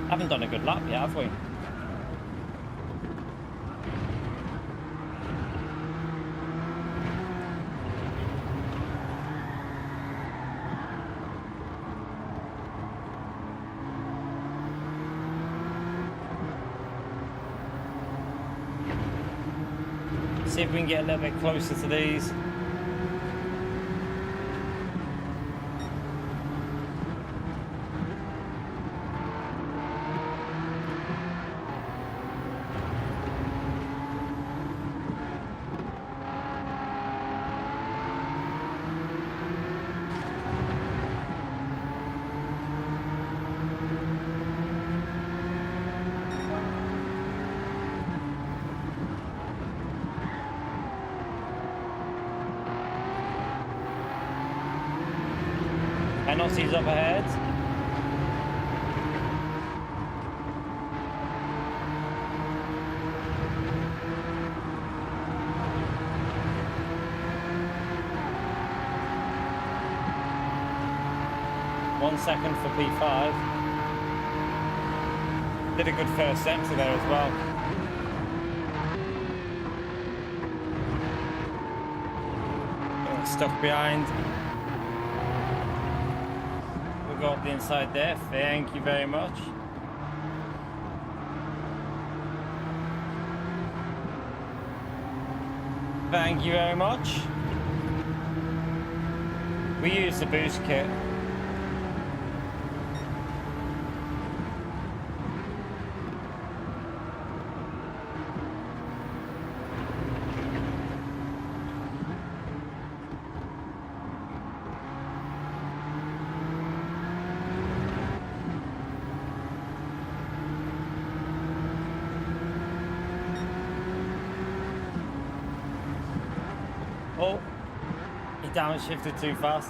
Haven't done a good lap yet, have we? See if we can get a little bit closer to these. Penalties up ahead. One second for P5. Did a good first sector there as well. Stuck behind. We'll go up the inside there. Thank you very much. Thank you very much. We use the boost kit. Oh, he downshifted too fast.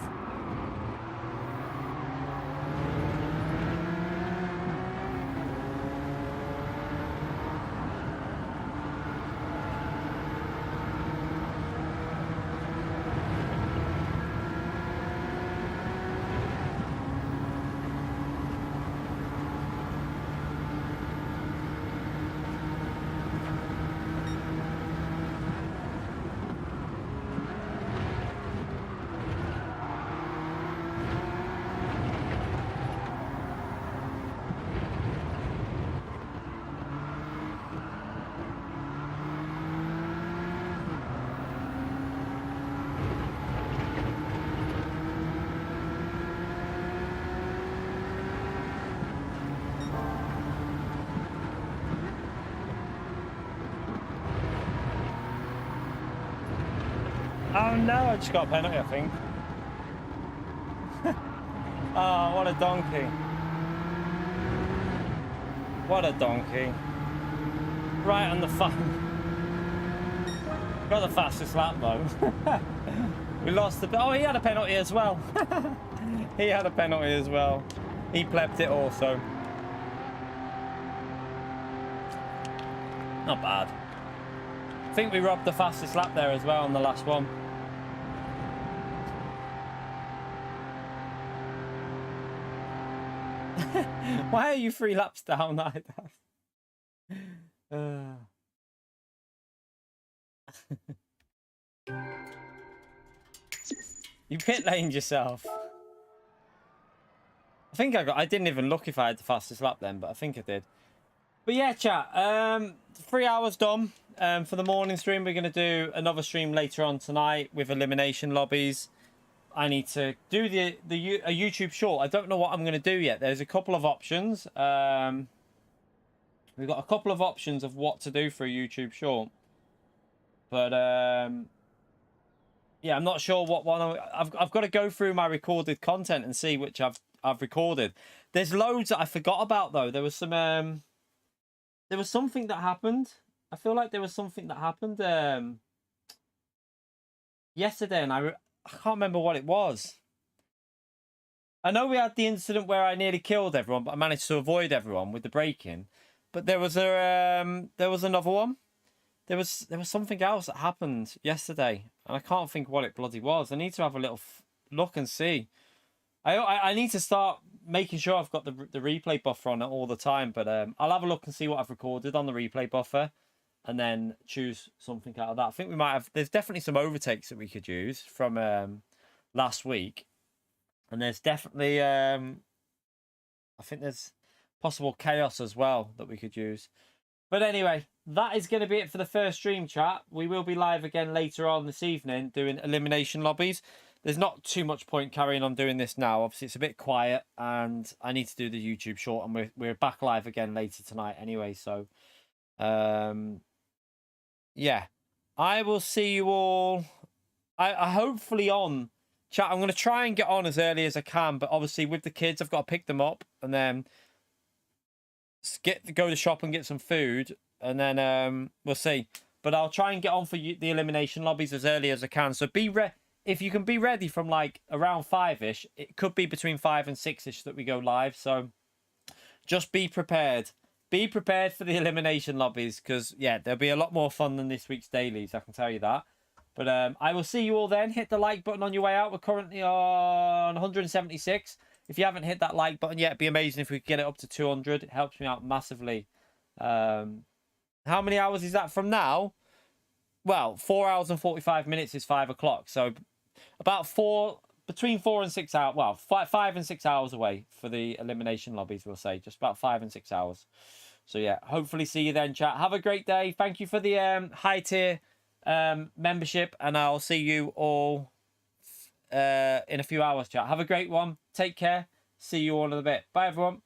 Oh no, I just got a penalty, I think. Oh, what a donkey. What a donkey. Right on the got the fastest lap though. We lost the... Oh, he had a penalty as well. He had a penalty as well. He plebbed it also. Not bad. I think we robbed the fastest lap there as well on the last one. Why are you 3 laps down like that? You pit laned yourself. I think I didn't even look if I had the fastest lap then, but I think I did. But yeah, chat. 3 hours done for the morning stream. We're going to do another stream later on tonight with elimination lobbies. I need to do a YouTube short. I don't know what I'm going to do yet. There's a couple of options. We've got a couple of options of what to do for a YouTube short. But yeah, I'm not sure what one. I've got to go through my recorded content and see which I've recorded. There's loads that I forgot about though. There was some there was something that happened. I feel like there was something that happened yesterday, and I can't remember what it was. I know we had the incident where I nearly killed everyone, but I managed to avoid everyone with the braking. But there was another one. There was something else that happened yesterday, and I can't think what it bloody was. I need to have a little look and see. I need to start making sure I've got the replay buffer on it all the time. But I'll have a look and see what I've recorded on the replay buffer, and then choose something out of that. I think we might have... There's definitely some overtakes that we could use from last week. And there's definitely... I think there's possible chaos as well that we could use. But anyway, that is going to be it for the first stream, chat. We will be live again later on this evening doing elimination lobbies. There's not too much point carrying on doing this now. Obviously, it's a bit quiet, and I need to do the YouTube short, and we're back live again later tonight anyway. So... yeah, I will see you all. I hopefully on chat. I'm going to try and get on as early as I can, but obviously with the kids, I've got to pick them up and then go to the shop and get some food, and then we'll see. But I'll try and get on for the elimination lobbies as early as I can. So be if you can be ready from like around 5ish, it could be between 5 and 6ish that we go live. So just be prepared. Be prepared for the elimination lobbies, because yeah, there'll be a lot more fun than this week's dailies, I can tell you that. But I will see you all then. Hit the like button on your way out. We're currently on 176. If you haven't hit that like button yet, it'd be amazing if we could get it up to 200. It helps me out massively. How many hours is that from now? Well, 4 hours and 45 minutes is 5 o'clock. So about between 4 and 6 hours. Well, 5 and 6 hours away for the elimination lobbies, we'll say. Just about 5 and 6 hours. So yeah, hopefully see you then, chat. Have a great day. Thank you for the high tier membership, and I'll see you all in a few hours, chat. Have a great one. Take care. See you all in a bit. Bye, everyone.